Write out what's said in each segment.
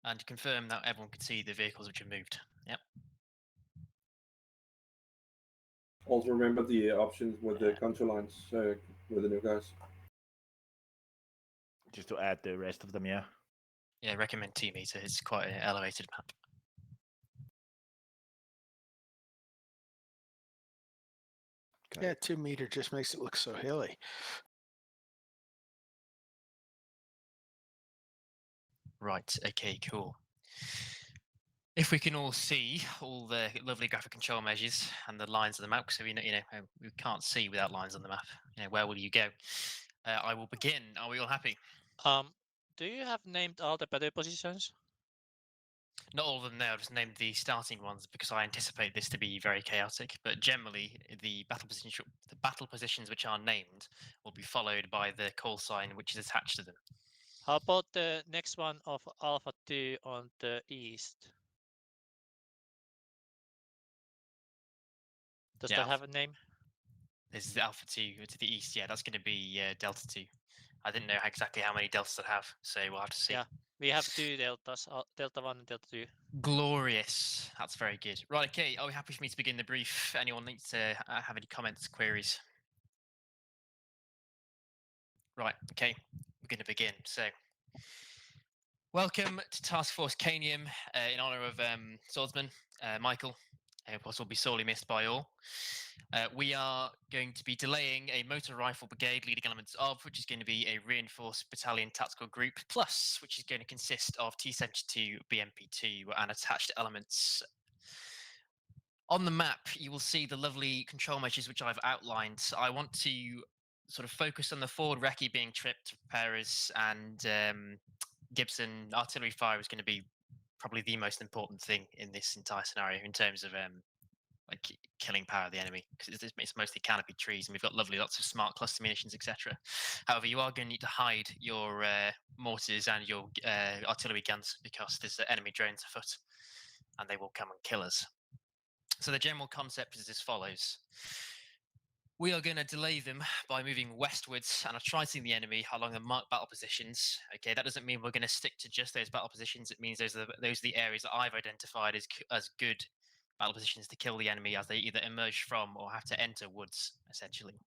and confirm that everyone can see the vehicles which have moved. Yep. Also remember the options with the contour lines with the new guys. Just to add the rest of them, yeah. Yeah, recommend 2 meter. It's quite an elevated map. Yeah, 2 meter just makes it look so hilly. Right. Okay. Cool. If we can all see all the lovely graphic control measures and the lines of the map, so we can't see without lines on the map. Where will you go? I will begin. Are we all happy? Do you have named all the battle positions? Not all of them. No, I've just named the starting ones because I anticipate this to be very chaotic. But generally, the battle positions which are named will be followed by the call sign which is attached to them. How about the next one of Alpha 2 on the east? Does that have a name? This is the Alpha 2 to the east. Yeah, that's going to be Delta 2. I didn't know exactly how many deltas I'd have, so we'll have to see. Yeah, we have 2 deltas, Delta 1 and Delta 2. Glorious. That's very good. Right, okay. Are we happy for me to begin the brief? Anyone needs to have any comments, queries? Right, okay. We're going to begin. So, welcome to Task Force Canium in honor of Swordsman, Mikkel. Of course, will be sorely missed by all. We are going to be delaying a motor rifle brigade leading elements of, which is going to be a reinforced battalion tactical group plus, which is going to consist of T-72, BMP-2 and attached elements. On the map, you will see the lovely control measures which I've outlined. I want to sort of focus on the forward recce being tripped preparers and Gibson artillery fire is going to be probably the most important thing in this entire scenario in terms of like killing power of the enemy, because it's mostly canopy trees and we've got lots of smart cluster munitions, etc. However, you are going to need to hide your mortars and your artillery guns because there's enemy drones afoot and they will come and kill us. So the general concept is as follows. We are going to delay them by moving westwards and attriting the enemy along the marked battle positions. Okay, that doesn't mean we're going to stick to just those battle positions. It means those are the areas that I've identified as good battle positions to kill the enemy as they either emerge from or have to enter woods, essentially.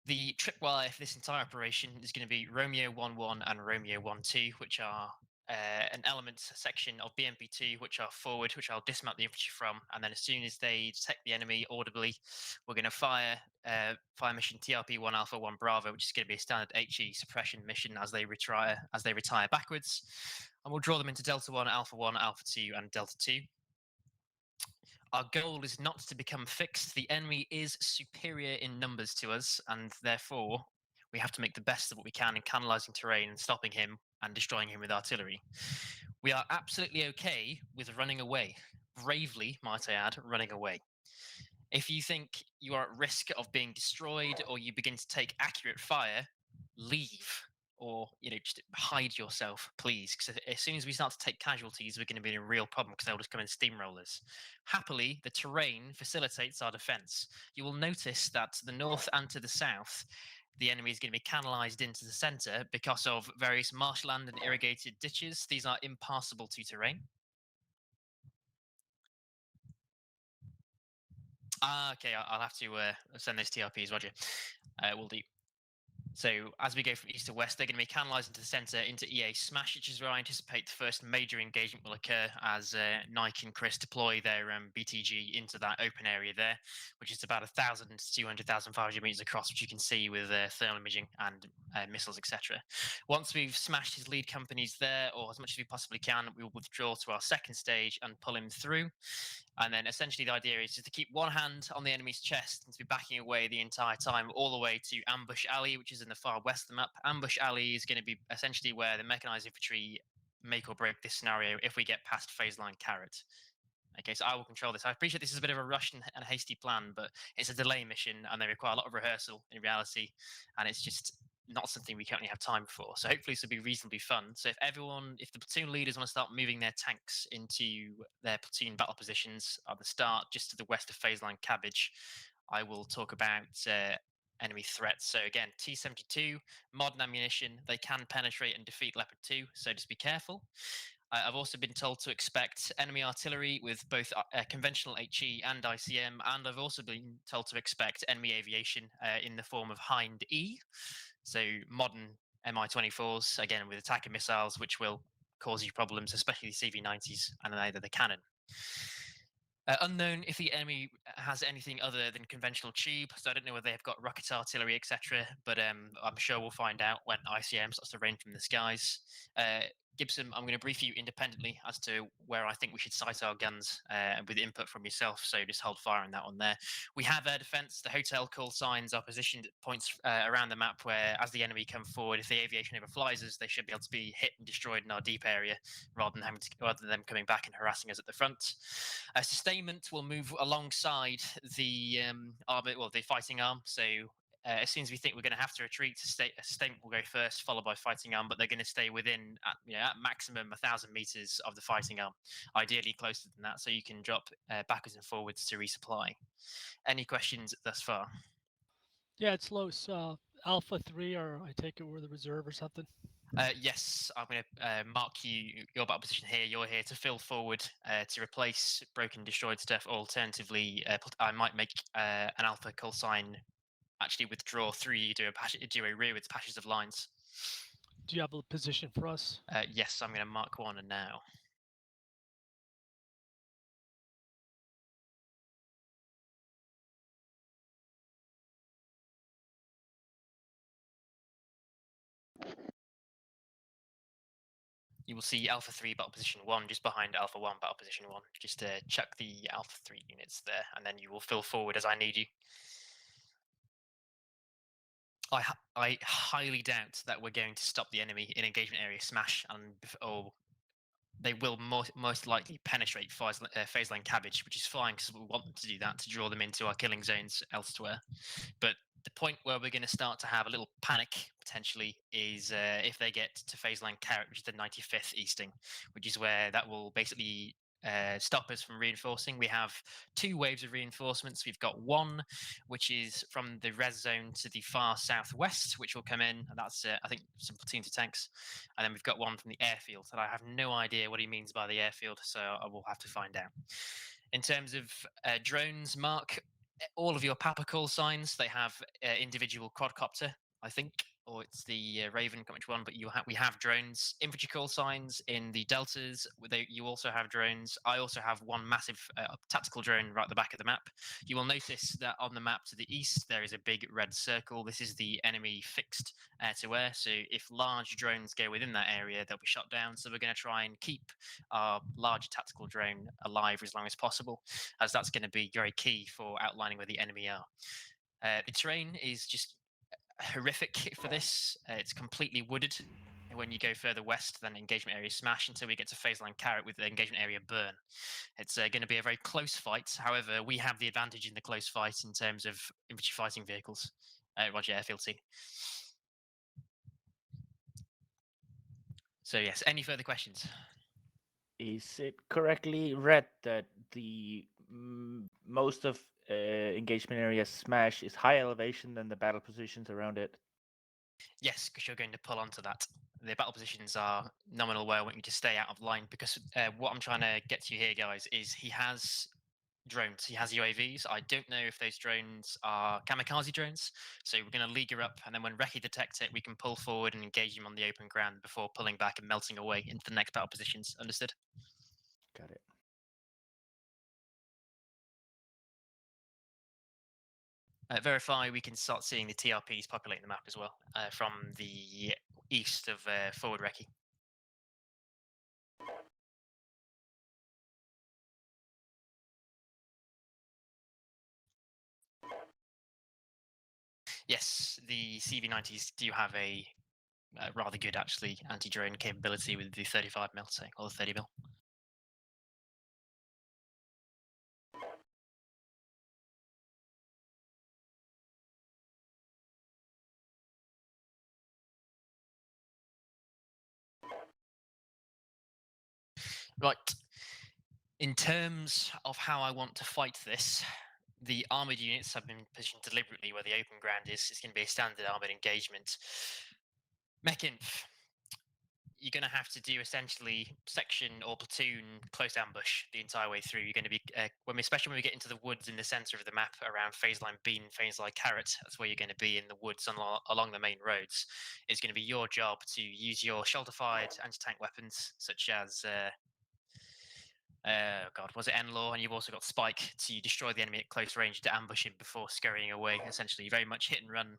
The tripwire for this entire operation is going to be Romeo 1-1 and Romeo 1-2, which are an element section of BMP-2, which are forward, which I'll dismount the infantry from, and then as soon as they detect the enemy audibly, we're going to fire mission TRP-1 Alpha 1 Bravo, which is going to be a standard HE suppression mission as they retire backwards, and we'll draw them into Delta 1, Alpha 2, and Delta 2. Our goal is not to become fixed. The enemy is superior in numbers to us, and therefore we have to make the best of what we can in canalizing terrain and stopping him and destroying him with artillery. We are absolutely okay with running away. Bravely, might I add, running away. If you think you are at risk of being destroyed or you begin to take accurate fire, leave. Or just hide yourself, please, because as soon as we start to take casualties, we're going to be in a real problem because they'll just come in steamrollers. Happily, the terrain facilitates our defense. You will notice that to the north and to the south, the enemy is going to be canalized into the center because of various marshland and irrigated ditches. These are impassable to terrain. Okay, I'll have to send those TRPs, Roger. Will do. So as we go from east to west, they're going to be canalized into the center into EA Smash, which is where I anticipate the first major engagement will occur as Nike and Chris deploy their BTG into that open area there, which is about 1,000 to 200,500 meters across, which you can see with thermal imaging and missiles, etc. Once we've smashed his lead companies there, or as much as we possibly can, we will withdraw to our second stage and pull him through. And then essentially the idea is just to keep one hand on the enemy's chest and to be backing away the entire time all the way to Ambush Alley, which is in the far west of the map. Ambush Alley is going to be essentially where the mechanized infantry make or break this scenario if we get past phase line Carrot. Okay, so I will control this. I appreciate this is a bit of a rushed and hasty plan, but it's a delay mission and they require a lot of rehearsal in reality, and it's just not something we currently have time for. So hopefully this will be reasonably fun. So if the platoon leaders want to start moving their tanks into their platoon battle positions at the start, just to the west of phase line Cabbage, I will talk about enemy threats. So again, T-72, modern ammunition, they can penetrate and defeat Leopard 2, so just be careful. I've also been told to expect enemy artillery with both conventional HE and ICM, and I've also been told to expect enemy aviation in the form of Hind E, so modern Mi-24s, again with attacker missiles, which will cause you problems, especially the CV-90s and either the cannon. Unknown if the enemy has anything other than conventional tube, so I don't know whether they've got rocket artillery, etc. But I'm sure we'll find out when ICM starts to rain from the skies. Gibson, I'm going to brief you independently as to where I think we should sight our guns with input from yourself, so just hold fire on that one there. We have air defense. The hotel call signs are positioned at points around the map where, as the enemy come forward, if the aviation overflies us, they should be able to be hit and destroyed in our deep area rather than them coming back and harassing us at the front. Sustainment will move alongside the the fighting arm, so as soon as we think we're going to have to retreat, sustainment will go first, followed by fighting arm, but they're going to stay within, at maximum 1,000 meters of the fighting arm, ideally closer than that, so you can drop backwards and forwards to resupply. Any questions thus far? Yeah, it's low. Alpha 3, or I take it we're the reserve or something. Yes, I'm going to mark your battle position here. You're here to fill forward to replace broken, destroyed stuff. Alternatively, I might make an alpha call sign actually withdraw 3, do a rearwards patches of lines. Do you have a position for us? Yes, I'm going to mark one now. You will see Alpha 3 battle position 1 just behind Alpha 1 battle position 1. Just check the Alpha 3 units there, and then you will fill forward as I need you. I highly doubt that we're going to stop the enemy in engagement area smash, or they will most likely penetrate phase line cabbage, which is fine because we want them to do that to draw them into our killing zones elsewhere. But the point where we're going to start to have a little panic potentially is if they get to phase line carrot, which is the 95th easting, which is where that will basically stop us from reinforcing. We have 2 waves of reinforcements. We've got one which is from the res zone to the far southwest, which will come in, and that's I think some platoons of tanks, and then we've got one from the airfield, and I have no idea what he means by the airfield, so I will have to find out. In terms of drones, Mark, all of your Papa call signs, they have individual quadcopter, I think, or it's the Raven, which one, but we have drones. Infantry call signs in the deltas, you also have drones. I also have one massive tactical drone right at the back of the map. You will notice that on the map to the east, there is a big red circle. This is the enemy fixed air-to-air, so if large drones go within that area, they'll be shot down. So we're going to try and keep our large tactical drone alive as long as possible, as that's going to be very key for outlining where the enemy are. The terrain is just horrific for this. It's completely wooded. When you go further west, then engagement area smash until we get to phase line carrot with the engagement area burn. It's going to be a very close fight. However, we have the advantage in the close fight in terms of infantry fighting vehicles. Roger, airfield team. So yes, any further questions? Is it correctly read that the most of engagement area smash is high elevation than the battle positions around it? Yes, because you're going to pull onto that. The battle positions are nominal where I want you to stay out of line, because what I'm trying to get to here, guys, is he has drones, he has UAVs. I don't know if those drones are kamikaze drones, so we're going to leaguer up, and then when Recce detects it, we can pull forward and engage him on the open ground before pulling back and melting away into the next battle positions. Understood? Got it. Verify we can start seeing the TRPs populating the map as well from the east of forward Recce. Yes, the CV90s do have a rather good, actually, anti-drone capability with the 35mm, say, or the 30mm. Right. In terms of how I want to fight this, the armored units have been positioned deliberately where the open ground is. It's going to be a standard armored engagement. Mekinf, you're going to have to do essentially section or platoon close ambush the entire way through. You're going to be, especially when we get into the woods in the center of the map around phase line B and phase line Carrot, that's where you're going to be in the woods along the main roads. It's going to be your job to use your shelter-fired anti-tank weapons, such as was it Enlaw? And you've also got Spike to destroy the enemy at close range to ambush him before scurrying away. Essentially, very much hit and run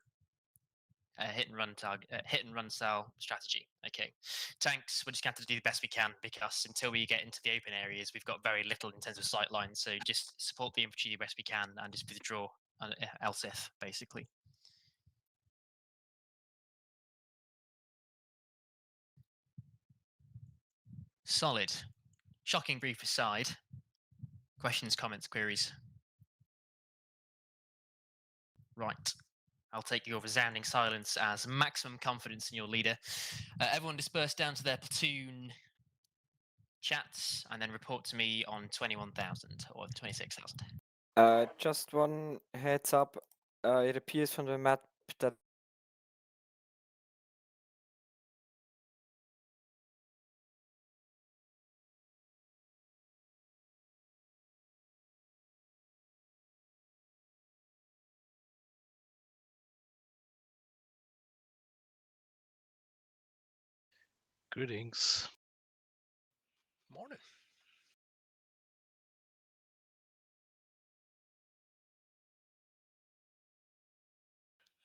style strategy. Okay, tanks, we're just going to have to do the best we can because until we get into the open areas, we've got very little in terms of sight lines. So just support the infantry the best we can and just withdraw else if, basically. Solid. Shocking brief aside. Questions, comments, queries? Right. I'll take your resounding silence as maximum confidence in your leader. Everyone disperse down to their platoon chats and then report to me on 21,000 or 26,000. Just one heads up. It appears from the map that Greetings. Morning.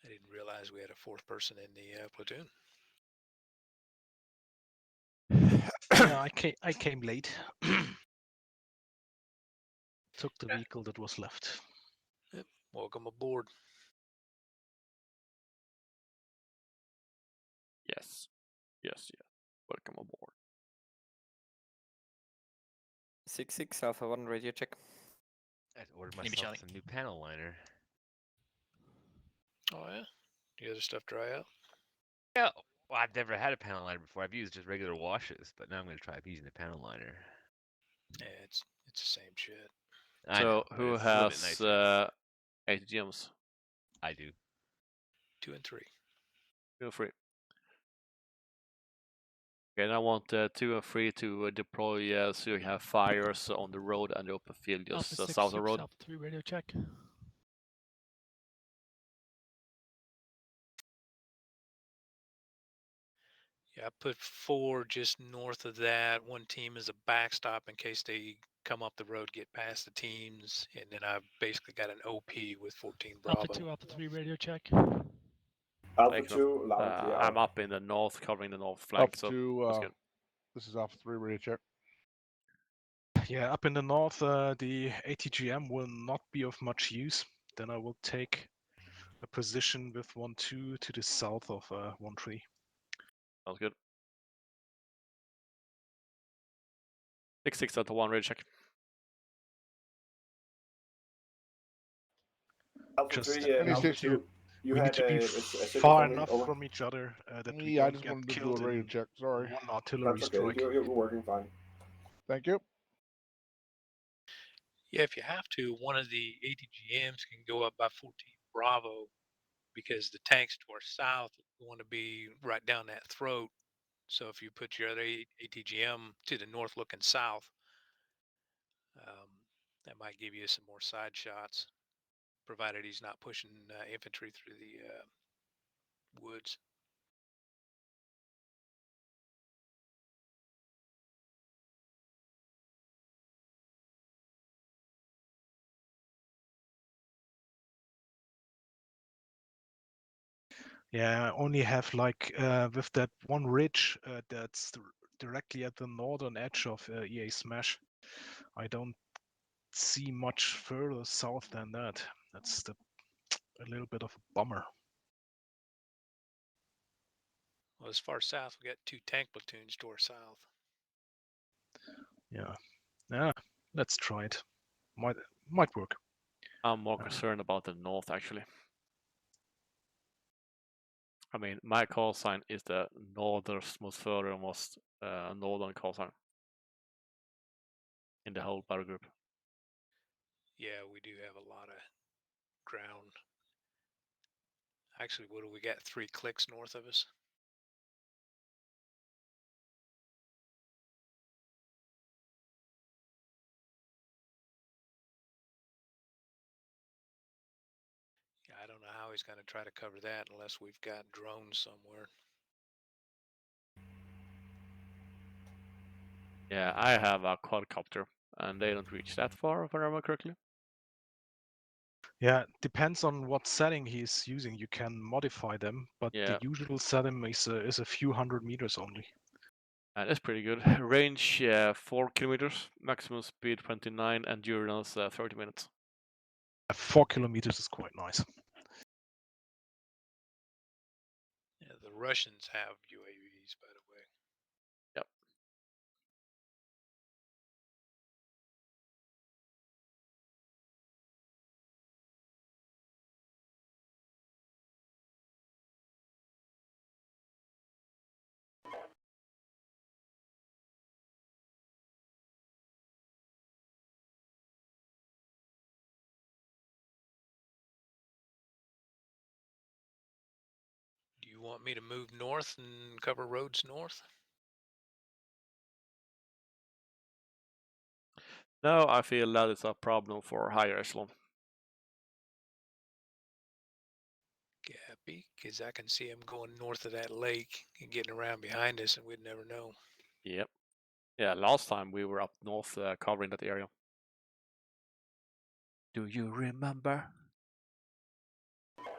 I didn't realize we had a fourth person in the platoon. Yeah, I came late. Took the vehicle that was left. Yep. Welcome aboard. Yes. Welcome aboard. 6-6 Alpha 1 radio check. I ordered Maybe myself Charlie. some new panel liner. Oh yeah. The other stuff dry out. Yeah, well, I've never had a panel liner before. I've used just regular washes, but now I'm going to try using the panel liner. Yeah, it's the same shit. I So know, but who it's a little bit has nicer. 8 gems? I do. 2 and 3. 2 and 3. Okay, and I want 2 and 3 to deploy so you have fires on the road and the open field just Alpha 6, south of the road. Alpha 3 radio check. Yeah, I put 4 just north of that. One team is a backstop in case they come up the road, get past the teams, and then I've basically got an OP with 14 Bravo. Alpha 2, Alpha 3 radio check. Alpha Thank you. 2, loud and clear. I'm up in the north, covering the north flank, Alpha so 2, that's good. this is Alpha 3, radio check. Yeah, up in the north, the ATGM will not be of much use. Then I will take a position with 1-2 to the south of 1-3. Sounds good. 6-6 Delta 1 radio check. Alpha Just 3, Alpha 2. You we had need to be a signal far coming enough over. from each other that we Yeah, I don't just get wanted killed to do a radio in check. Sorry. one artillery That's okay. strike. You're working fine. Thank you. Yeah, if you have to, one of the ATGMs can go up by 14 Bravo because the tanks to our south want to be right down that throat. So if you put your other ATGM to the north looking south, that might give you some more side shots, provided he's not pushing infantry through the woods. Yeah, I only have like with that one ridge that's directly at the northern edge of EA Smash. I don't see much further south than that. That's a little bit of a bummer. Well, as far south, we got 2 tank platoons to our south. Yeah, let's try it. Might work. I'm more concerned about the north, actually. I mean, my call sign is the northernmost, furthermost northern call sign in the whole battle group. Yeah, we do have a lot of ground. Actually, what do we got? 3 clicks north of us? Yeah, I don't know how he's going to try to cover that unless we've got drones somewhere. Yeah, I have a quadcopter, and they don't reach that far, if I remember correctly. Yeah, depends on what setting he's using. You can modify them, but Yeah. the usual setting is a few hundred meters only. That's pretty good. Range 4 kilometers, maximum speed 29, endurance 30 minutes. 4 kilometers is quite nice. Yeah, the Russians have UAVs, by the way. Yep. Do you want me to move north and cover roads north? No, I feel that is a problem for higher echelon. Gappy, because I can see him going north of that lake and getting around behind us, and we'd never know. Yep. Yeah, last time we were up north covering that area. Do you remember?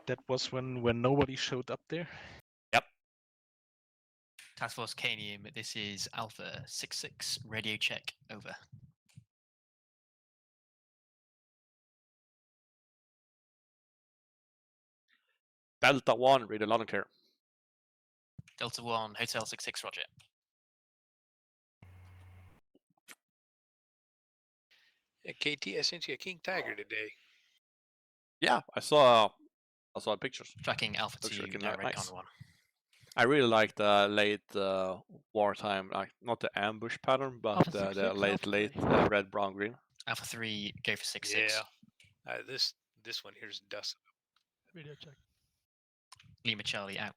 That was when nobody showed up there. Yep. Task Force Canium, this is Alpha 66, radio check, over. Delta 1, read a loud and clear. Delta 1, Hotel 66, roger. Yeah, KT, I sent you a King Tiger today. Yeah, I saw pictures. Tracking Alpha Looks 2, looking Redcon nice. 1. I really like the late wartime, like not the ambush pattern, but Alpha the 66, late Alpha red, brown, green. Alpha 3, go for 6-6. Yeah, this one here's dust. Radio check. Lima Charlie out.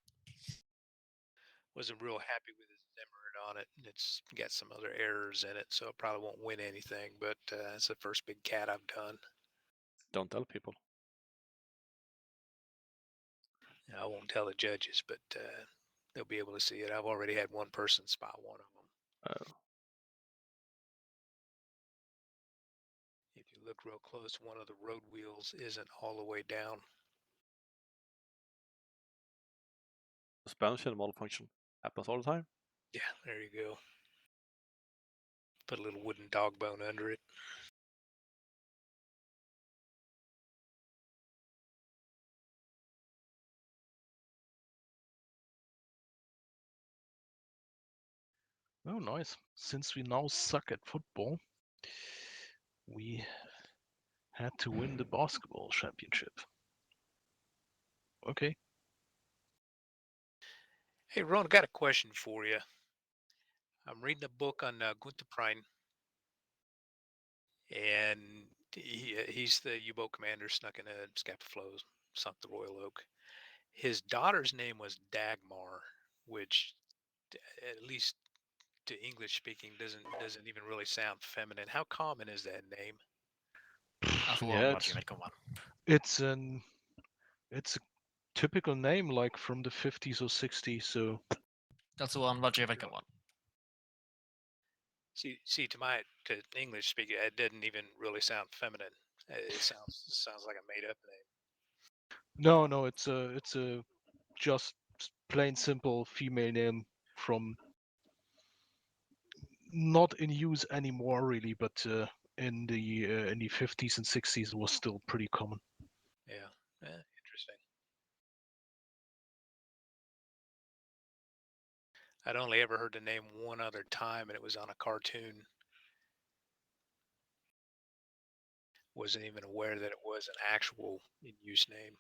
Wasn't real happy with his Emirate on it. It's got some other errors in it, so it probably won't win anything, but it's the first big cat I've done. Don't tell people. I won't tell the judges, but they'll be able to see it. I've already had one person spot one of them. Oh. If you look real close, one of the road wheels isn't all the way down. Suspension malfunction happens all the time. Yeah, there you go. Put a little wooden dog bone under it. Oh, nice. Since we now suck at football, we had to win the basketball championship. Okay. Hey, Ron, I got a question for you. I'm reading a book on Gunther Prine, and he's the U-boat commander snuck in a Scapa Flow, sunk the Royal Oak. His daughter's name was Dagmar, which, at least to English speaking, doesn't even really sound feminine. How common is that name? Alpha 1, Yeah, roger, Redcon 1. it's a typical name like from the 50s or 60s. So Delta 1, roger, Redcon 1. See, to English speaking, it doesn't even really sound feminine. It sounds like a made up name. no, it's a just plain simple female name from not in use anymore really, but in the 50s and 60s it was still pretty common. Yeah, interesting. I'd only ever heard the name one other time, and it was on a cartoon. Wasn't even aware that it was an actual in-use name.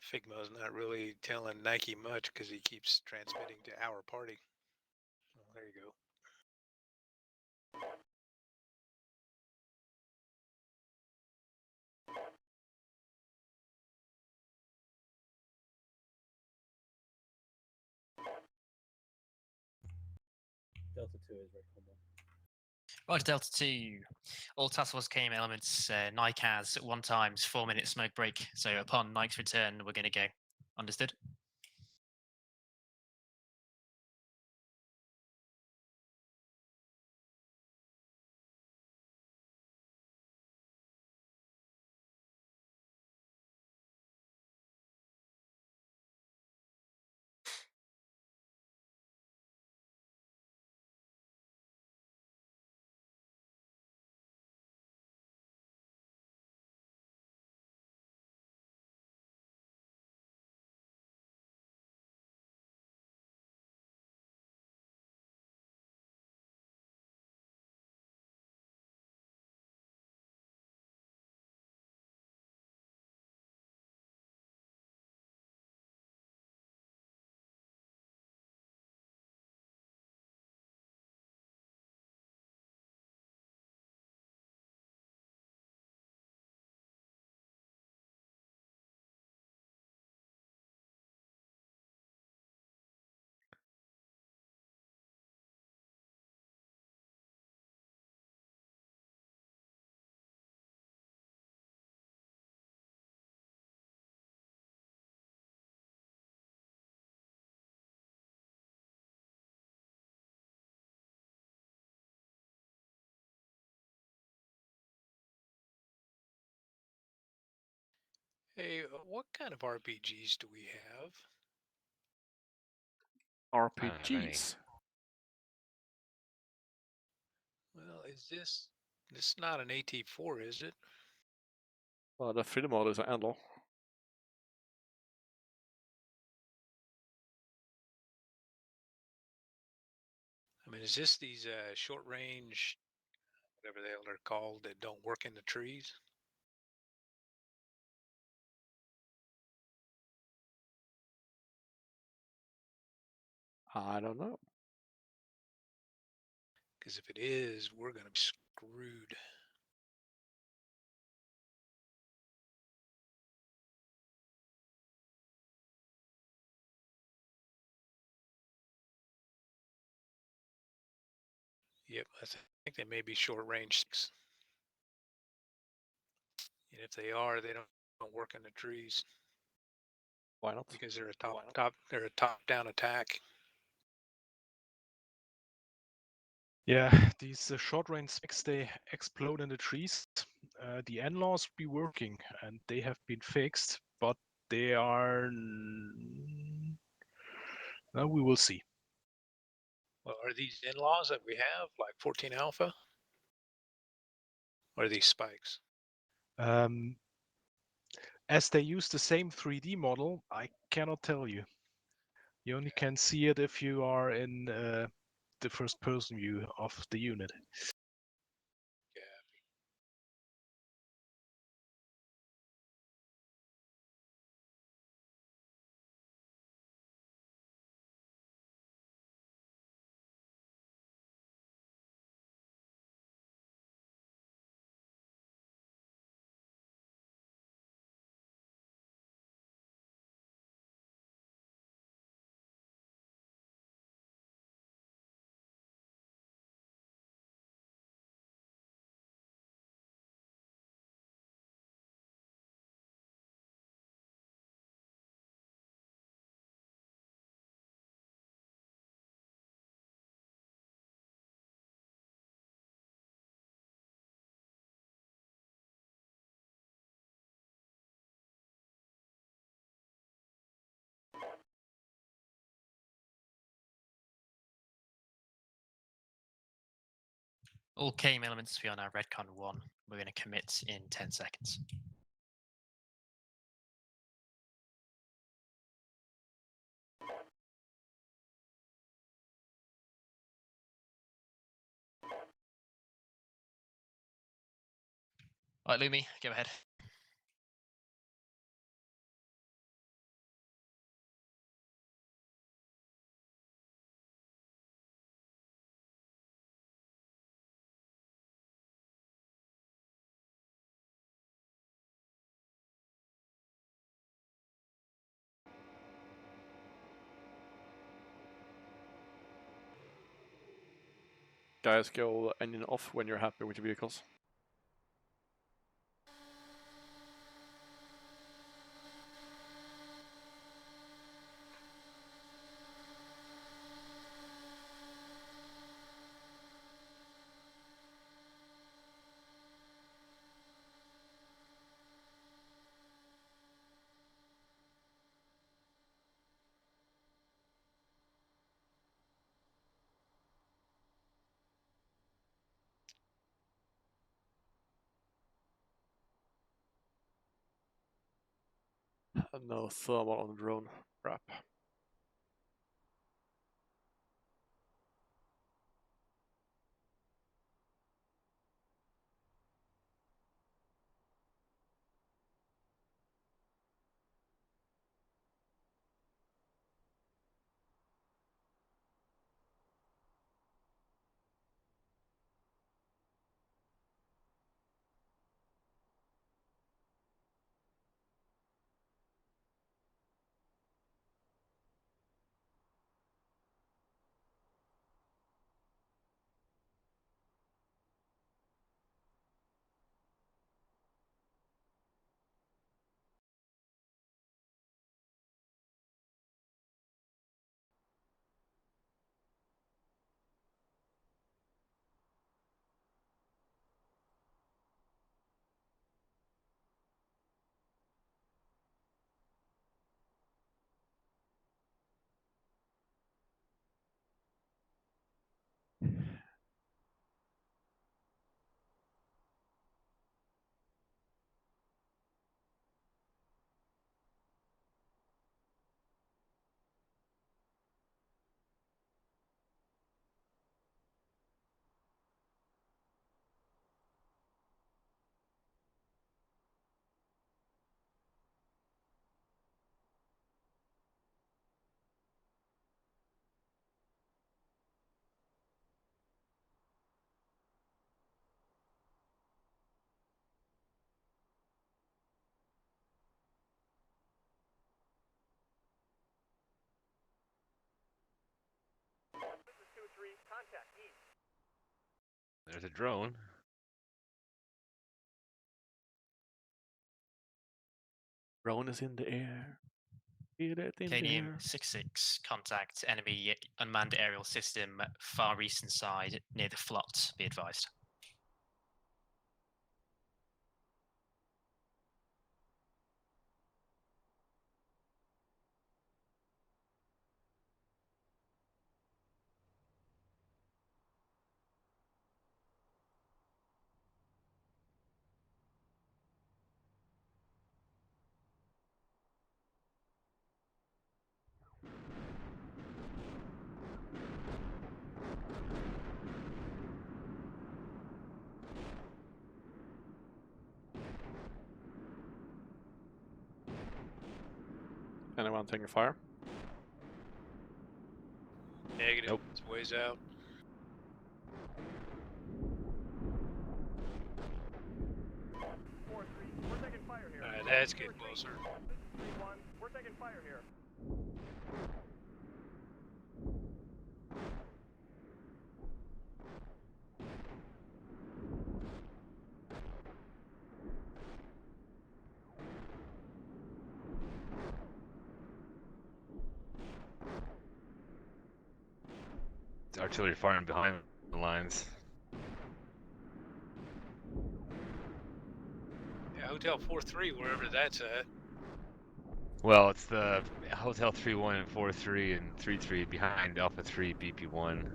Figmo's not really telling Nike much because he keeps transmitting to our party. Well, there you go. Delta 2 is very common. Right, Delta 2. All task force came elements, Nike has at 1 times 4-minute smoke break. So upon Nike's return, we're going to go. Understood? Hey, what kind of RPGs do we have? RPGs. Well, is this not an AT4, is it? Well, the freedom mode is ändå. I mean, is this these short range, whatever the hell they're called, that don't work in the trees? I don't know. Because if it is, we're going to be screwed. Yep, I think they may be short range. And if they are, they don't work in the trees. Why not? Because they're a top down attack. Yeah, these short-range specs, they explode in the trees. The N-laws be working, and they have been fixed, but they are... Well, we will see. Well, are these in-laws that we have, like 14 alpha? Or are these spikes? As they use the same 3D model, I cannot tell you. You only can see it if you are in the first-person view of the unit. All came elements, we are now Redcon 1. We're going to commit in 10 seconds. Right, Lumi, go ahead. guys go engine off when you're happy with your vehicles. No thermal on the drone. Crap. There's a drone. Drone is in the air. Feel it in the Canium air. 6-6, contact enemy unmanned aerial system far eastern side near the flot, be advised. Anyone taking fire? Negative. Nope. It's ways out. Alright, that's getting closer. We're taking fire here. It's artillery firing behind the lines. Yeah, Hotel 4-3, wherever that's at. Well, it's the Hotel 3-1 and 4-3 and 3-3 behind Alpha 3 BP1.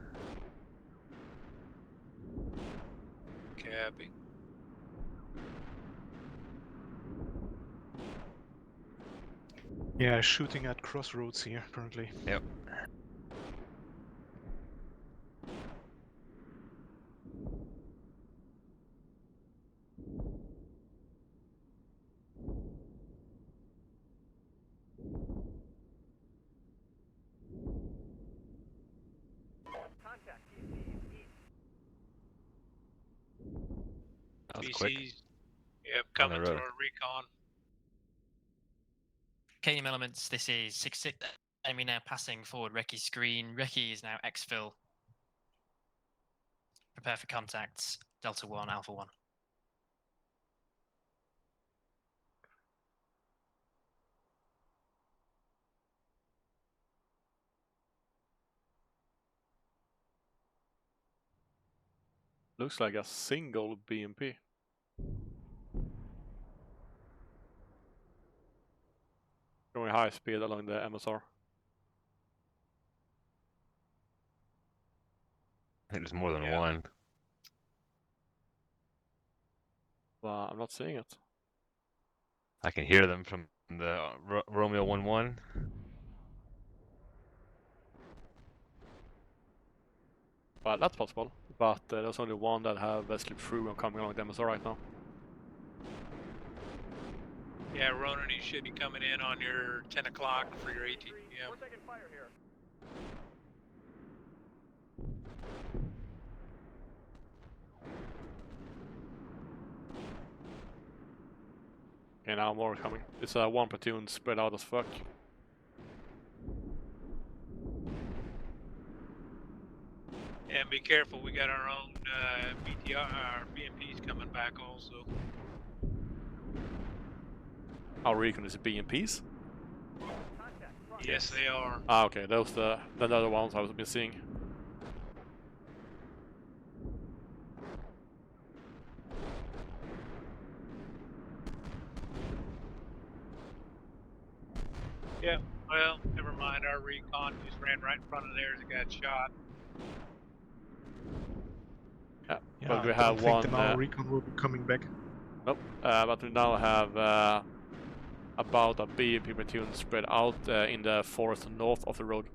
Copy. Yeah, shooting at crossroads here currently. Yep. Contact TC east. That was quick. TC's. Yep, On the coming through road. our recon. Canium elements, this is 6-6. Enemy now passing forward Recce's screen. Recce is now exfil. prepare for contact. Delta 1, Alpha 1. Looks like a single BMP. Going high speed along the MSR. I think there's more than Yeah. one. Well, I'm not seeing it. I can hear them from the Romeo 1-1. Well, that's possible. But there's only one that have slipped through and coming along the MSR right now. Yeah, Ronan, you should be coming in on your 10 o'clock for your ATM. We're taking fire here. Okay, now more coming. It's one platoon spread out as fuck. And be careful, we got our own BTR, our BMPs coming back also. Our recon is BMPs? Yes, they are. Ah, okay, those the other ones I've been seeing. Yeah, well, never mind. Our recon just ran right in front of theirs and got shot. Yeah, Yeah, but we I have don't one. think the now recon will be coming back. Nope, but we now have about a BMP platoon spread out in the forest north of the road.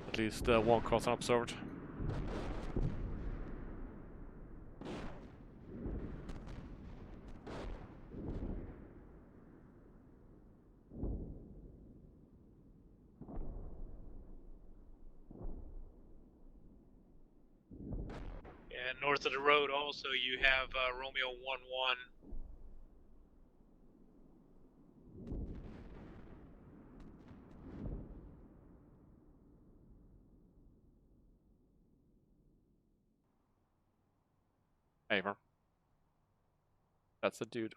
At least one crossing observed. And north of the road also you have Romeo 1-1. Aver. That's the dude.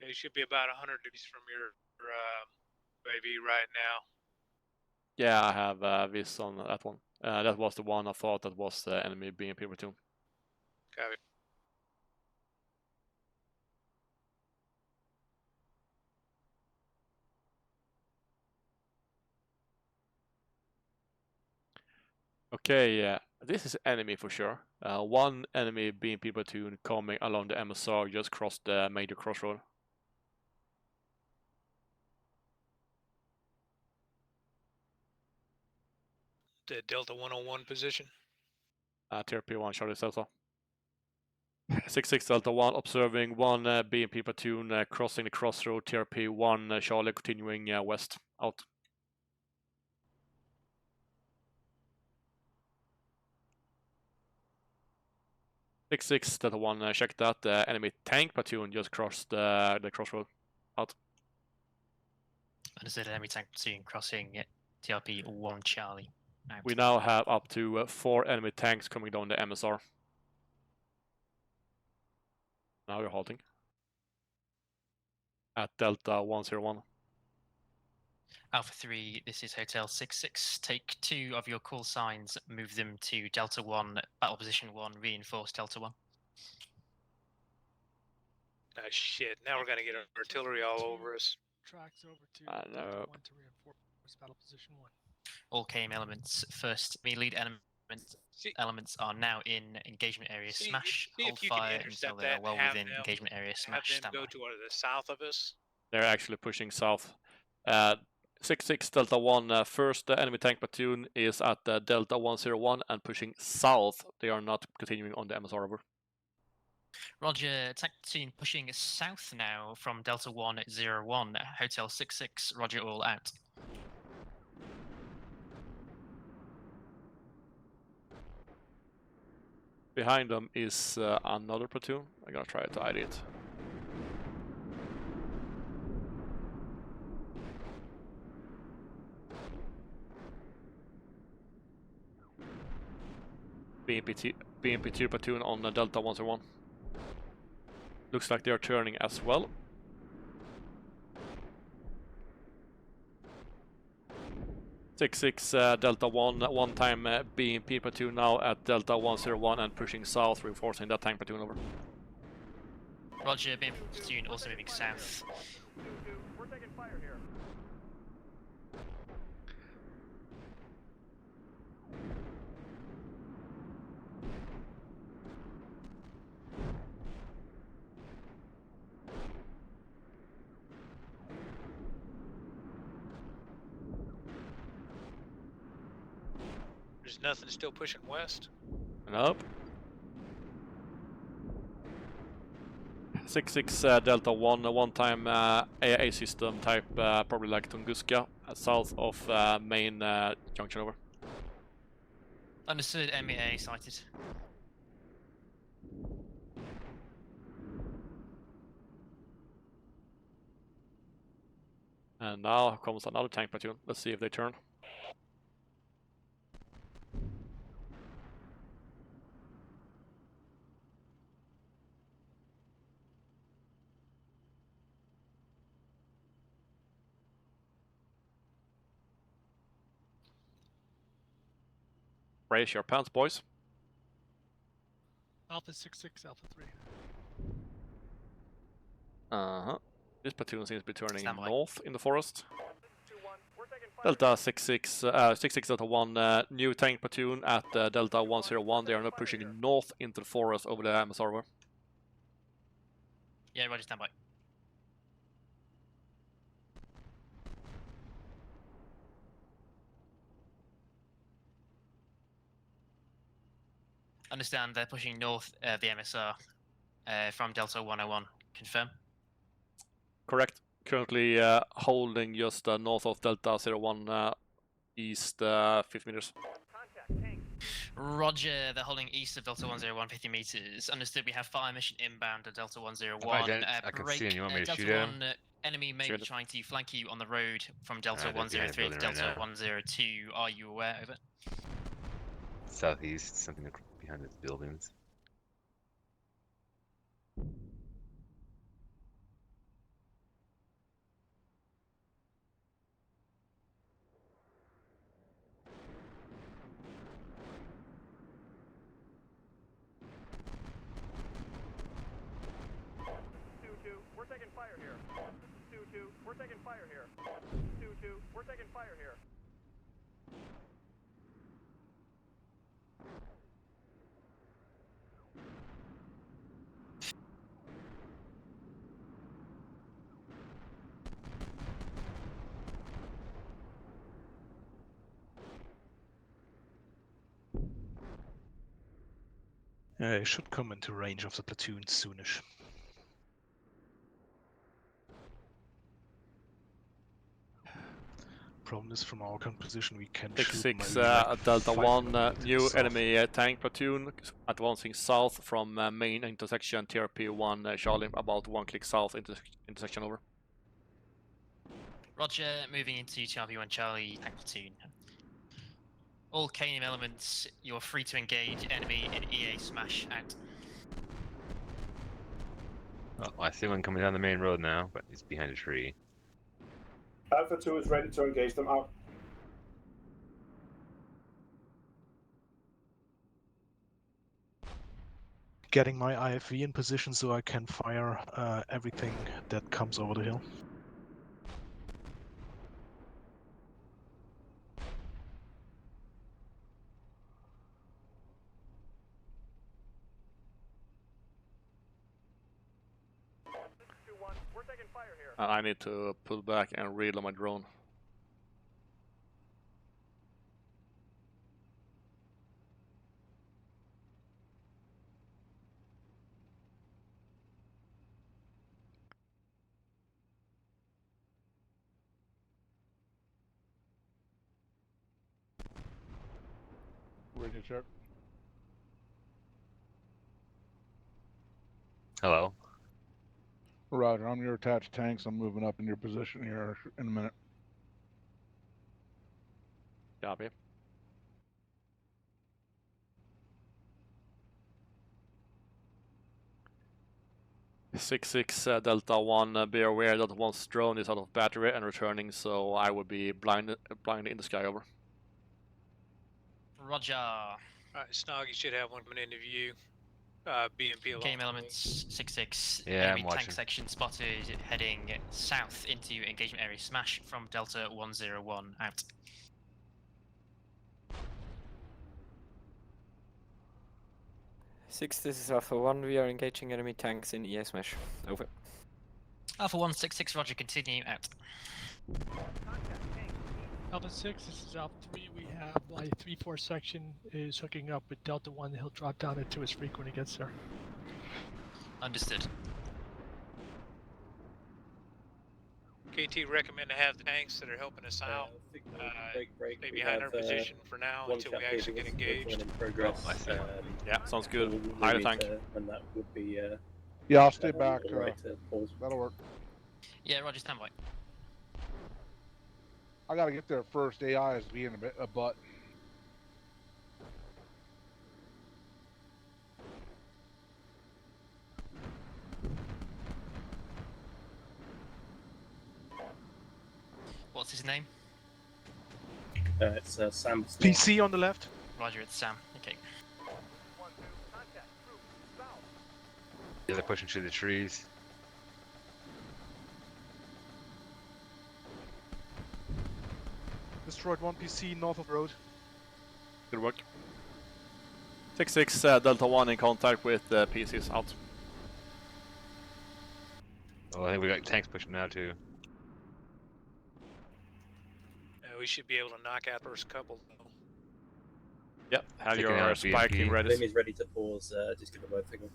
They should be about 100 degrees from your UAV right now. Yeah, I have this on that one. That was the one I thought that was the enemy BMP platoon. Copy. Okay, this is enemy for sure. One enemy BMP platoon coming along the MSR just crossed the major crossroad. The Delta 101 position. Tier P1 Charlie Delta. 66 Delta 1 observing one BMP platoon crossing the crossroad. Tier P1 Charlie continuing west out. Six Delta 1 check that. Enemy tank platoon just crossed the crossroad out. Understood, enemy tank platoon crossing TRP 1 Charlie. Out. We now have up to 4 enemy tanks coming down the MSR. Now we're halting. At Delta 101. Alpha 3, this is Hotel 66. Take 2 of your call signs, move them to Delta 1, battle position 1, reinforce Delta 1. Ah, shit, now we're gonna get artillery all over us. Tracks over to I know. Delta 1 to reinforce battle position 1. All KM elements, first lead elements are now in engagement area. Smash, hold fire until they are well within engagement area. Smash, have them go to the south of us. They're actually pushing south. 66 Delta 1, first enemy tank platoon is at Delta 101 and pushing south. They are not continuing on the MSR over. Roger, tank platoon pushing south now from Delta 101, Hotel 66. Roger, all out. Behind them is another platoon. I'm gonna try to ID it. BMP2 platoon on Delta 101. Looks like they are turning as well. Six Delta 1 time BMP platoon now at Delta 101 and pushing south, reinforcing that tank platoon over. Roger, BMP platoon also moving south. We're taking fire here. There's nothing still pushing west. Nope. 6 Delta 1 time AA system type probably like Tunguska south of main junction over. Understood, MEA sighted. And now comes another tank platoon. Let's see if they turn. Raise your pants, boys. Alpha 66, Alpha 3. Uh-huh. This platoon seems to be turning Standby. north in the forest. 2-1, we're taking fire. Delta 66 Delta 1 new tank platoon at Delta 101. They are now pushing north into the forest over the MSR over. Yeah, Roger, standby. Understand they're pushing north of the MSR from Delta 101. Confirm. Correct. Currently holding just north of Delta 01 east 50 meters. Contact, tank. Roger, they're holding east of Delta 101, 50 meters. Understood, we have fire mission inbound to Delta 101. I can see him. You want me to Delta shoot at 1, him? enemy may be Shoot it. trying to flank you on the road from Delta They're behind the 103 to building right Delta now. 102. Are you aware of it? Southeast, something behind those buildings. We're taking fire here. 2-2, we're taking fire here. 2-2, we're taking fire here. It should come into range of the platoon soonish. Problem is, from our current position, we can shoot 6 maybe like Delta 5 1 to the new south. enemy tank platoon advancing south from main intersection TRP1 Charlie, about 1 click south intersection over. Roger, moving into TRP1 Charlie tank platoon. All KNM elements, you're free to engage enemy in EA smash out. Oh, I see one coming down the main road now, but he's behind a tree. Alpha 2 is ready to engage them out. Getting my IFV in position so I can fire everything that comes over the hill. We're taking fire here. I need to pull back and reload my drone. radio check. Hello. Roger, I'm your attached tanks. I'm moving up in your position here in a minute. Copy. Six Delta 1, be aware that one's drone is out of battery and returning, so I would be blind in the sky, over. Roger. Alright, Snog, you should have one coming into view. BMP along. Game elements 6-6. Yeah, Enemy I'm tank watching. section spotted heading south into engagement area. Smash from Delta 101 out. This is Alpha 1. We are engaging enemy tanks in EA Smash. Over. Alpha 166, Roger, continue out. Alpha 6, this is Alpha 3. We have my 3-4 section is hooking up with Delta 1. He'll drop down into his freak when he gets there. Understood. KT recommend to have the tanks that are helping us out break. stay We behind our have, position for now one until we chapter actually get with engaged. one in progress. I see. Yeah, sounds good. we Hide the need tank. to- and that would be Yeah, I'll stay back. alright to pause. That'll work. Yeah, Roger, stand by. I gotta get there first. AI is being a butt. What's his name? It's Sam. PC on the left. Roger, it's Sam. Okay. Yeah, they're pushing through the trees. Destroyed one PC north of road. Good work. 6-6 Delta 1 in contact with PCs out. Oh, I think we got tanks pushing now too. We should be able to knock out the first couple though. Yep, have Taking your out spiking BMP. ready. Limmy's ready to pause. Just give a word signal.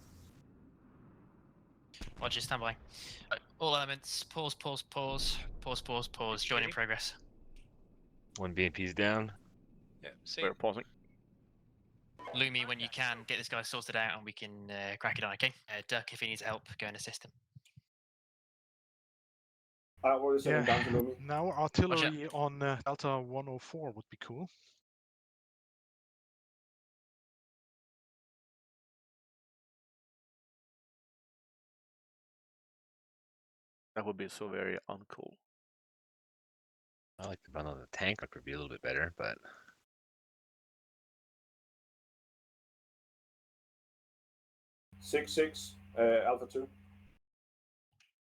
Roger, stand by. All elements, pause, pause, pause, pause, pause, pause. Join in progress. One BMP's down. Yeah, see. We're pausing. Lumi, when you can, get this guy sorted out and we can crack it on, okay? Duck, if he needs help, go and assist him. What is Yeah. down to Lumi? Now artillery on Delta 104 would be cool. That would be so very uncool. I like the bundle of the tank. Could be a little bit better, but 6-6, Alpha 2.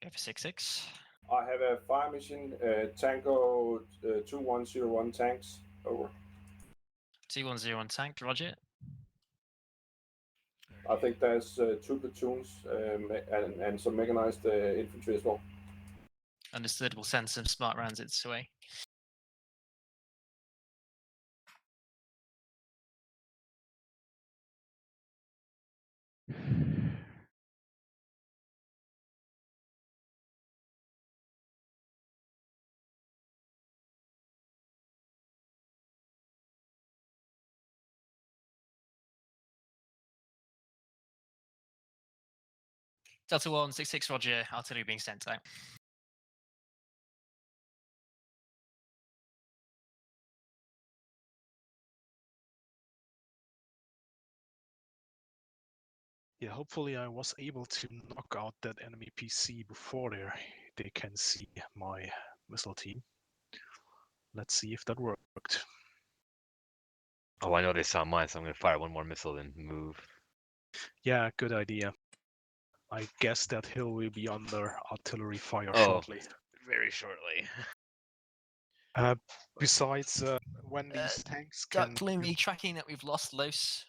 Alpha 6-6. I have a fire mission, Tango 2101 tanks. Over. 2101 tank, Roger. I think there's 2 platoons and some mechanized infantry as well. Understood. We'll send some smart rounds its way. Delta 166, Roger. Artillery being sent out. Yeah, hopefully I was able to knock out that enemy PC before they can see my missile team. Let's see if that worked. oh, I know they saw mine, so I'm gonna fire one more missile and move. Yeah, good idea. I guess that hill will be under artillery fire Oh. shortly. Very shortly. Besides, when these tanks Duck, can... Lumi, tracking that we've lost Los.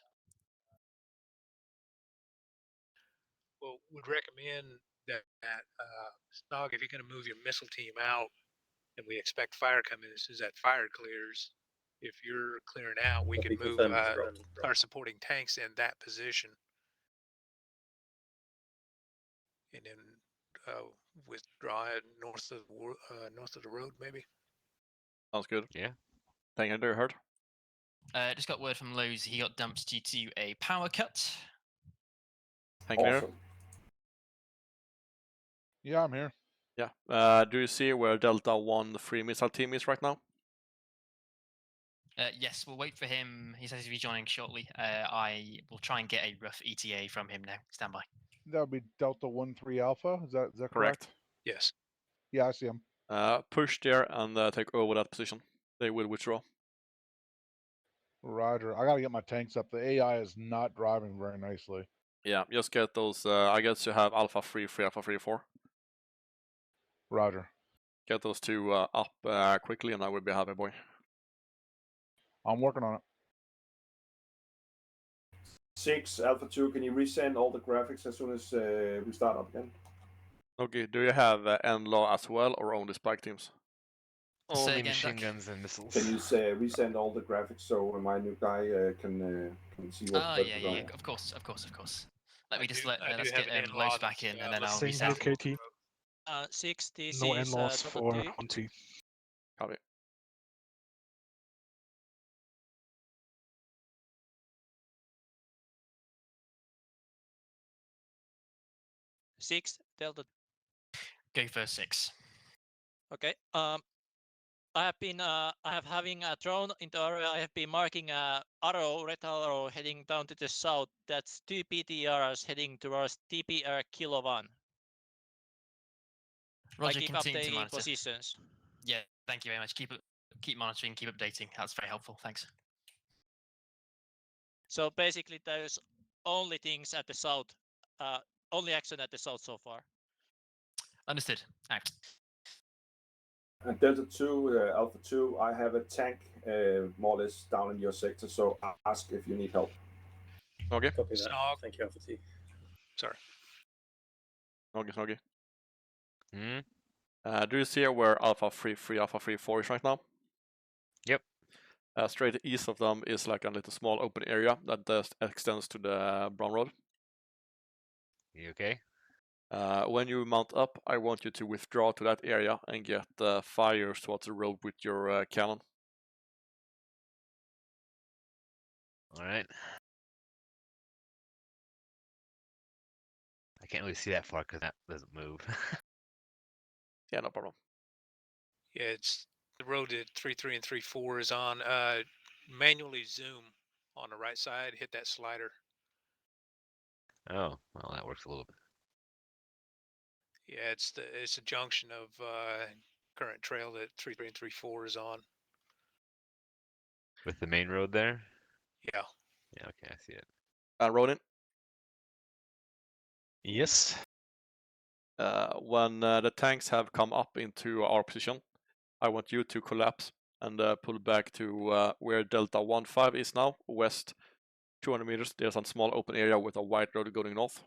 Well, would recommend that Snog, if you're going to move your missile team out, and we expect fire coming as soon as that fire clears, if you're clearing out, we can move our supporting tanks in that position, and then withdraw it north of the road, maybe. Sounds good. Yeah. Tank under heard. Just got word from Lowe's. He got dumped due to a power cut. Hank Lear? Awesome. Yeah, I'm here. Yeah. Do you see where Delta 1-3 missile team is right now? Yes, we'll wait for him. He says he'll be joining shortly. I will try and get a rough ETA from him now. Stand by. That would be Delta 1-3 Alpha. Is that correct? Yes. Yeah, I see him. Push there and take over that position. They will withdraw. Roger. I gotta get my tanks up. The AI is not driving very nicely. Yeah, just get those. I guess you have Alpha 3, Alpha 3, 4. Roger. Get those two up quickly, and I will be happy, boy. I'm working on it. 6 Alpha 2, can you resend all the graphics as soon as we start up again? Okay, do you have NLAW as well, or only spike teams? Only machine guns and missiles. Can you resend all the graphics so my new guy can see what Oh, what yeah, is yeah, on? yeah, of course. Let me just I do let's have get an in-law Lowe's back in, and then I'll Same reset. here, KT. 6, this No is in-laws Delta for 2. Monty. Copy. Six Delta. Go for 6. Okay. I have having a drone in the area. I have been marking a red arrow heading down to the south. That's 2 PTRs heading towards TPR Kilo 1. Roger, I keep continue to updating monitor. positions. Yeah, thank you very much. Keep monitoring, keep updating. That's very helpful. Thanks. So basically, there's only things at the south, only action at the south so far. Understood. Out. And Delta 2, Alpha 2, I have a tank more or less down in your sector, so ask if you need help. Okay. Copy that. Snog. Thank you, Alpha T. Sorry. Snoggy. Hmm? Do you see where Alpha 3, Alpha 3, 4 is right now? Yep. Straight east of them is like a little small open area that extends to the Brown Road. You okay? When you mount up, I want you to withdraw to that area and get fires towards the road with your cannon. Alright. I can't really see that far because that doesn't move. Yeah, no problem. Yeah, it's the road that 3-3 and 3-4 is on. Manually zoom on the right side, hit that slider. Oh, well, that works a little bit. Yeah, it's a junction of current trail that 3-3 and 3-4 is on. With the main road there? Yeah. Yeah, okay, I see it. Ronin? Yes. When the tanks have come up into our position, I want you to collapse and pull back to where Delta 1-5 is now, west 200 meters. There's a small open area with a white road going north.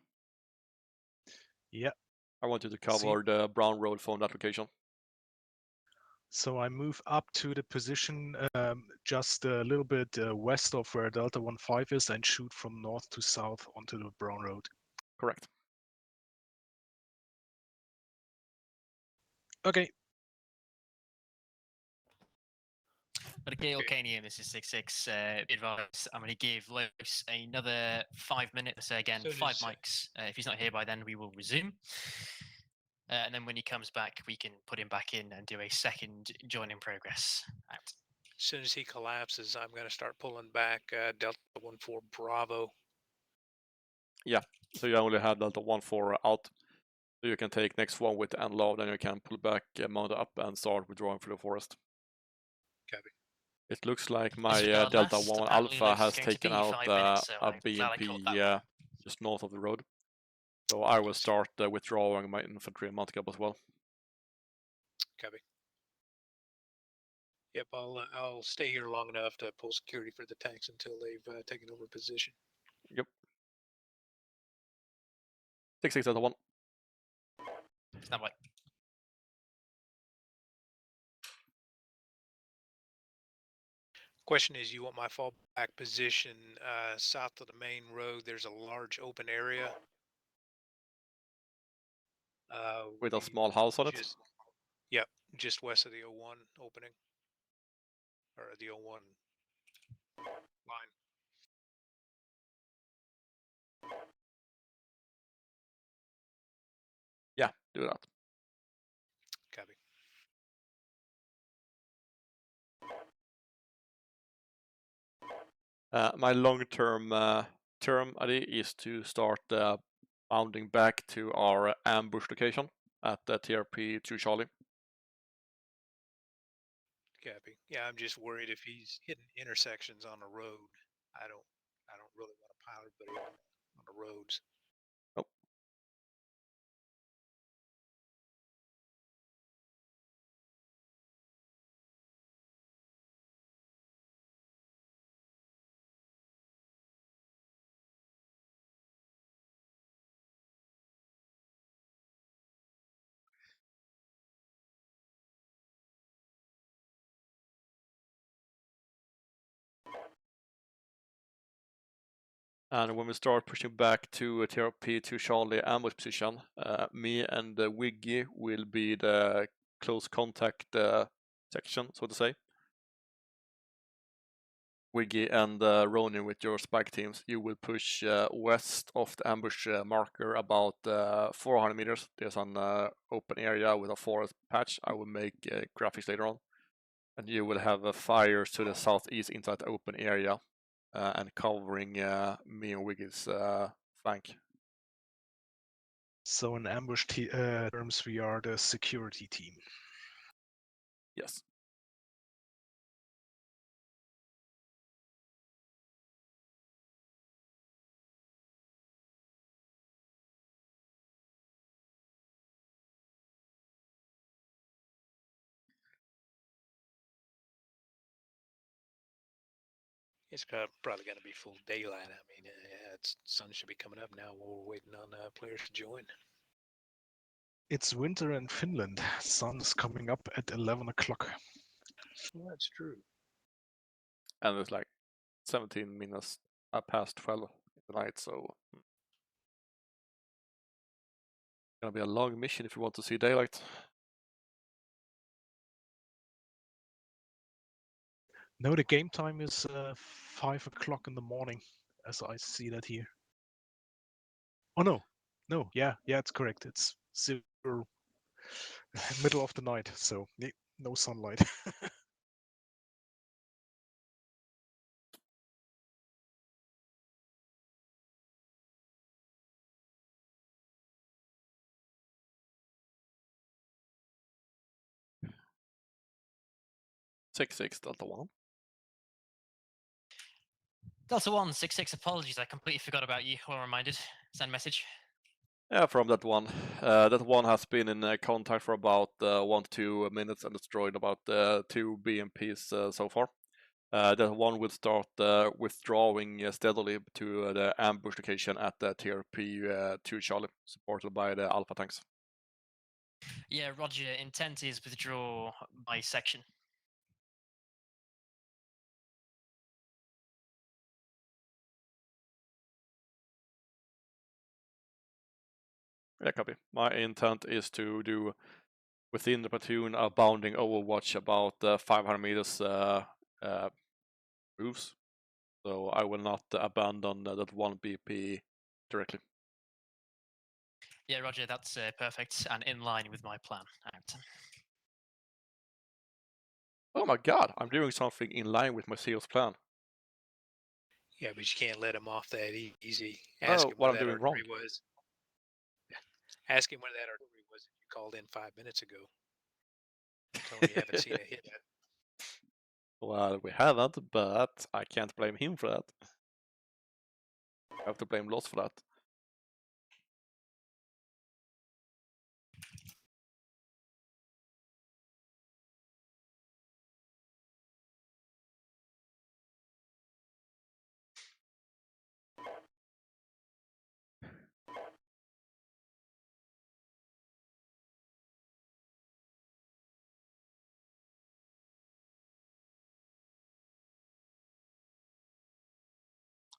Yeah. I want you to cover the brown road from that location. So I move up to the position just a little bit west of where Delta 1-5 is and shoot from north to south onto the brown road. Correct. Okay. But okay, Ocanium, this is 6-6. Advice. I'm going to give Los another 5 minutes. So again, So 5 does- mics. If he's not here by then, we will resume. And then when he comes back, we can put him back in and do a second join in progress. Out. As soon as he collapses, I'm going to start pulling back Delta 1-4 Bravo. Yeah, so you only have Delta 1-4 out. So you can take next one with the NLAW, then you can pull back, mount up, and start withdrawing through the forest. Copy. It looks like my Disregard Delta last. 1 Apparently Alpha Los is has going to taken be out 5 minutes, so a I'm glad I caught BMP that. just north of the road. So I will start withdrawing my infantry and mounting up as well. Copy. Yep, I'll stay here long enough to pull security for the tanks until they've taken over position. Yep. 6-6 Delta 1. Stand by. Question is, you want my fallback position south of the main road? There's a large open area. With a small house on it? Yep, just west of the 01 opening. Or the 01 Line. Yeah, do that. Copy. My long-term term idea is to start bounding back to our ambush location at the TRP 2 Charlie. Copy. Yeah, I'm just worried if he's hitting intersections on the road. I don't really want to pilot, but on the roads. Nope. And when we start pushing back to TRP 2 Charlie ambush position, me and Wiggy will be the close contact section, so to say. Wiggy and Ronin with your spike teams, you will push west of the ambush marker about 400 meters. There's an open area with a forest patch. I will make graphics later on. And you will have fires to the southeast inside the open area and covering me and Wiggy's flank. So in ambush terms, we are the security team. Yes. It's probably going to be full daylight. I mean, sun should be coming up now. We're waiting on players to join. It's winter in Finland. Sun is coming up at 11 o'clock. Well, that's true. And it's like 17 minutes past 12 in the night, so gonna be a long mission if you want to see daylight. No, the game time is 5 o'clock in the morning, as I see that here. Oh no, yeah, it's correct. It's 0 middle of the night, so no sunlight. Six Delta 1. Delta 1, 6-6, apologies, I completely forgot about you. Well reminded. Send message. Yeah, from that one. That one has been in contact for about 1 to 2 minutes and destroyed about 2 BMPs so far. That one will start withdrawing steadily to the ambush location at the TRP 2 Charlie, supported by the Alpha tanks. Yeah, roger. Intent is withdraw by section. Yeah, copy. My intent is to do within the platoon a bounding overwatch about 500 meters moves. So I will not abandon that one BP directly. Yeah, roger, that's perfect and in line with my plan. Out. Oh my god, I'm doing something in line with my SEAL's plan. Yeah, but you can't let him off that easy. Oh, Ask him what where I'm that doing wrong. artillery was. Ask him where that artillery was that you called in 5 minutes ago. Tell him you haven't seen a hit yet. Well, we haven't, but I can't blame him for that. I have to blame Loss for that.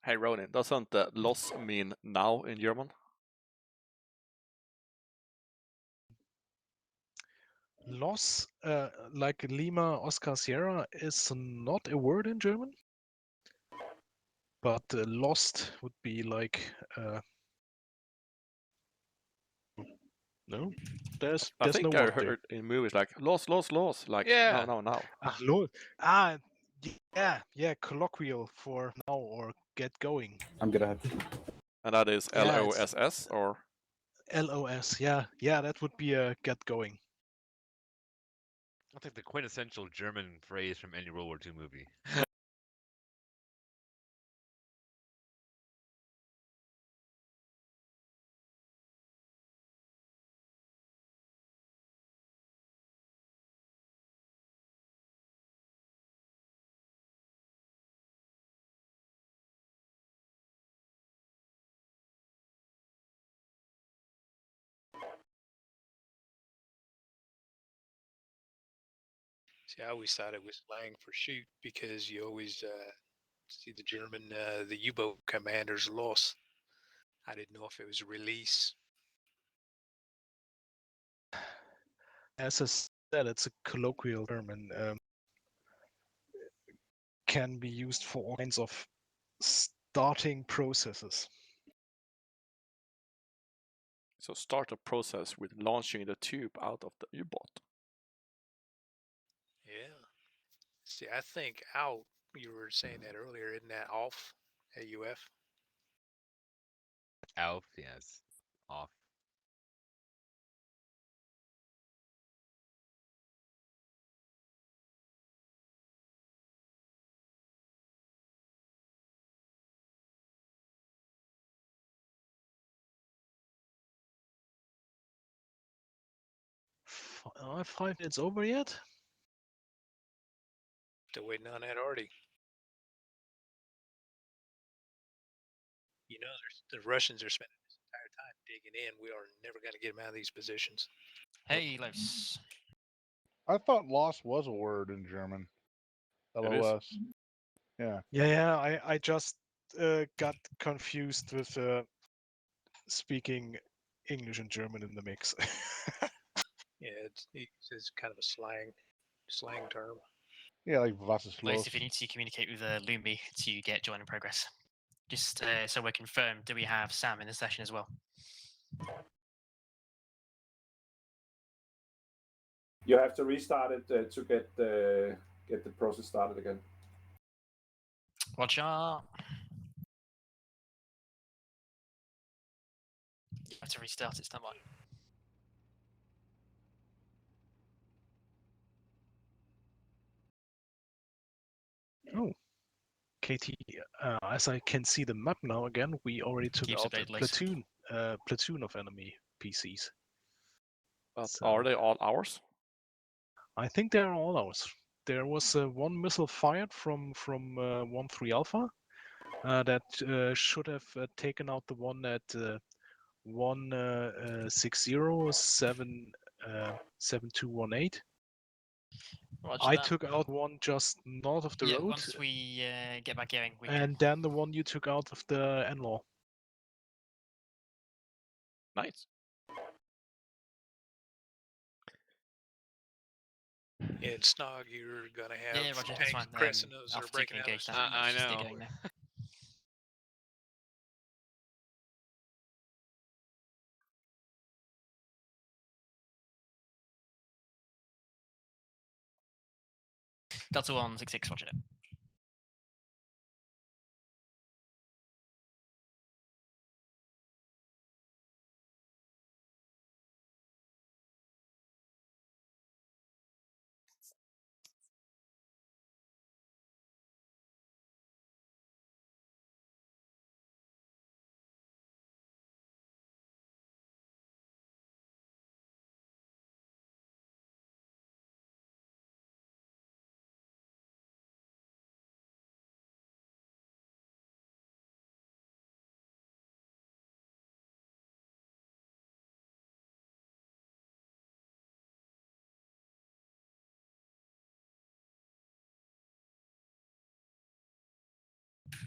Hey Ronin, doesn't Loss mean now in German? Loss, like Lima Oscar Sierra, is not a word in German. but lost would be like no, there's I no think I word there. heard in movies like lost. Like Yeah. now. Lord. Yeah, colloquial for now or get going. I'm gonna have. And that is Yeah, it's LOSS or LOS. Yeah, that would be a get going. That's like the quintessential German phrase from any World War II movie. See, I always thought it was slang for shoot because you always see the German, the U-boat commanders lost. I didn't know if it was release. As I said, it's a colloquial term and can be used for all kinds of starting processes. so start a process with launching the tube out of the U-boat. Yeah. See, I think out. You were saying that earlier, isn't that off at UF? Alf, yes, off. Are 5 minutes over yet? Still waiting on that already. You know, the Russians are spending this entire time digging in. We are never going to get them out of these positions. Hey, Los. I thought lost was a word in German. It is. LOS. Yeah. Yeah. I just got confused with speaking English and German in the mix. Yeah, it's kind of a slang term. Yeah, like was ist Los, los? if you need to communicate with Lumi to get join in progress, just so we're confirmed, do we have Sam in the session as well? You have to restart it to get the process started again. Roger. I have to restart it, stand by. Oh, KT, as I can see the map now again, we already took Keeps out a updated, Los. platoon of enemy PCs. But So- are they all ours? I think they're all ours. There was one missile fired from 1-3 Alpha that should have taken out the one at 160-7218. Roger I that. took out one just north of the Yeah, road, once we get back going, we can. and then the one you took out of the N-law. Nice. Yeah, and Snog, you're going to have Yeah, Roger, that's tanks fine. pressing those that are Alpha 2 breaking can out. engage that. I Let's just get know. going there. Delta 166, Roger that.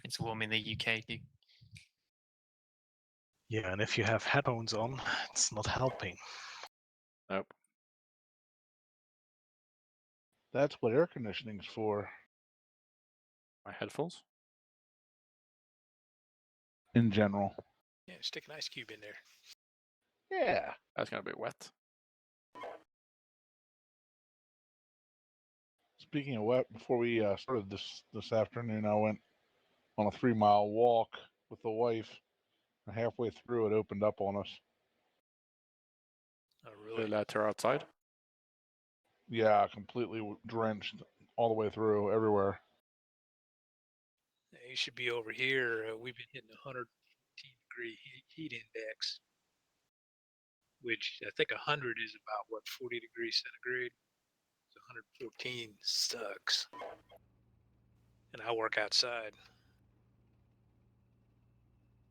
It's warm in the UK, too. Yeah, and if you have headphones on, it's not helping. Nope. That's what air conditioning's for. My headphones. in general. Yeah, stick an ice cube in there. Yeah. That's gonna be wet. Speaking of wet, before we started this afternoon, I went on a 3-mile walk with the wife. And halfway through, it opened up on us. Oh, They really? let her outside. Yeah, completely drenched all the way through, everywhere. You should be over here. We've been hitting 115-degree heat index, which I think 100 is about, what, 40 degrees centigrade? So 114 sucks. And I work outside.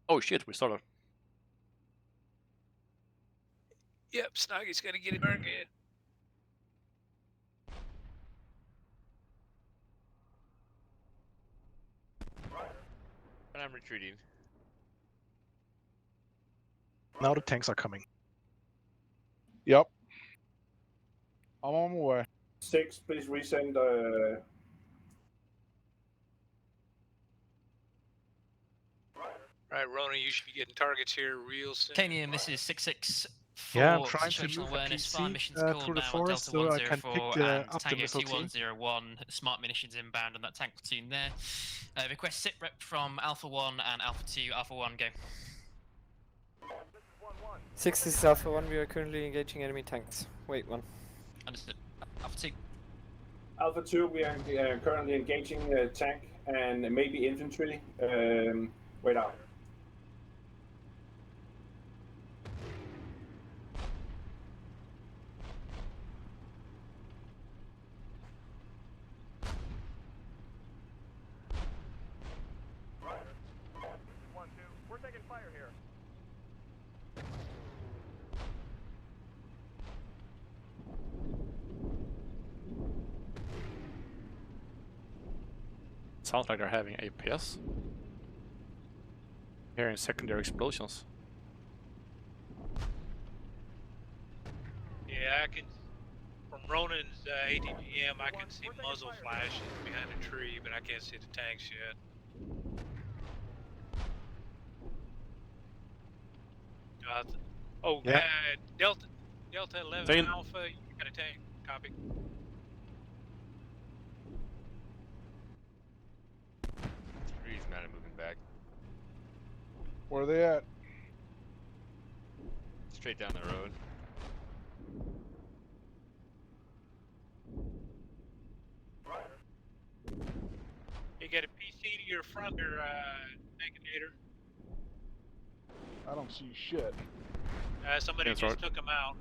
Oh shit, we started. Yep, Snoggy's got to get it again. And I'm retreating. Now the tanks are coming. Yep. I'm on my way. 6, please resend. Right, Rona, you should be getting targets here real soon. Canium, this is 6-6 for Yeah, I'm trying to situational move a awareness. Fire PC missions called through the now on forest Delta so I can 104 pick and up the Tango missile team. 2101. Smart munitions inbound on that tank platoon there. Request sit rep from Alpha 1 and Alpha 2. Alpha 1, go. 6 is Alpha 1, we are currently engaging enemy tanks. Wait, 1. Understood. Alpha 2. Alpha 2, we are currently engaging tank and maybe infantry. Wait out. We're taking fire here. Sounds like they're having APS. Hearing secondary explosions. Yeah, I can. From Ronan's ATGM, I can see muzzle flashes behind a tree, but I can't see the tanks yet. Yeah. Delta 11 Same. Alpha, you got a tank. Copy. Tree's not moving back. Where are they at? Straight down the road. You got a PC to your front there, Tankator. I don't see shit. Somebody That's just right. took him out.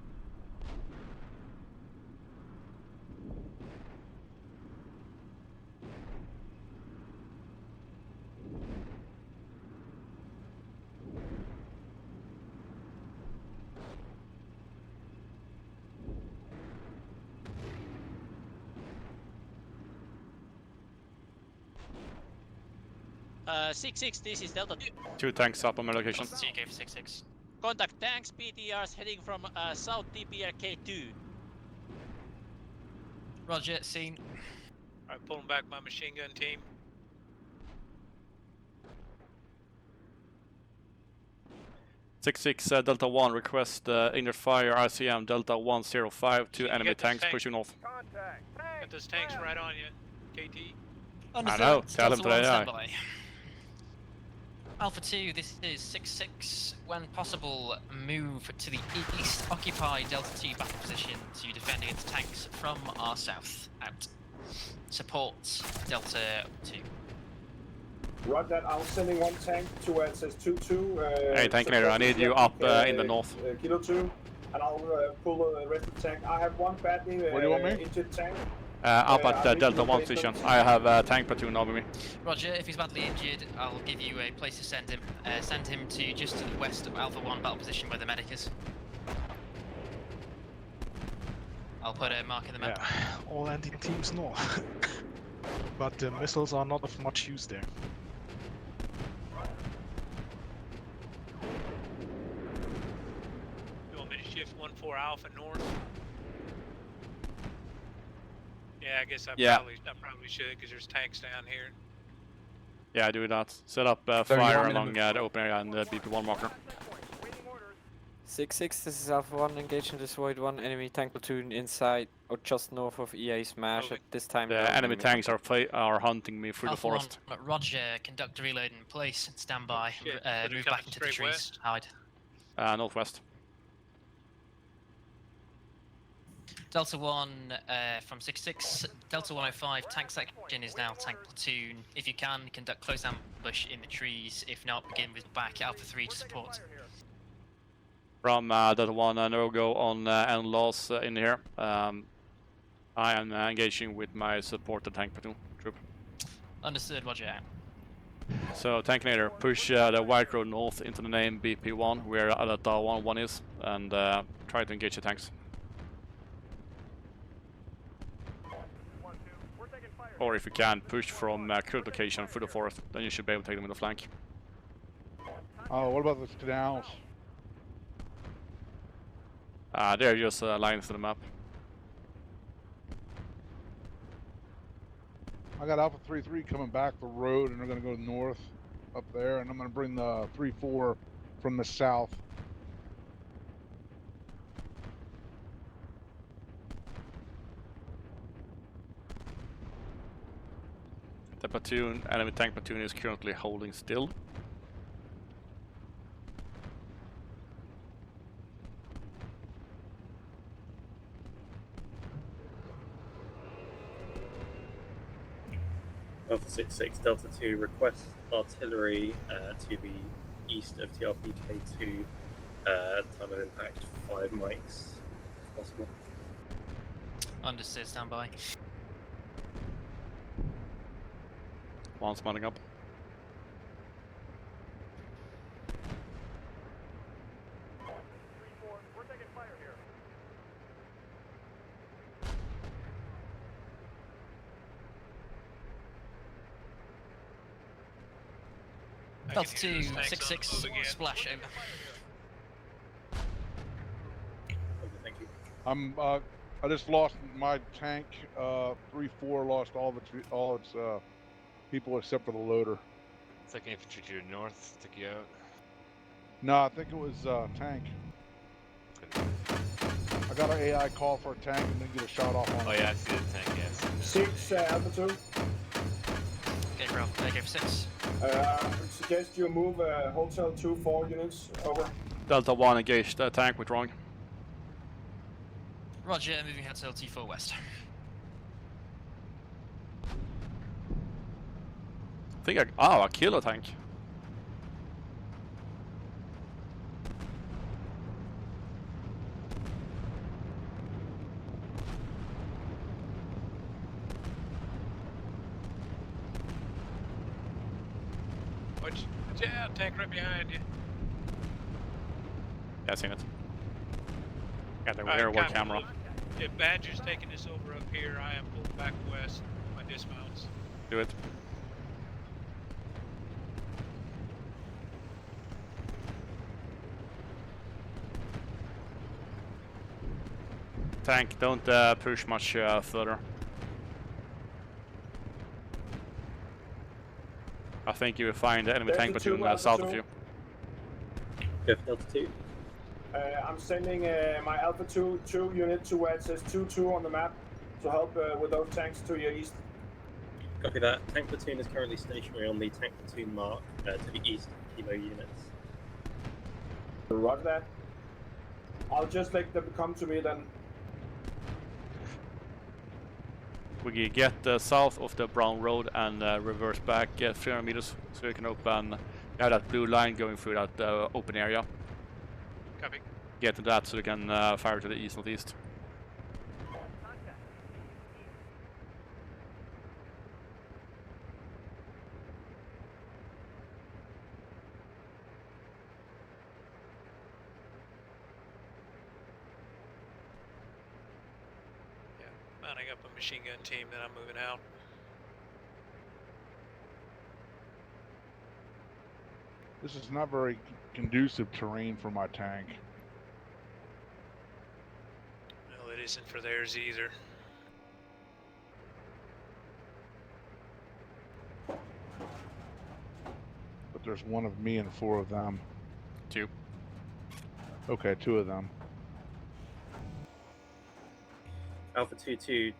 Uh, 6-6, this is Delta 2. 2 tanks up on my location. Delta 2, go for 6-6. Contact tanks, PTRs heading from South TPRK2. Roger, scene. Alright, pulling back my machine gun team. Six Delta 1 request inner fire RCM Delta 105 2 You enemy get the tanks tank. pushing north. Contact. Got those tanks right on you, KT. Understood. know, tell him Delta 1, to AI. standby. Alpha 2, this is 6-6. When possible, move to the east. Occupy Delta 2 battle position to defend against tanks from our south. Out. Support Delta 2. Roger that. I'm sending one tank to where it says 2-2. Hey, Tankator, I need you up in the north. Kilo 2, and I'll pull the rest of the tank. I have one badly Where do you want me? injured tank. Up at I need Delta to 1 replace position. them. I have a tank platoon over me. Roger, if he's badly injured, I'll give you a place to send him. Send him to just to the west of Alpha 1 battle position where the medic is. I'll put a mark in the map. Yeah, all landing teams north. But the missiles are not of much use there. You want me to shift 1-4 Alpha north? Yeah, I guess I Yeah. probably should, because there's tanks down here. Yeah, do that. Set up So you fire want me to along move- the open area and the BP1 marker. 6-6, this is Alpha 1, engage and destroyed one enemy tank platoon inside or just north of EA Smash. At this time, no The enemy tanks are hunting me through the Alpha 1, forest. Roger, conduct a reload in place and stand by. shit, so they're Move coming back into the straight trees. west? Hide. Northwest. Delta 1 from 6-6. Delta 105, tank section is now tank platoon. If you can, conduct close ambush in the trees. If not, begin with back Alpha 3 to support. From Delta 1, no go on end loss in here. I am engaging with my supported tank platoon troop. Understood, Roger out. So tank leader, push the white road north into the name BP1, where Delta 1 is, and try to engage the tanks. Or if you can, push from current location through the forest, then you should be able to take them in the flank. Oh, what about the canals? They're just lines to the map. I got Alpha 3-3 coming back the road, and they're going to go north up there, and I'm going to bring the 3-4 from the south. The platoon, enemy tank platoon, is currently holding still. Alpha 6-6, Delta 2, request artillery to the east of TRPK2, time of impact 5 mics, if possible. Understood, stand by. One's mounting up. We're taking fire here. Delta 2, 6-6, splash over. Thank you. I just lost my tank. 3-4 lost all its people except for the loader. Second infantry to your north, took you out. No, I think it was tank. I got an AI call for a tank and then get a shot off on it. Oh yeah, I see the tank, yes. 6 Alpha 2. Okay, bro. Go for 6. I would suggest you move Hotel 2 4 units over. Delta 1 engaged the tank withdrawing. Roger, moving Hotel T4 west. I think I killed a tank. Watch out, tank right behind you. Yeah, I seen it. Got the Alright, rear wall copy. camera. If Badger's taking this over up here, I am pulled back west. My dismounts. Do it. Tank, don't push much further. I think you will find the enemy tank platoon south of you. Go for Delta 2. I'm sending my Alpha 2 unit to where it says 2-2 on the map to help with those tanks to your east. Copy that. Tank platoon is currently stationary on the tank platoon mark to the east of kilo units. Roger that. I'll just let them come to me then. We get south of the brown road and reverse back 300 meters so you can open that blue line going through that open area. Copy. Get to that so you can fire to the east northeast. Mounting up a machine gun team, then I'm moving out. This is not very conducive terrain for my tank. Well, it isn't for theirs either. but there's one of me and 4 of them. 2. Okay, 2 of them. Alpha 2-2,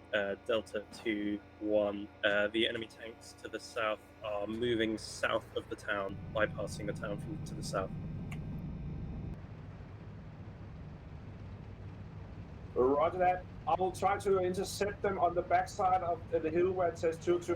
Delta 2-1. The enemy tanks to the south are moving south of the town, bypassing the town from to the south. Roger that. I will try to intercept them on the backside of the hill where it says 2-2.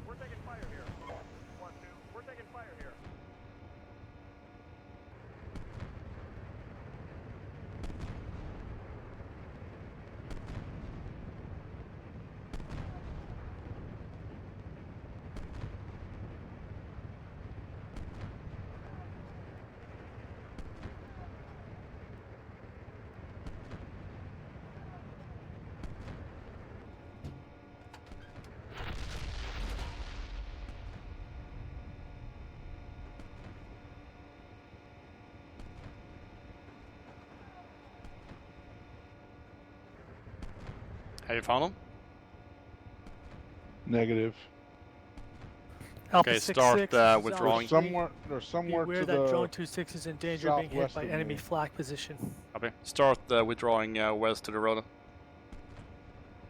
We're taking fire here. 1-2, we're taking fire here. Have you found them? Negative. Alpha Okay, 6-6 start is withdrawing. They're somewhere Beware to that the drone 2-6 is in danger of being hit southwest by of enemy me. flak position. Copy. Start withdrawing west to the road.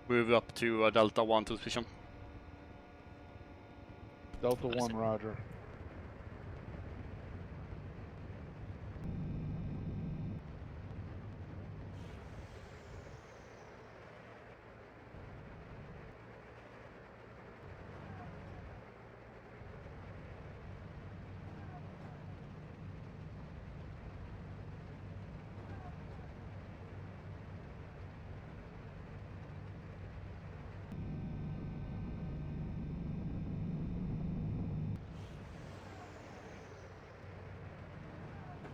Move up to Delta 1 to position. Delta 1, roger.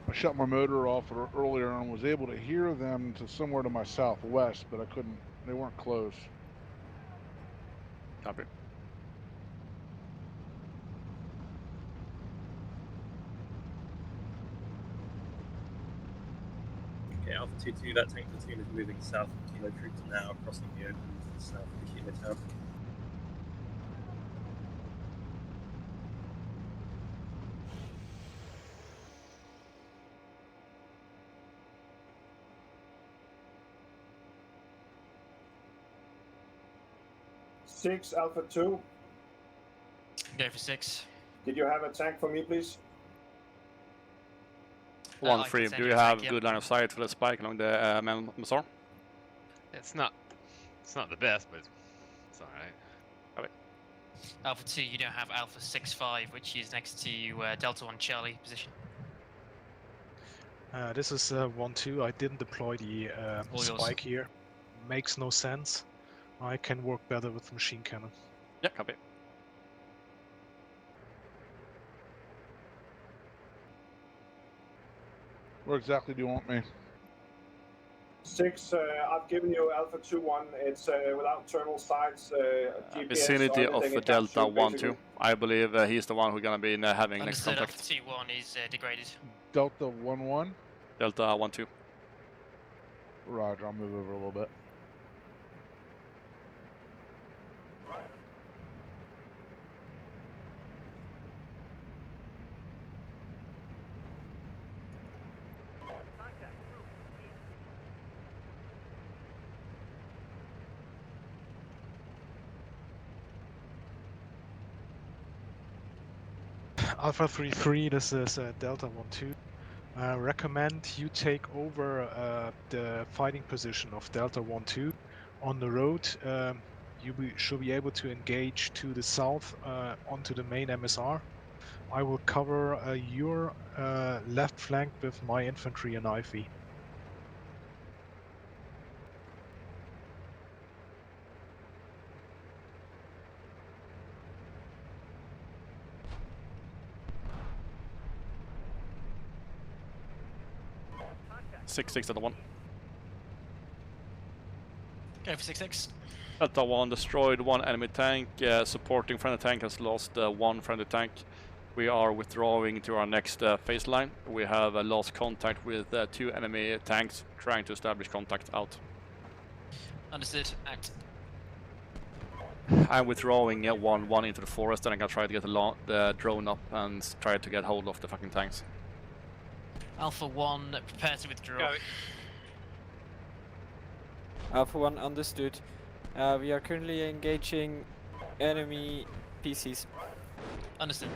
I shut my motor off earlier and was able to hear them to somewhere to my southwest, but I couldn't, they weren't close. Copy. Okay, Alpha 2-2, that tank platoon is moving south of Kilo troops now, crossing the open to the south of the Kilo town. Six Alpha 2. Go for 6. Did you have a tank for me, please? 1-3. Do you have good line of sight for the spike along the Mazar? It's not the best, but it's all right. Copy. Alpha 2, you don't have Alpha 6-5, which is next to Delta 1 Charlie position. This is 1-2. I didn't deploy the All yours. spike here. Makes no sense. I can work better with machine cannon. Yeah, copy. Where exactly do you want me? 6, I've given you Alpha 2-1. It's without terminal sights, GPS. Vicinity or of anything, it Delta comes to 1-2. basically. I believe he's the one who's gonna be having next Understood, contact. Alpha 2-1 is degraded. Delta 1-1? Delta 1-2. Roger, I'll move over a little bit. Alpha 3-3, this is Delta 1-2. Recommend you take over the fighting position of Delta 1-2 on the road. You should be able to engage to the south onto the main MSR. I will cover your left flank with my infantry and IV. 6-6 Delta 1. Go for 6-6. Delta 1 destroyed one enemy tank. Supporting friendly tank has lost one friendly tank. We are withdrawing to our next phase line. We have lost contact with 2 enemy tanks trying to establish contact out. Understood. Act. I'm withdrawing 1-1 into the forest, and I'm gonna try to get the drone up and try to get hold of the fucking tanks. Alpha 1, prepare to withdraw. Alpha 1 understood. We are currently engaging enemy PCs. Understood.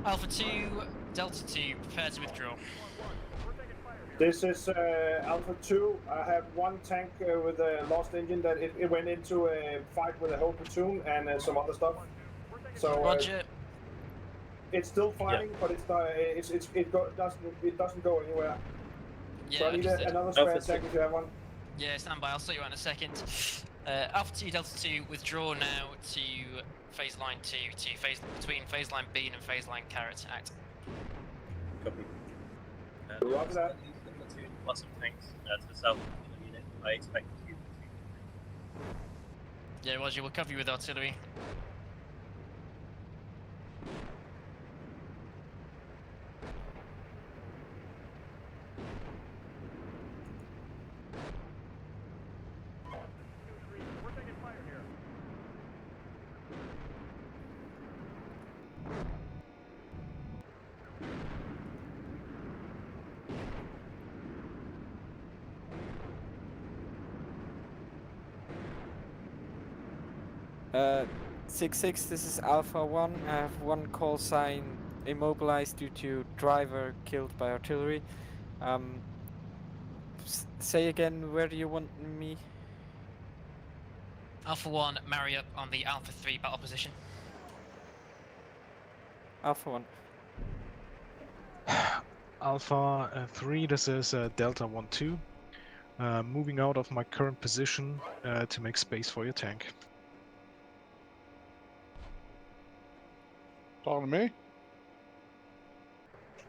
Alpha 2, Delta 2, prepare to withdraw. This is Alpha 2. I have one tank with a lost engine that it went into a fight with a whole platoon and some other stuff. So Roger. It's still fighting, but it's not. It doesn't go anywhere. Yeah, so I need understood. another spare tank if you have one. Yeah, stand by. I'll sort you out in a second. Alpha 2, Delta 2, withdraw now to phase line 2 to between phase line Bean and phase line Carrot. Act. Copy. Roger that. Platoon plus some tanks to the south of the unit. I expect you to. Yeah, Roger. We'll cover you with artillery. We're taking fire here. 6-6, this is Alpha 1. I have one call sign immobilized due to driver killed by artillery. Say again, where do you want me? Alpha 1, marry up on the Alpha 3 battle position. Alpha 1. Alpha 3, this is Delta 1-2. Moving out of my current position to make space for your tank. Talking to me?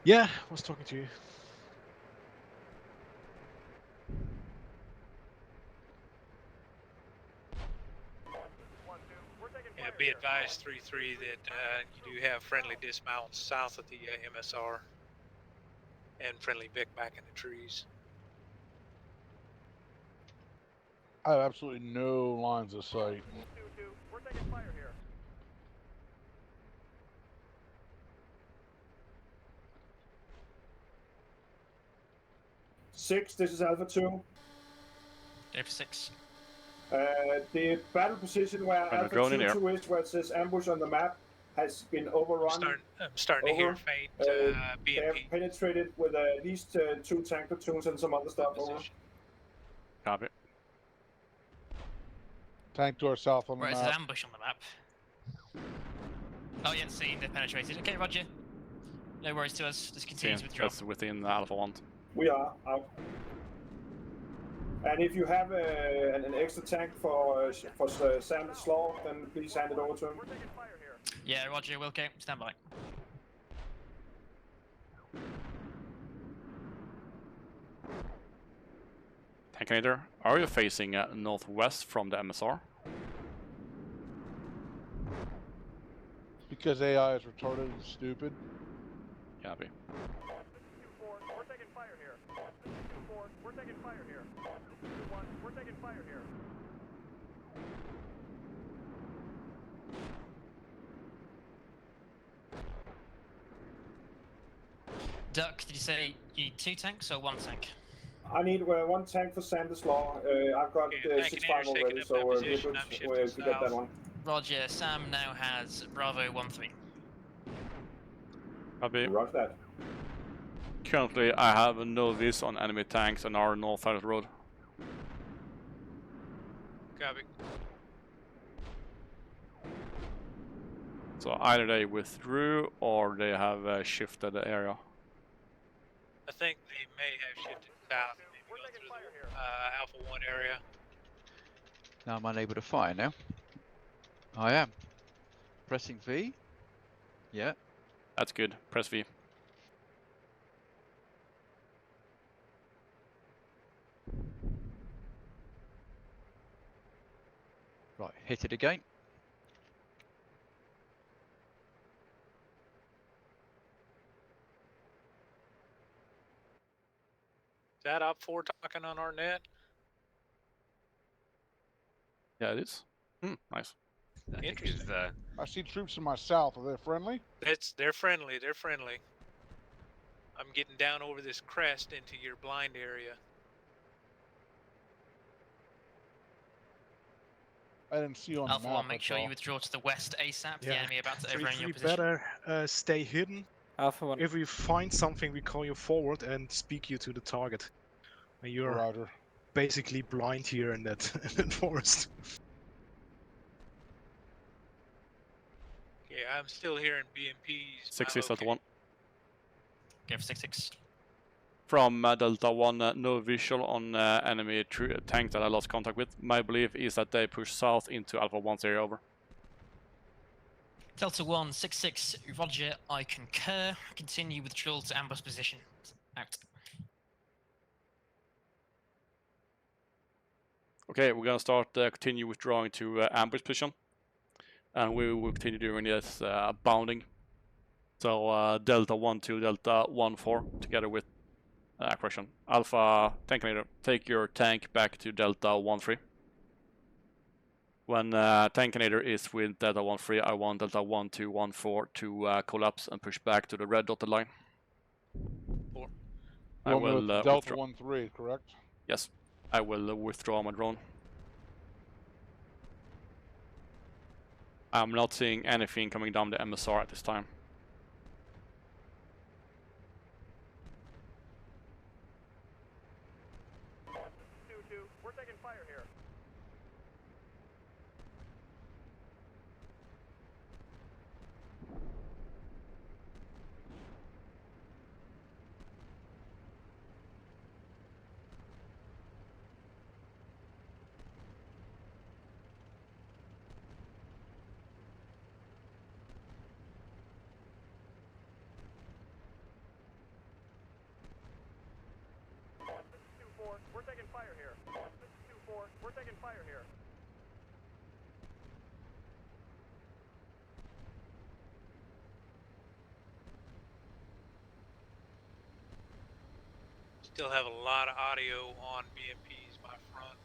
Yeah, I was talking to you. Yeah, be advised, 3-3, that you do have friendly dismounts south of the MSR and friendly Vic back in the trees. I have absolutely no lines of sight. 2-2, we're taking fire here. Six. This is Alpha 2. Go for 6. The battle position where Alpha 2 is, where it says ambush on the map, has been overrun. I'm starting to hear faint They BMP. have penetrated with at least 2 tank platoons and some other stuff. Over. Copy. Tank to our south on the Right, it map. says ambush on the map. Oh, yeah, see, they've penetrated. Okay, Roger. No worries to us. Just continue to withdraw. That's within Alpha 1. We are out. And if you have an extra tank for Sam the Slaw, then please hand it over to him. We're taking fire here. Yeah, Roger, we'll go. Stand by. Tank leader, are you facing northwest from the MSR? Because AI is retarded and stupid. Copy. 2-4, we're taking fire here. 2-4, we're taking fire here. 2-1, we're taking fire here. Duck, did you say you need 2 tanks or 1 tank? I need 1 tank for Sam the Slaw. I've got 6-5 already, so we're good to get that one. Roger, Sam now has Bravo 1-3. Copy. Roger that. Currently, I have no vis on enemy tanks on our north side of the road. Copy. So either they withdrew or they have shifted the area. I think they may have shifted south and maybe go through the Alpha 1 area. Now I'm unable to fire now. I am. Pressing V. Yeah. That's good. Press V. hit it again. Is that up 4 talking on our net? Yeah, it is. Nice. I think it was, I see troops in my south. Are they friendly? They're friendly. They're friendly. I'm getting down over this crest into your blind area. I didn't see you on Alpha the map. 1, make sure you withdraw to the west ASAP. The enemy about to overrun your We position. better stay hidden. Alpha 1. If we find something, we call you forward and speak you to the target. And you're Roger. basically blind here in that, in that forest. Okay, I'm still hearing BMPs. 6-6 Delta 1. Go for 6-6. From Delta 1, no visual on enemy tank that I lost contact with. My belief is that they push south into Alpha 1's area, over. Delta 1, 6-6, roger, I concur. Continue withdrawal to ambush position. Out. Okay, we're gonna start continue withdrawing to ambush position. And we will continue doing this bounding. So Delta 1-2, Delta 1-4, together with correction. Alpha tank leader, take your tank back to Delta 1-3. When tank leader is with Delta 1-3, I want Delta 1-2, 1-4 to collapse and push back to the red dotted line. I will Delta 1-3, correct? Yes, I will withdraw my drone. I'm not seeing anything coming down the MSR at this time. We're taking fire here. We're taking fire here. This is 2-4. We're taking fire here. Still have a lot of audio on BMPs, my front.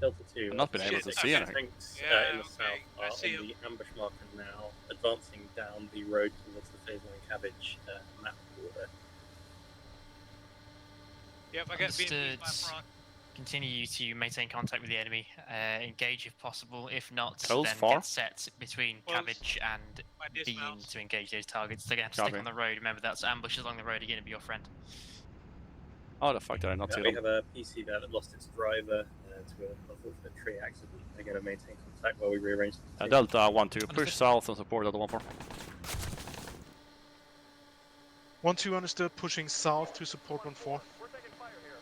Delta 2. I've not been able to see anything. Tanks in the south I are see on the ambush marker now, advancing down the road towards the phase 1 cabbage map border. Yep, I got BMPs Understood. my front. Continue to maintain contact with the enemy. Engage if possible. If not, Close, then far? get set between Close. Cabbage and My Bean dismounts. to engage those targets. They're going to have to stick Copy. on the road. Remember, that's ambushes along the road are going to be your friend. Oh, the fuck did I not see We them? have a PC there that lost its driver to an unfortunate tree accident. They're going to maintain contact while we rearrange the team. Delta 1-2, push south and support Delta 1-4. 1-2 understood, pushing south to support 1-4. We're taking fire here.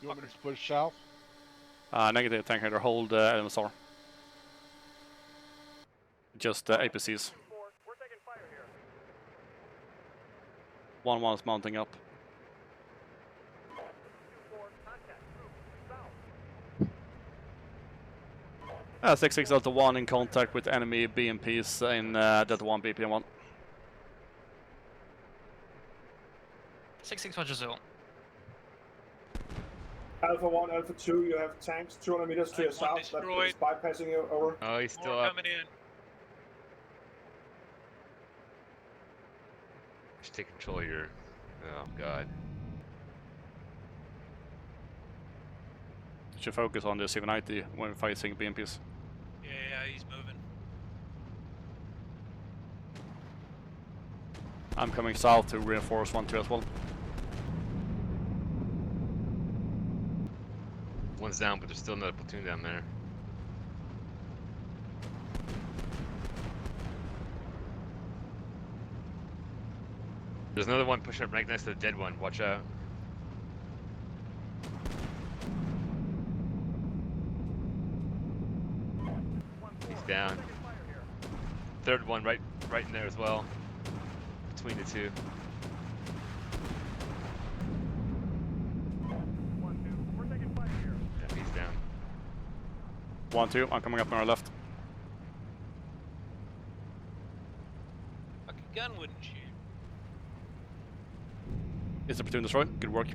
You want me to push south? Negative tank leader, hold MSR. Just APCs. 2-4. We're taking fire here. 1-1 is mounting up. 2-4. Contact. South. 6-6 Delta 1 in contact with enemy BMPs in Delta 1 BPM 1. 6-6 Roger Zul. Alpha 1, Alpha 2, you have tanks 200 meters to your Type 1 south that destroyed. is bypassing you, over. Oh, he's still More up. coming in. Just take control of your... Oh, God. Should focus on the 790 when fighting BMPs. Yeah, he's moving. I'm coming south to reinforce 1-2 as well. One's down, but there's still another platoon down there. There's another one pushing up right next to the dead one. Watch out. He's down. Third one right in there as well. Between the two. 1-2. We're taking fire here. Yeah, he's down. 1-2, I'm coming up on our left. Fucking gun wouldn't shoot. Is the platoon destroyed? Good work.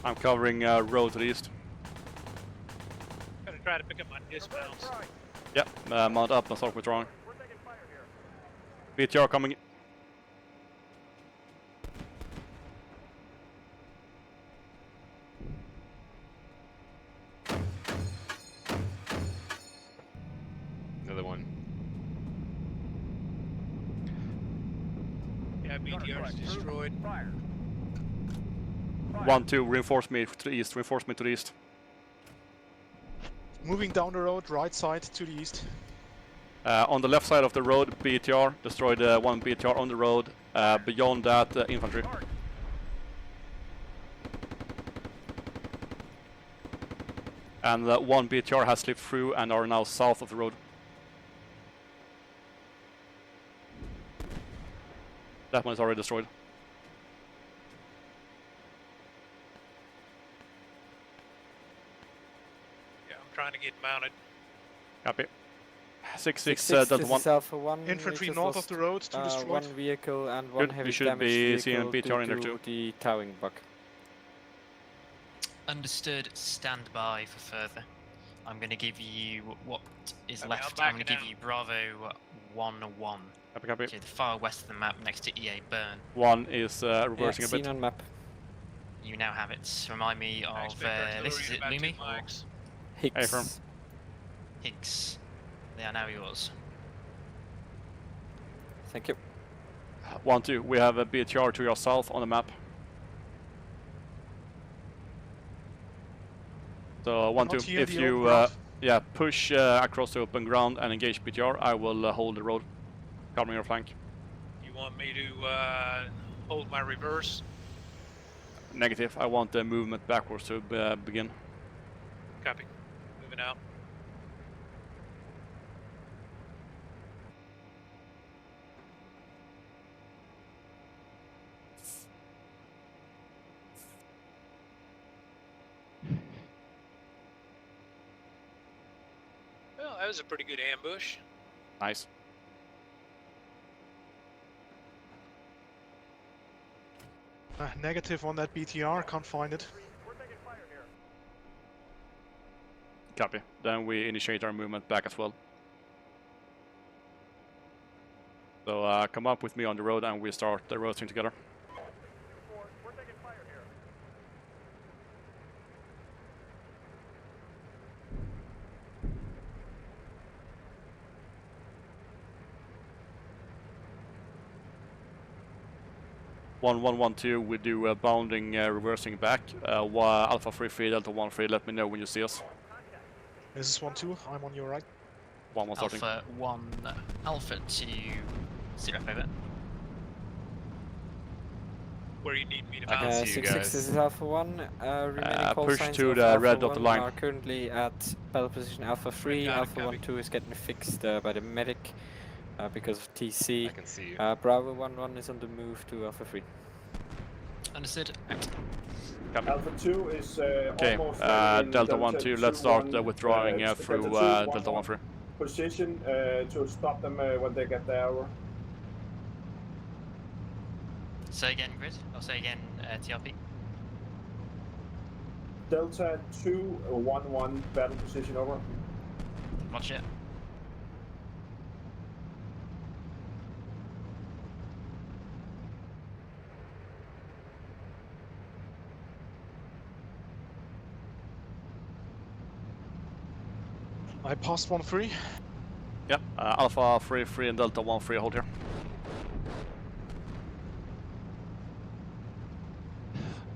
I'm covering road to the east. Gonna try to pick up my dismounts. Yep, mount up and start withdrawing. BTR coming. Another one. Yeah, BTR's destroyed. 1-2, reinforce me to the east, reinforce me to the east. Moving down the road, right side to the east. On the left side of the road, BTR, destroyed one BTR on the road. Beyond that, infantry. And one BTR has slipped through and are now south of the road. That one is already destroyed. Yeah, I'm trying to get mounted. Copy. 6-6, This Delta is 1. Alpha 1. Infantry we just north of lost, the road, 2 destroyed. one vehicle and one Good, heavy we should damage be seeing vehicle BTR in there due too. to the towing bug. Understood. Stand by for further. I'm going to give you what is I'm left. I'm going to backing give you Bravo 1-1 Copy, copy. to the far west of the map next to EA Burn. 1 is reversing Yeah, a bit. seen on map. You now have it. Remind me I of expect this artillery is in it about 2 Lumi or mics. Higgs. firm. Higgs. They are now yours. Thank you. 1-2, we have a BTR to your south on the map. So Not 1-2, here, if the you open ground. yeah, push across the open ground and engage BTR, I will hold the road, covering your flank. You want me to hold my reverse? Negative, I want the movement backwards to begin. Copy. Moving out. Well, that was a pretty good ambush. Nice. Negative on that BTR, can't find it. Copy. Then we initiate our movement back as well. So come up with me on the road and we start the roasting together. We're taking fire here. 1-1-1-2, we do bounding, reversing back. Alpha 3-3, Delta 1-3, let me know when you see us. This is 1-2, I'm on your right. 1-1 starting. Alpha 1, Alpha 2, 0 over. Where you need me to I can mount? see you 6-6, guys. this is Alpha 1. Remaining call push signs to of the Alpha red 1 dotted line. are currently at battle position Alpha 3. Got it, Alpha copy. 1-2 is getting fixed by the medic because of TC. I can see you. Bravo 1-1 is on the move to Alpha 3. Understood. Out. Alpha 2 is Okay, almost ready in Delta 1-2, let's start withdrawing through Delta 1-3. position to stop them when they get the arrow. Say again, Grid. I'll say again, TRP. Delta 2-1-1 battle position over. Watch it. I passed 1-3. Yep, Alpha 3-3 and Delta 1-3 hold here.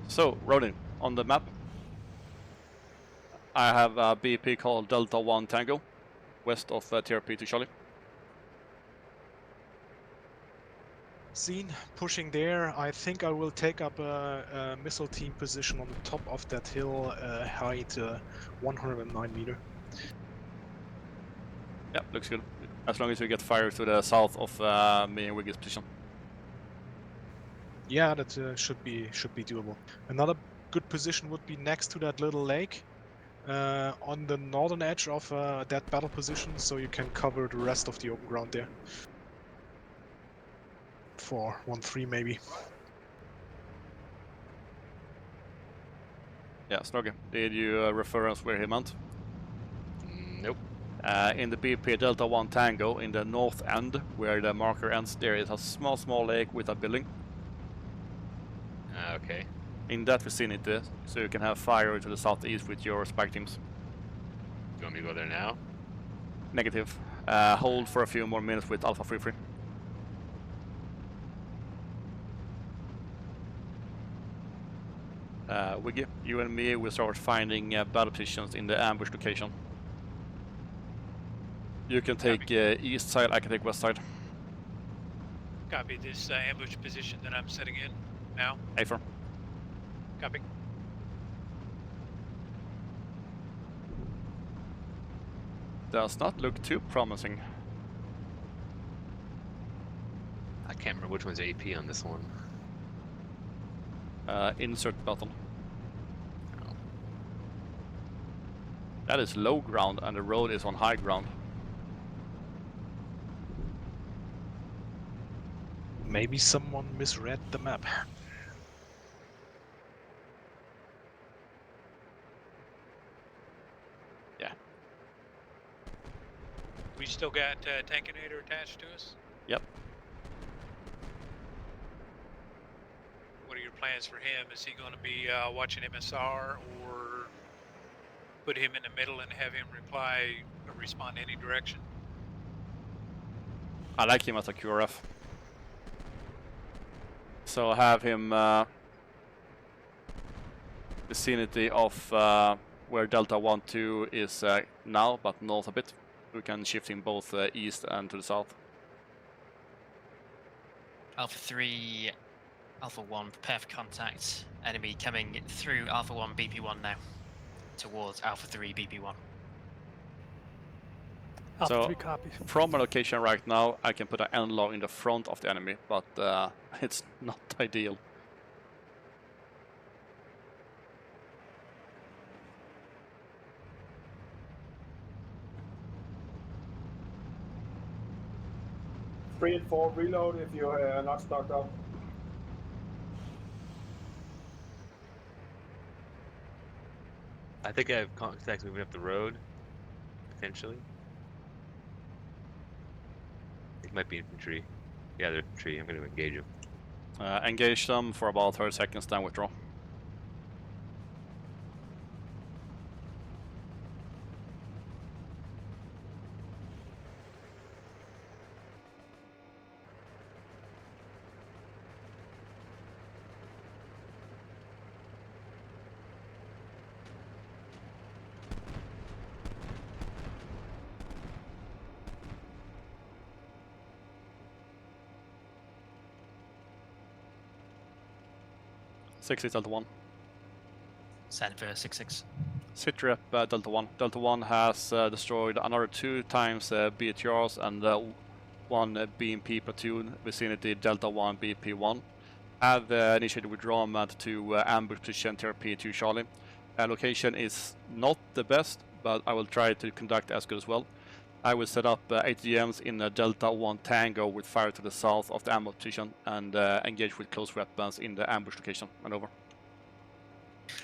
So, roading on the map. I have a BP called Delta 1 Tango, west of TRP to Charlie. Seen, pushing there. I think I will take up a missile team position on the top of that hill, height 109 meter. Yep, looks good. As long as we get fire to the south of me and Wiggy's position. Yeah, that should be doable. Another good position would be next to that little lake. On the northern edge of that battle position, so you can cover the rest of the open ground there. For 1-3 maybe. Yeah, Snoggy, did you reference where he meant? Nope. In the BP Delta 1 Tango, in the north end, where the marker ends, there is a small lake with a building. Okay. In that vicinity, so you can have fire to the southeast with your spike teams. You want me to go there now? Negative. Hold for a few more minutes with Alpha 3-3. Wiggy, you and me will start finding battle positions in the ambush location. You can take east side, I can take west side. Copy this ambush position that I'm setting in now. A-firm. Copy. Does not look too promising. I can't remember which one's AP on this one. Insert button. That is low ground and the road is on high ground. Maybe someone misread the map. Yeah. We still got Tankinator attached to us? Yep. What are your plans for him? Is he going to be watching MSR, or put him in the middle and have him reply or respond any direction? I like him as a QRF. So have him vicinity of where Delta 1-2 is now, but north a bit. We can shift him both east and to the south. Alpha 3, Alpha 1, prepare for contact. Enemy coming through Alpha 1, BP1 now. Towards Alpha 3, BP1. Alpha So 3 copy. from my location right now, I can put an N-law in the front of the enemy, but it's not ideal. Three and 4 reload if you are not stocked up. I think I have contacts moving up the road, potentially. It might be infantry. Yeah, they're infantry. I'm going to engage them. Engage them for about 30 seconds, then withdraw. Six is Delta 1. Send for 6-6. Sit rep Delta 1. Delta 1 has destroyed another 2 times BTRs and 1 BMP platoon vicinity Delta 1 BP1. Have initiated withdrawal to ambush position TRP2 Charlie. Location is not the best, but I will try to conduct as good as well. I will set up ATGMs in Delta 1 Tango with fire to the south of the ambush position and engage with close weapons in the ambush location. And over.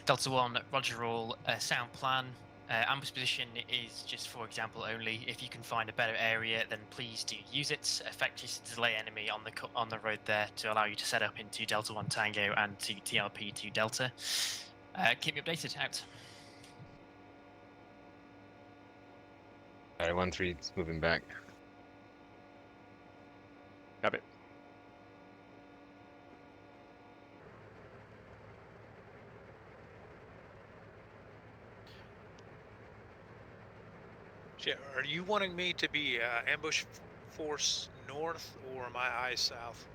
Delta 1, roger all. Sound plan. Ambush position is just for example only. If you can find a better area, then please do use it. Effect is to delay enemy on the road there to allow you to set up into Delta 1 Tango and to TRP 2 Delta. Keep me updated. Out. Alright, 1-3 is moving back. Copy. Are you wanting me to be ambush force north, or my eyes south?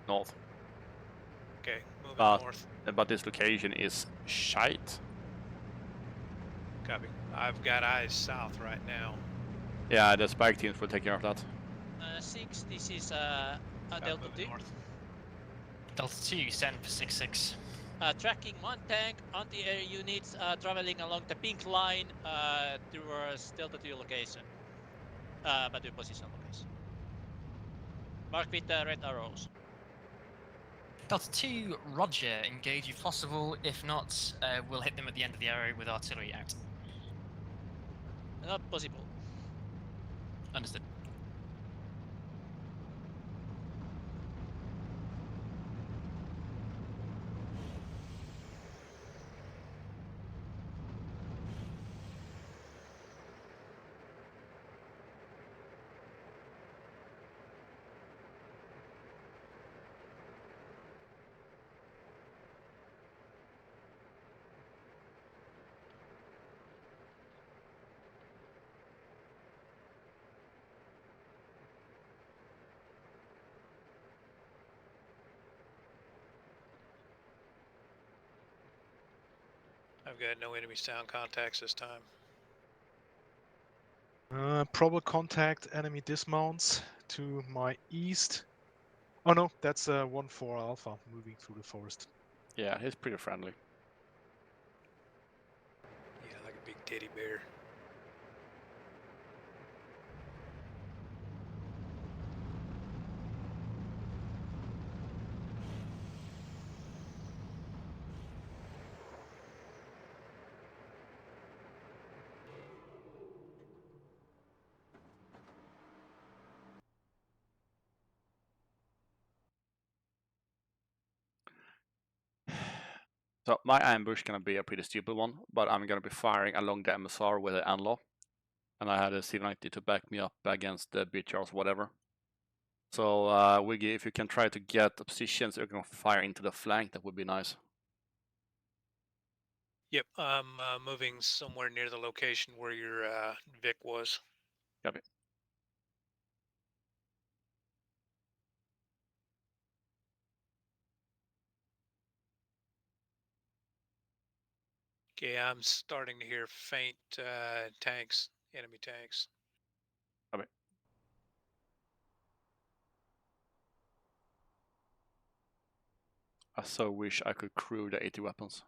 North. Okay, moving north. But this location is shite. Copy. I've got eyes south right now. Yeah, the spike teams will take care of that. 6, this is Delta 2. North. Delta 2, send for 6-6. tracking one tank, anti-air units traveling along the pink line towards Delta 2 location. Battery position location. Marked with red arrows. Delta 2, roger. Engage if possible. If not, we'll hit them at the end of the arrow with artillery out. Not possible. Understood. I've got no enemy sound contacts this time. Probable contact enemy dismounts to my east. Oh no, that's 1-4 Alpha moving through the forest. Yeah, he's pretty friendly. Yeah, like a big teddy bear. So my ambush gonna be a pretty stupid one, but I'm gonna be firing along the MSR with an Anlaw, and I had a C90 to back me up against the BTRs, whatever. So Wiggy, if you can try to get the positions, you're gonna fire into the flank. That would be nice. Yep, I'm moving somewhere near the location where your Vic was. Copy. Okay, I'm starting to hear faint tanks, enemy tanks. Copy. I so wish I could crew the 80 weapons.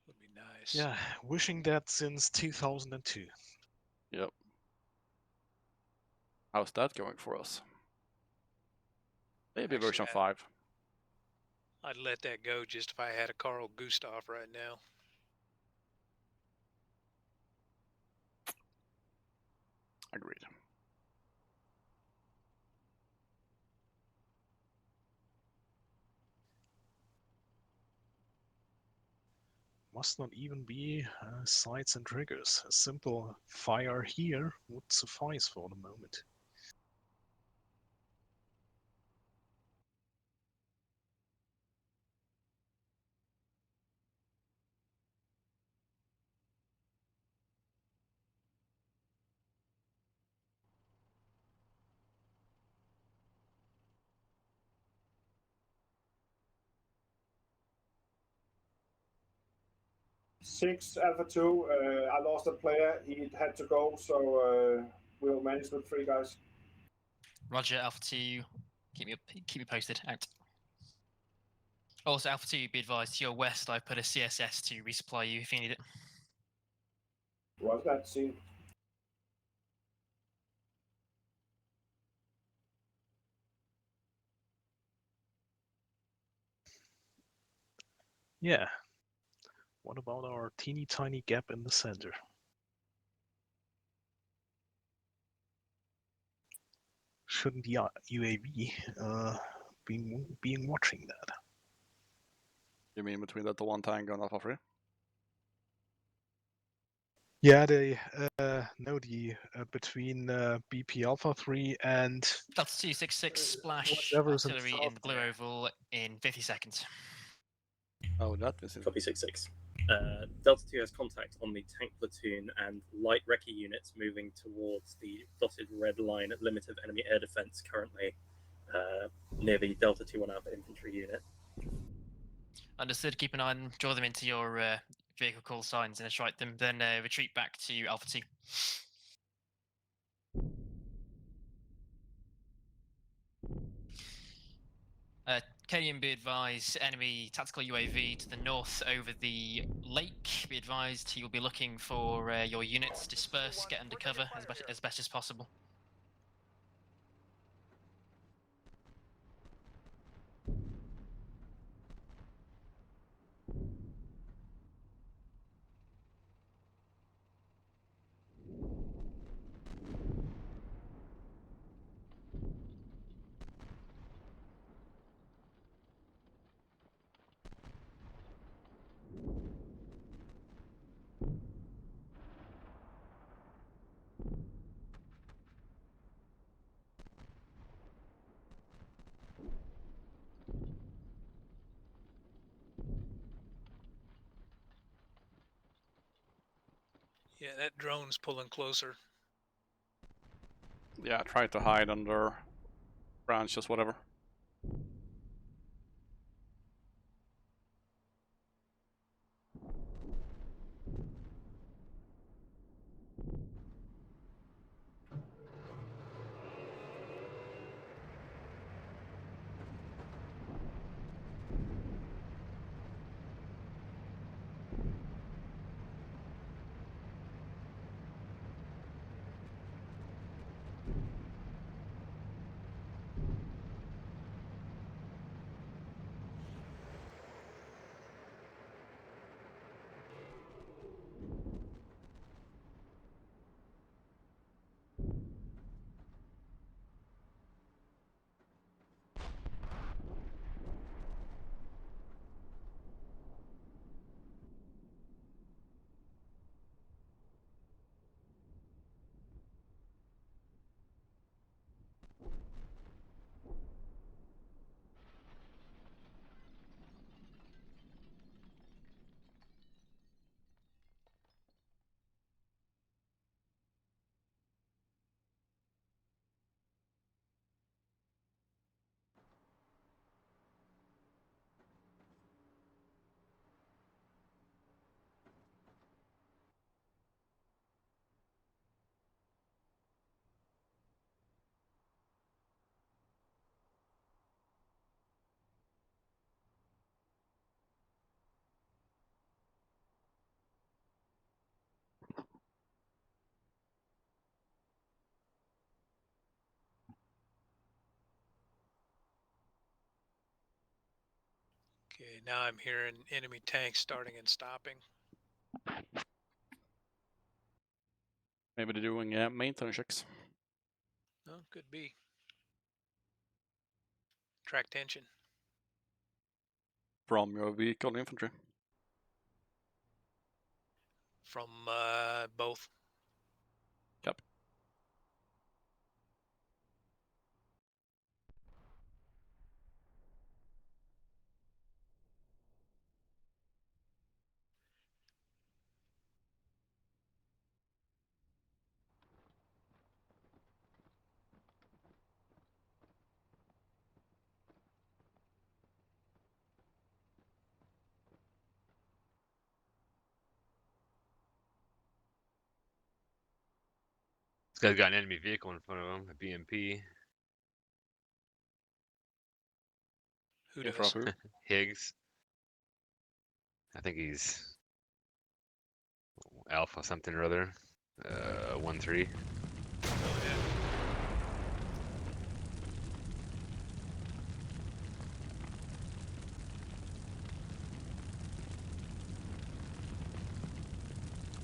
Would be nice. Yeah, wishing that since 2002. Yep. How's that going for us? Maybe Actually, version 5. I'd let that go just if I had a Carl Gustav right now. Agreed. Must not even be sights and triggers. A simple fire here would suffice for the moment. Six Alpha 2. I lost a player. He had to go, so we'll manage with 3 guys. Roger, Alpha 2. Keep me posted. Out. Also, Alpha 2, be advised, to your west, I've put a CSS to resupply you if you need it. Was that seen? Yeah. What about our teeny tiny gap in the center? Shouldn't the UAV being watching that? You mean between Delta 1 tank and Alpha 3? Yeah, they know the between BP Alpha 3 and Delta 266 splash whatever's in artillery in the blue oval in 50 seconds. Oh, that is it. Copy 6-6. Delta 2 has contact on the tank platoon and light recce units moving towards the dotted red line at limit of enemy air defense currently near the Delta 2-1 Alpha infantry unit. Understood. Keep an eye on them. Draw them into your vehicle call signs and strike them. Then retreat back to Alpha 2. Kenyan, be advised, enemy tactical UAV to the north over the lake. Be advised, he will be looking for your units. Disperse, get under cover as best as possible. Yeah, that drone's pulling closer. Yeah, try to hide under branches, whatever. Okay, now I'm hearing enemy tanks starting and stopping. Maybe they're doing maintenance checks. No, could be. Track tension. From your vehicle infantry. From both. Yep. This guy's got an enemy vehicle in front of him, a BMP. Who does? Higgs. I think he's Alpha something or other. 1-3.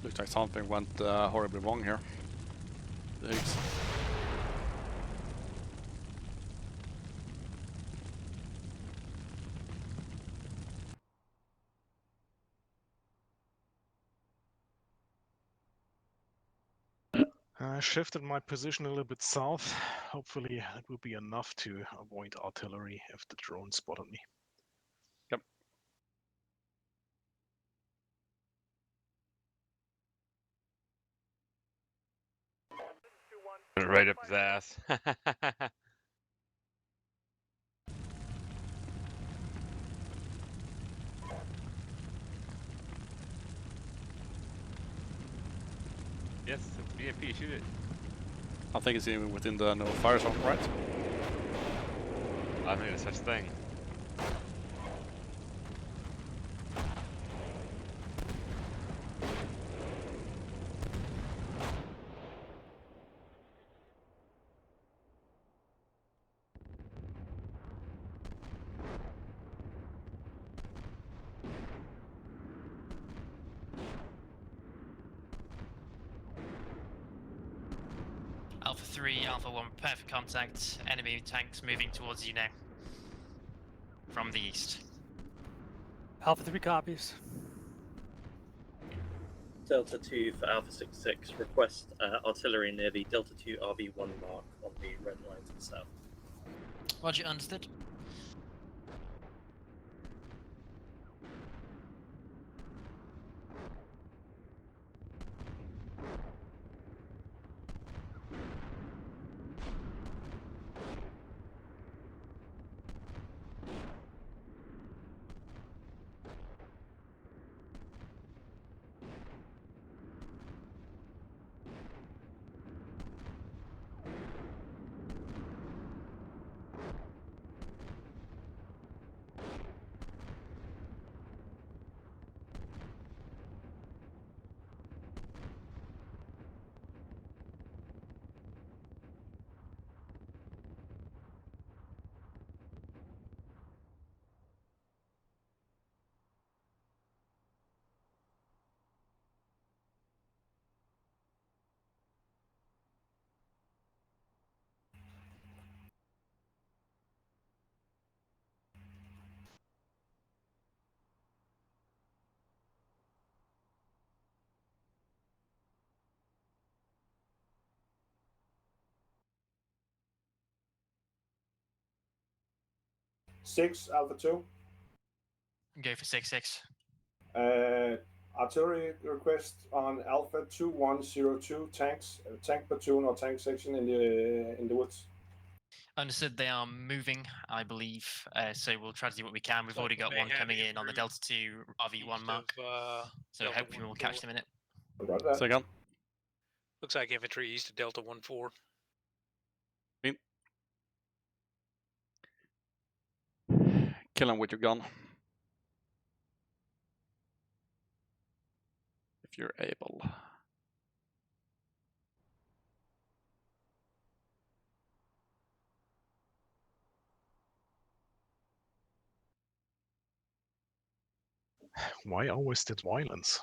Looks like something went horribly wrong here. The Higgs. I shifted my position a little bit south. Hopefully it will be enough to avoid artillery if the drone spotted me. Yep. Right up his ass. Yes, it's BMP, shoot it. I think it's even within the no fire zone, right? I don't think there's such thing. Alpha 3, Alpha 1, prepare for contact. Enemy tanks moving towards you now. From the east. Alpha 3 copies. Delta 2 for Alpha 66. Request artillery near the Delta 2 RV1 mark on the red line to the south. Roger, understood. Six Alpha 2. Go for 6-6. Artillery request on Alpha 2102 tanks, tank platoon or tank section in the woods. Understood, they are moving, I believe. So we'll try to do what we can. We've Looks like already we got may one have coming in on the infantry Delta 2 RV1 east mark. of, So Delta hopefully we'll catch 14. them in it. About that. Second. Looks like infantry east of Delta 14. Kill him with your gun. If you're able. Why always that violence?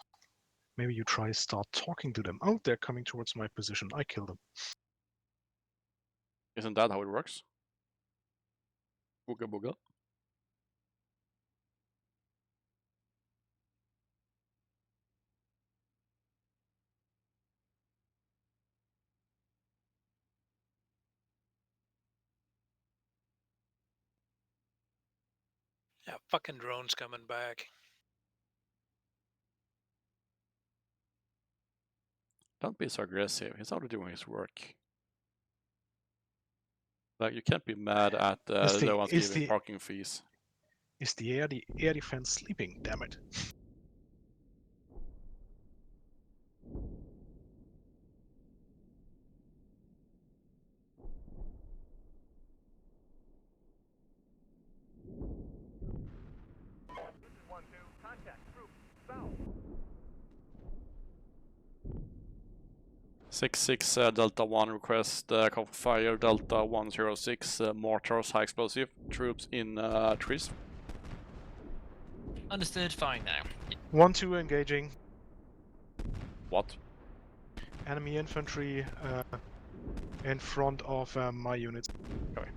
Maybe you try start talking to them. Oh, they're coming towards my position. I kill them. Isn't that how it works? Booga booga. Yeah, fucking drones coming back. Don't be so aggressive. He's already doing his work. Like, you can't be mad at the ones giving parking fees. Is the air defense sleeping? Damn it. This is 1-2. Contact. Group. South. 6-6 Delta 1 request cover fire Delta 106 mortars high explosive troops in trees. Understood, fine now. 1-2 engaging. What? Enemy infantry in front of my units. Okay.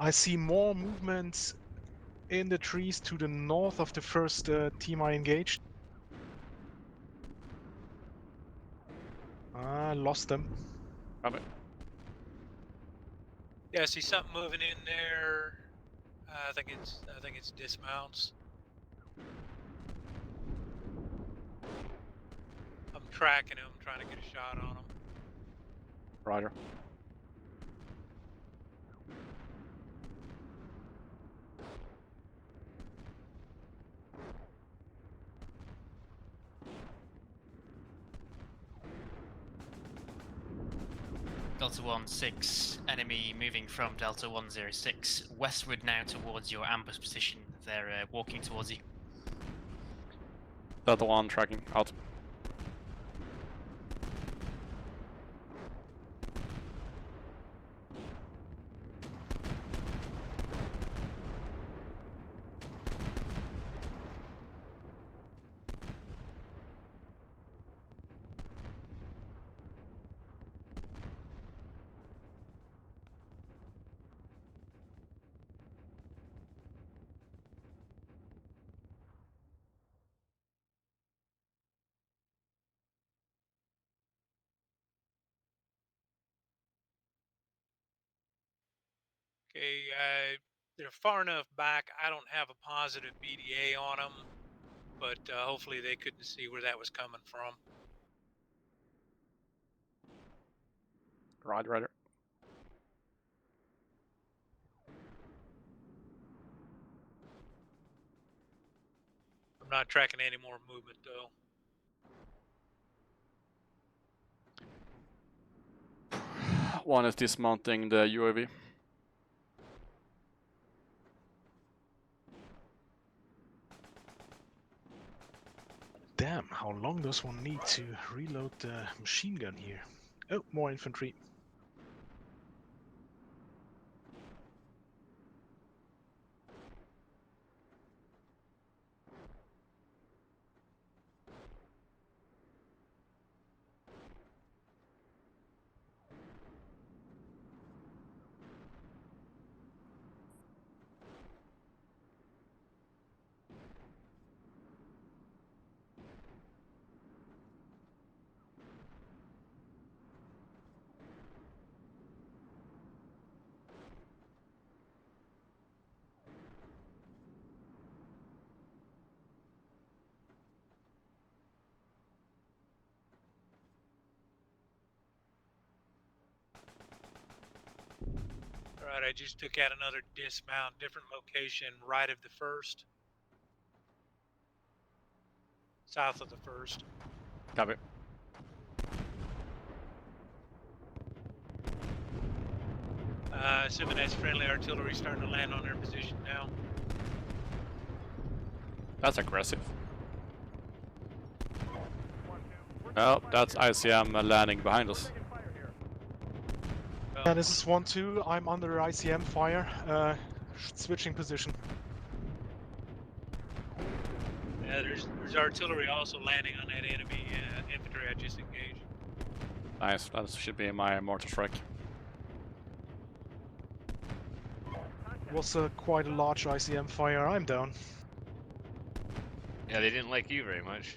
I see more movements in the trees to the north of the first team I engaged. Lost them. Coming. Yeah, I see something moving in there. I think it's dismounts. I'm tracking him, trying to get a shot on him. Roger. Delta 1-6, enemy moving from Delta 106 westward now towards your ambush position. They're walking towards you. Delta 1 tracking out. Okay, they're far enough back. I don't have a positive BDA on them, but hopefully they couldn't see where that was coming from. Roger, roger. I'm not tracking any more movement though. One is dismounting the UAV. Damn, how long does one need to reload the machine gun here? Oh, more infantry. Alright, I just took out another dismount, different location, right of the first. South of the first. Copy. Assuming that's friendly artillery starting to land on their position now. That's aggressive. Oh, that's ICM landing behind us. Yeah, this is 1-2. I'm under ICM fire. Switching position. Yeah, there's artillery also landing on that enemy infantry I just engaged. Nice, that should be my mortar strike. Was quite a large ICM fire. I'm down. Yeah, they didn't like you very much.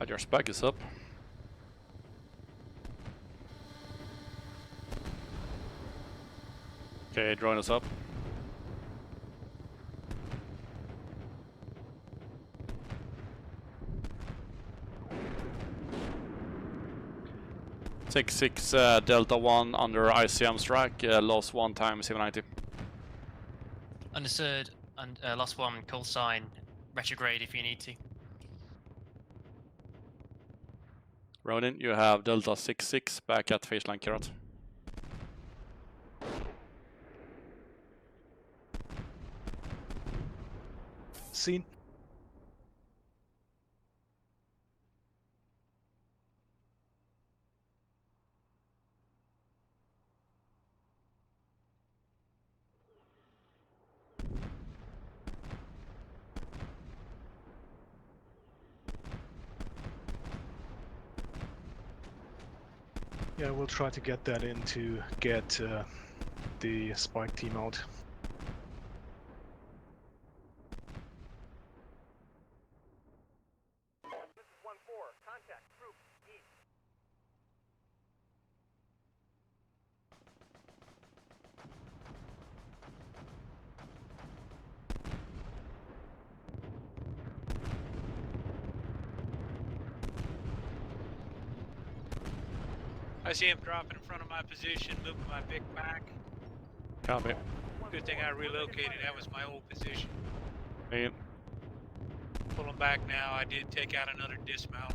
Your spec is up. Okay, drone is up. Six Delta 1 under ICM strike, lost 1 time 790. Understood, and last one, call sign, retrograde if you need to. Ronin, you have Delta 6-6 back at Faceline Kirat. Seen. Yeah, we'll try to get that in to get the spike team out. This is 1-4. Contact. Group. East. I see him dropping in front of my position, moving my big back. Copy. Good thing I relocated. That was my old position. Me. Pulling back now. I did take out another dismount.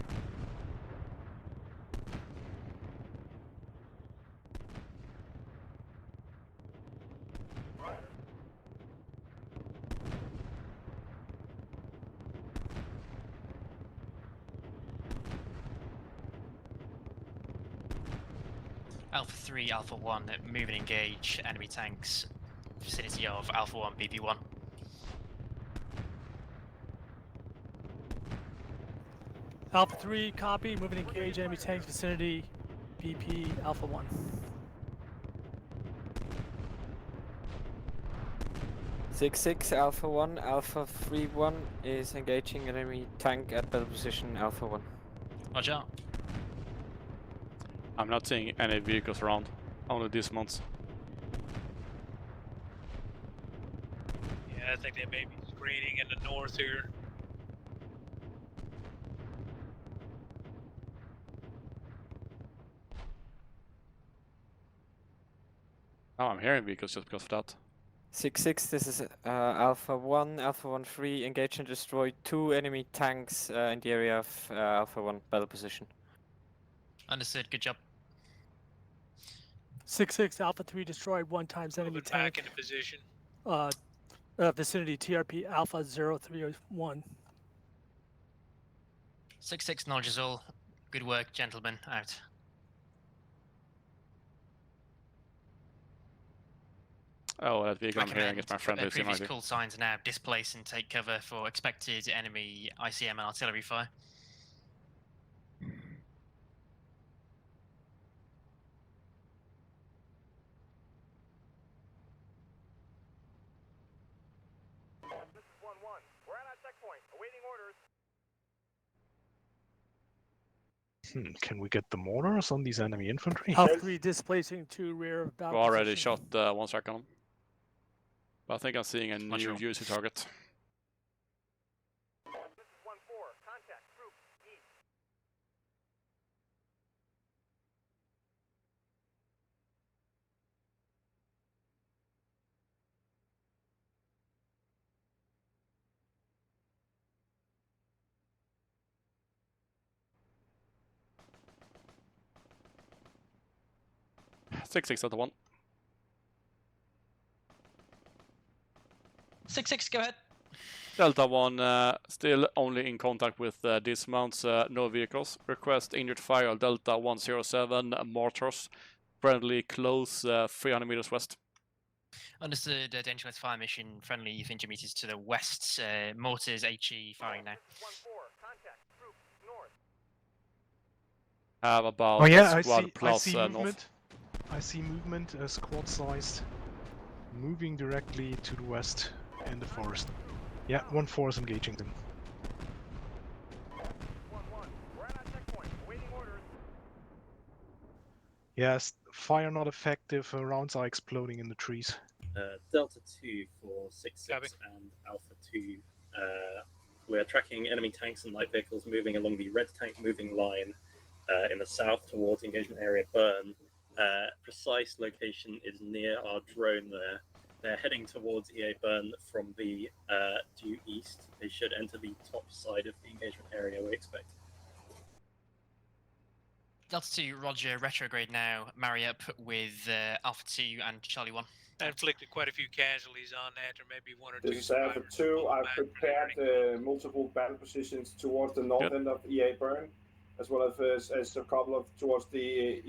Alpha 3, Alpha 1, move and engage enemy tanks, vicinity of Alpha 1, BP1. Alpha 3, copy. Move and engage enemy tanks vicinity. BP Alpha 1. Six Alpha 1, Alpha 3-1 is engaging enemy tank at battle position Alpha 1. Roger. I'm not seeing any vehicles around. Only dismounts. Yeah, I think they may be screening in the north here. Oh, I'm hearing vehicles just because of that. 6 this is Alpha 1, Alpha 1-3, engage and destroy 2 enemy tanks in the area of Alpha 1 battle position. Understood, good job. 6 Alpha 3 destroyed 1 times enemy Moving tank. back into position. Vicinity TRP Alpha 031. 6-6 acknowledges all. Good work, gentlemen. Out. Oh, that vehicle I'm hearing is my friendly Previous CMID. call signs now displace and take cover for expected enemy ICM and artillery fire. This is 1-1. We're at our checkpoint, awaiting orders. Can we get the mortars on these enemy infantry? Alpha 3 displacing to rear of battle We already position. shot 1 strike on them. But I think I'm seeing a new UC target. This is 1-4. Contact. Group. East. Six out of 1. 6-6, go ahead. Delta 1 still only in contact with dismounts, no vehicles. Request injured fire Delta 107 mortars. Friendly close 300 meters west. Understood, dangerous fire mission, friendly 300 meters to the west. Mortars HE firing now. 1-4. Contact. Group. North. Have about Oh yeah, a squad I plus see north. movement. I see movement, squad sized, moving directly to the west in the forest. Yeah, 1-4 is engaging them. 1-1. We're at our checkpoint, awaiting orders. Yes, fire not effective, rounds are exploding in the trees. Delta 2 for 6-6 and Alpha 2. We're tracking enemy tanks and light vehicles moving along the red tank moving line in the south towards engagement area Burn. Precise location is near our drone there. They're heading towards EA Burn from the due east. They should enter the top side of the engagement area, we expect. Delta 2, Roger, retrograde now. Marry up with Alpha 2 and Charlie 1. I inflicted quite a few casualties on that, or maybe 1 or 2 This is Alpha 2. I've prepared multiple battle positions towards the north end of EA Burn, as well as a couple of towards the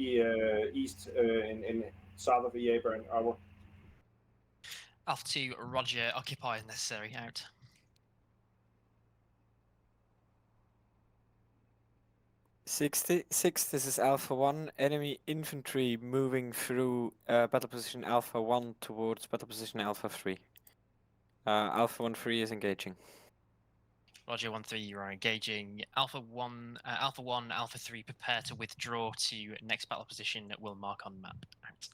east in south of EA Burn. Alpha 2, Roger, occupy as necessary. Out. Six, this is Alpha 1. Enemy infantry moving through battle position Alpha 1 towards battle position Alpha 3. Alpha 1-3 is engaging. Roger 1-3, you are engaging. Alpha 1, Alpha 3, prepare to withdraw to next battle position that we'll mark on map. Out.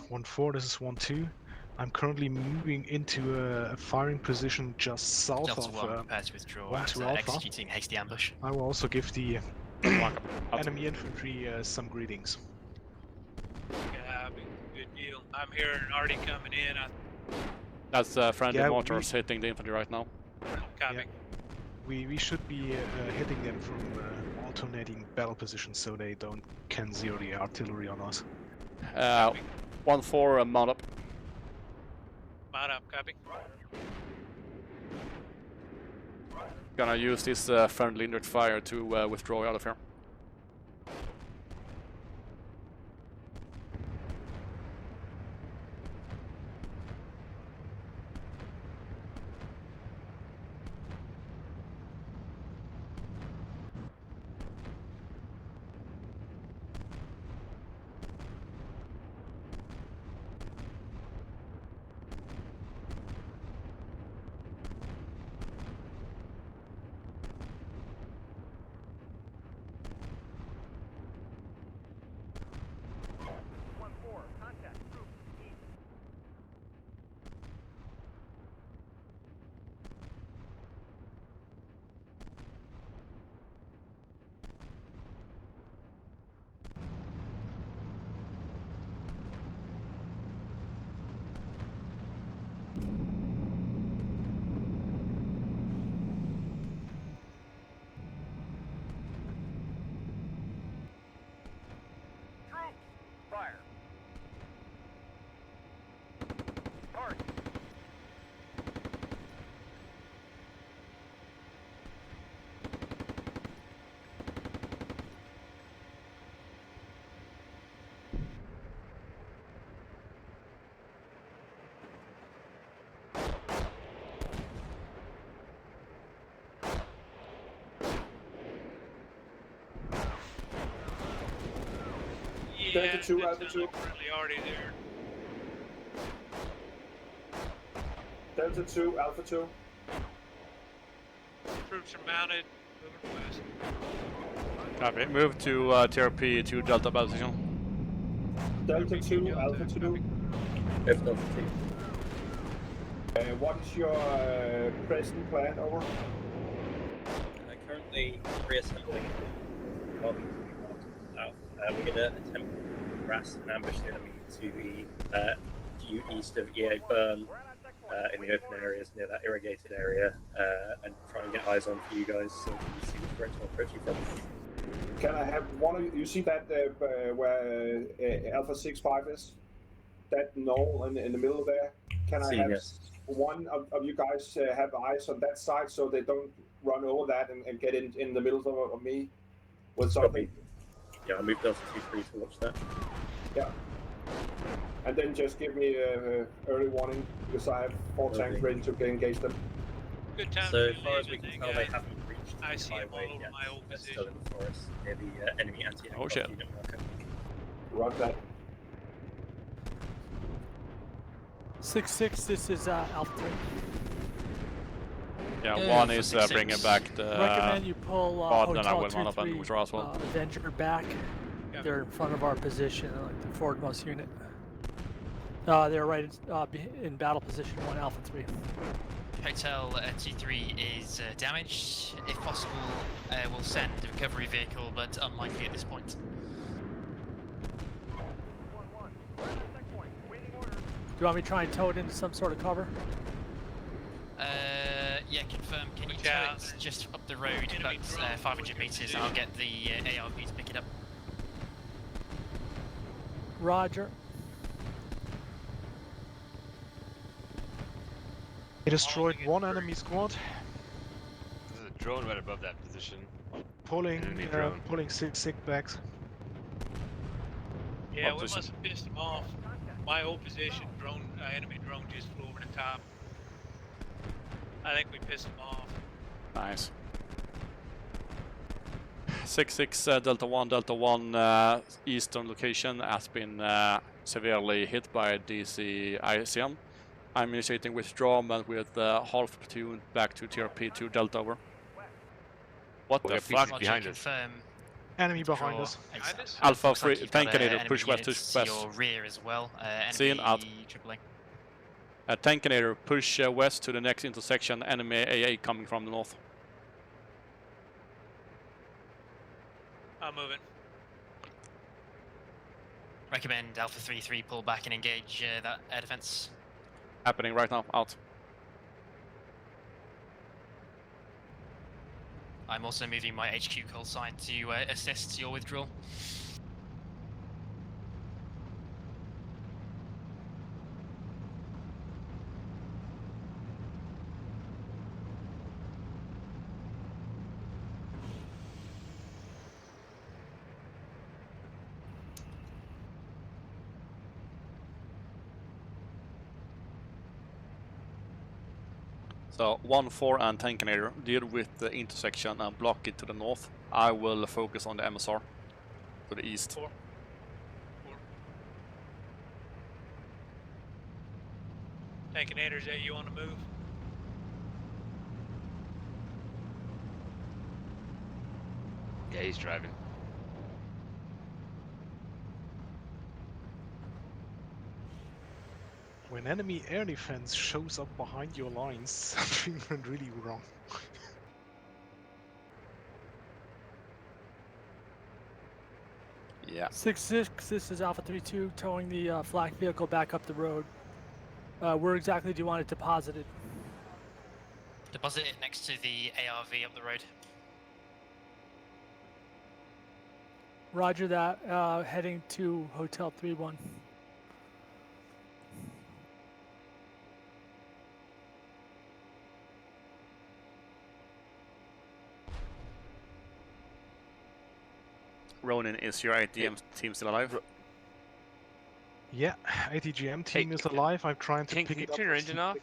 One 4, this is 1-2. I'm currently moving into a firing position just south Delta of 1, prepare to withdraw 1 after to Alpha. executing hasty ambush. I will also give the enemy infantry some greetings. Yeah, good deal. I'm hearing already coming in. That's friendly Yeah, mortars hitting the infantry right now. Copy. Yeah. We should be hitting them from alternating battle positions so they can zero the artillery on us. 1-4 mount up. Mount up, copy. Gonna use this friendly indirect fire to withdraw out of here. Fire. Target. Delta 2, Alpha 2. Friendly already there. Delta 2, Alpha 2. Troops are mounted. Moving west. Copy. Move to TRP to Delta battle position. Delta 2, Alpha 2. If Delta 2. What is your present plan, over? Currently reassembling. We're going to attempt to harass and ambush the enemy to the due east of EA Burn in the open areas near that irrigated area and try and get eyes on for you guys so you can see which direction we're approaching from. Can I have one of you see that where Alpha 65 is? That knoll in the middle there? Can I have one of you guys have eyes on that side so they don't run over that and get in the middle of me with something? Yeah, I'll move Delta 2-3 to watch that. Yeah. And then just give me early warning because I have 4 tanks ready to engage them. Good time. So as far as we can tell, they haven't reached I the see them all highway over yet. my old They're position. still in the forest near the enemy anti-aircraft unit marker. Roger that. 6-6, this is Alpha 3. Yeah, one is bringing back the recommend you pull Bond, and I will Hotel run up and 2-3 withdraw as well. Avenger back. They're in front of our position, like the forwardmost unit. They're right in battle position 1 Alpha 3. Hotel T3 is damaged. If possible, we'll send a recovery vehicle, but unlikely at this point. Do you want me to try and tow it into some sort of cover? Yeah, confirm. Can you tow it just up the road, about 500 meters? I'll get the ARP to pick it up. Roger. They destroyed one enemy squad. There's a drone right above that position. Pulling Enemy drone. pulling 6 sick backs. Yeah, we must have pissed them off. My old position, enemy drone just flew over the top. I think we pissed them off. Nice. 6-6 Delta 1 eastern location has been severely hit by DC ICM. I'm initiating withdrawal with half platoon back to TRP to Delta over. What the fuck? Behind us. Enemy behind us. Alpha 3, tank cannon, push west to Your rear as well. Seen out. Tripling. Tankinator, push west to the next intersection. Enemy AA coming from the north. I'm moving. Recommend Alpha 3-3 pull back and engage that air defense. Happening right now. Out. I'm also moving my HQ call sign to assist your withdrawal. So 1-4 and Tankinator deal with the intersection and block it to the north. I will focus on the MSR to the east. 4. Tankinator, is that you on the move? Yeah, he's driving. When enemy air defense shows up behind your lines, something went really wrong. Yeah. 6-6, this is Alpha 3-2, towing the flak vehicle back up the road. Where exactly do you want it deposited? Deposit it next to the ARV up the road. Roger that, heading to Hotel 3-1. Ronin, is your ATM team still alive? Yeah, ATGM team is alive. I'm trying to Can pick you it up. turn your engine off?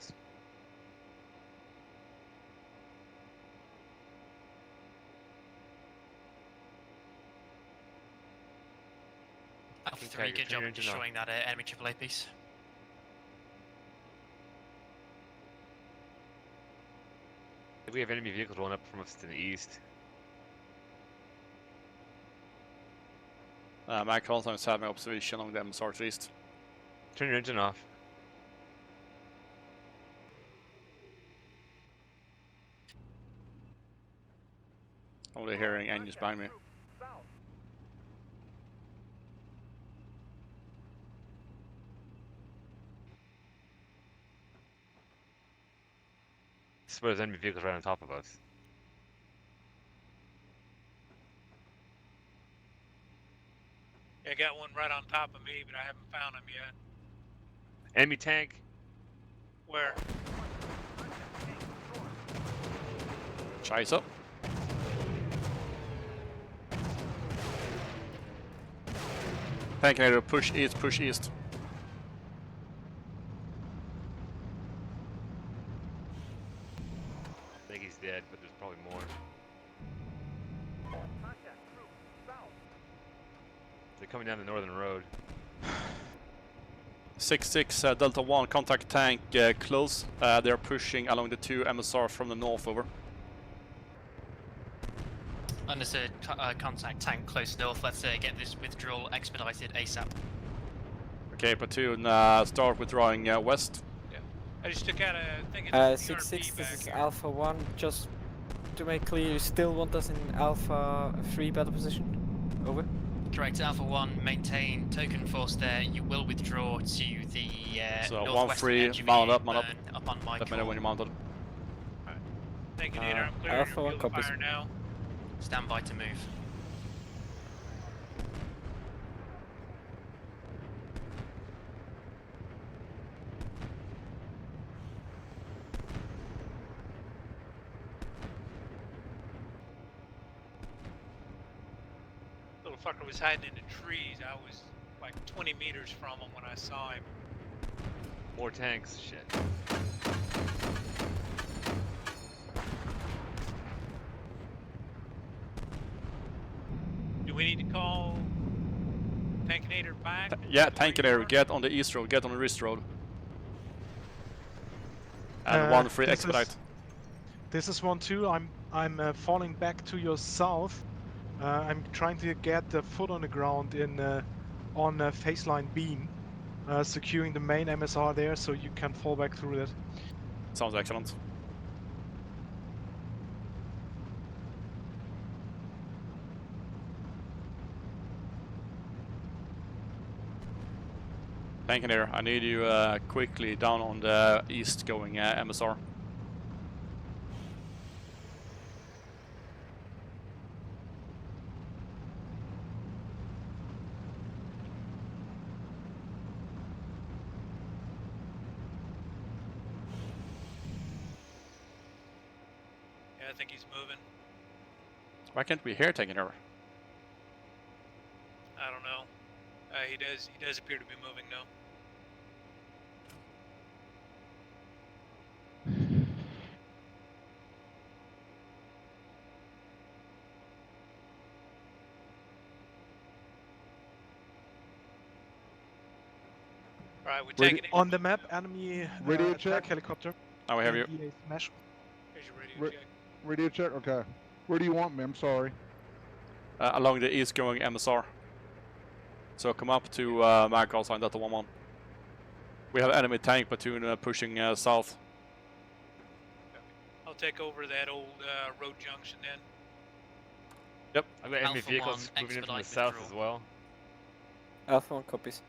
Alpha 3, good job of destroying that enemy AAA piece. We have enemy vehicles rolling up from us to the east. My console is having observation on the MSR to east. Turn your engine off. Only hearing engines behind me. I suppose enemy vehicles right on top of us. Yeah, I got one right on top of me, but I haven't found him yet. Enemy tank. Where? Scheiße. Tankinator, push east, push east. I think he's dead, but there's probably more. They're coming down the northern road. 6-6, Delta 1, contact tank close. They're pushing along the 2 MSR from the north, over. Understood, contact tank close north. Let's get this withdrawal expedited ASAP. Okay, platoon, start withdrawing west. Yeah. I just took out a thing of 6-6, this is Alpha 1. Just to make clear, you still want us in Alpha 3 battle position? Over. Correct, Alpha 1, maintain token force there. You will withdraw to the So northwest 1-3, mount up, up on Mikkel. Let me know when you're mounted. Tankinator, I'm clearing Alpha 1 field copies. fire now. Stand by to move. Little fucker was hiding in the trees. I was like 20 meters from him when I saw him. More tanks. Shit. Do we need to call Tankinator back? Yeah, Tankinator, get on the east road, get on the Reast road. And 1-3 expedite. This is 1-2. I'm falling back to your south. I'm trying to get the foot on the ground in on Faceline Beam. securing the main MSR there, so you can fall back through that. Sounds excellent. Tank in here. I need you quickly down on the east going MSR. Yeah, I think he's moving. Why can't we hear taking over? I don't know. He does appear to be moving now. All right, we're taking it. On the map, enemy Radio attack check. helicopter. Now we have you. EA smash. Here's your radio check. Radio check. Okay. Where do you want me? I'm sorry. Along the east going MSR. So come up to my call sign, Delta 1-1. We have enemy tank platoon pushing south. I'll take over that old road junction then. Yep. I've got enemy Alpha vehicles 1, moving in from the expedite south as well. Alpha 1 copies.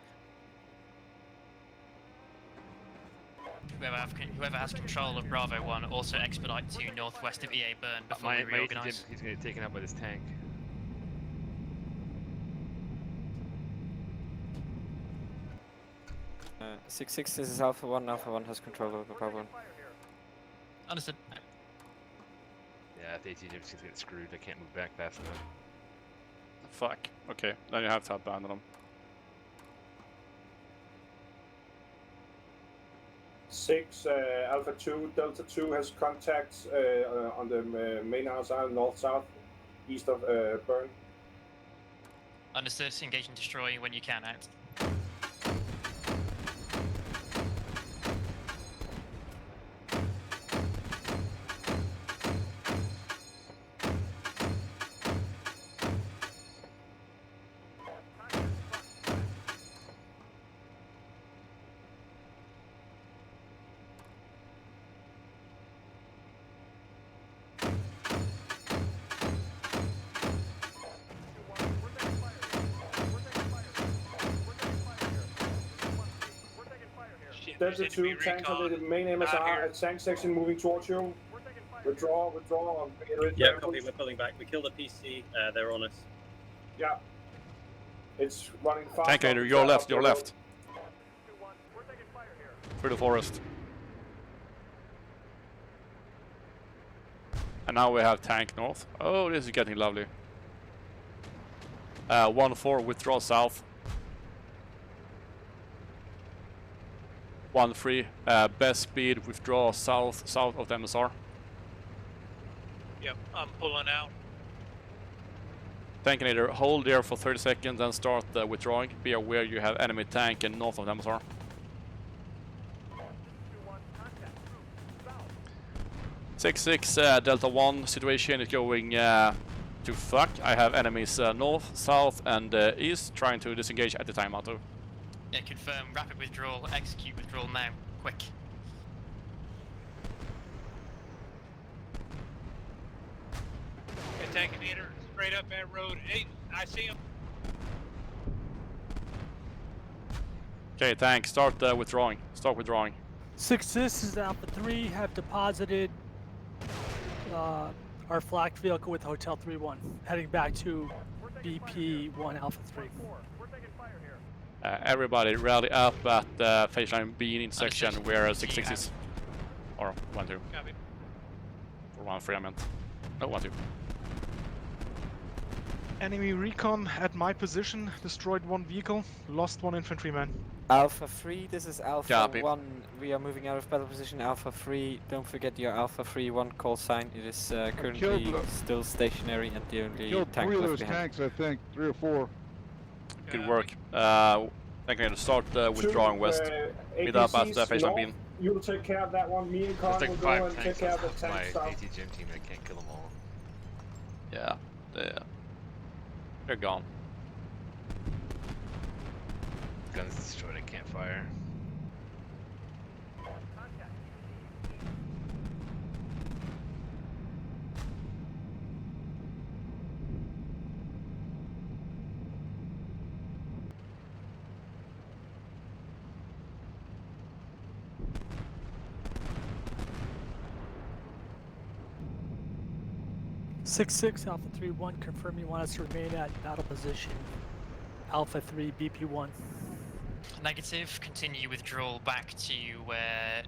Whoever has control of Bravo 1 also expedite to northwest of EA Burn before My we reorganize. he's going to get taken out by this tank. Uh, 6-6, this is Alpha 1. Alpha 1 has control over Bravo 1. Understood. Yeah, if the ATGM's going to get screwed, I can't move back fast enough. Fuck. Okay, then you have to abandon them. 6, Alpha 2, Delta 2 has contacts on the main outside, north-south, east of Burn. Understood. Engage and destroy when you can out. Delta 2 tanks on the main MSR tank section moving towards you. Withdraw. Yeah, copy. We're pulling back. We killed a PC. They're on us. Yeah. It's running fast. Tank leader, your left. Through the forest. And now we have tank north. Oh, this is getting lovely. 1-4, withdraw south. 1-3, best speed, withdraw south of the MSR. Yep, I'm pulling out. Tank leader, hold there for 30 seconds and start withdrawing. Be aware you have enemy tank and north of the MSR. 6-6, Delta 1, situation is going to fuck. I have enemies north, south and east trying to disengage at the time, Otto. Yeah, confirm. Rapid withdrawal. Execute withdrawal now. Quick. Hey, tank leader, straight up that road. Hey, I see him. Okay, tank, start withdrawing. Start withdrawing. 6, this is Alpha 3. Have deposited our flak vehicle with Hotel 3-1, heading back to BP 1 Alpha 3. Everybody rally up at the phase line B intersection where 6-6 is. Or 1-2. Copy. Or 1-3 I meant. No, 1-2. Enemy recon at my position. Destroyed one vehicle. Lost one infantryman. Alpha 3, this is Alpha Copy. 1. We are moving out of battle position. Alpha 3, don't forget your Alpha 3-1 call sign. It is currently still stationary and the only Killed tank 3 of left those behind. tanks, I think. 3 or 4. Good work. Tank leader, start withdrawing west. Meet up at the phase line B. You'll take care of that one. Me and Con There's will like go 5 and take tanks care of the on my tank stuff. ATGM team, and I can't kill them all. Yeah, they're gone. guns destroyed, I can't fire. Six Alpha 3-1, confirm you want us to remain at battle position. Alpha 3 BP1. Negative. Continue withdrawal back to where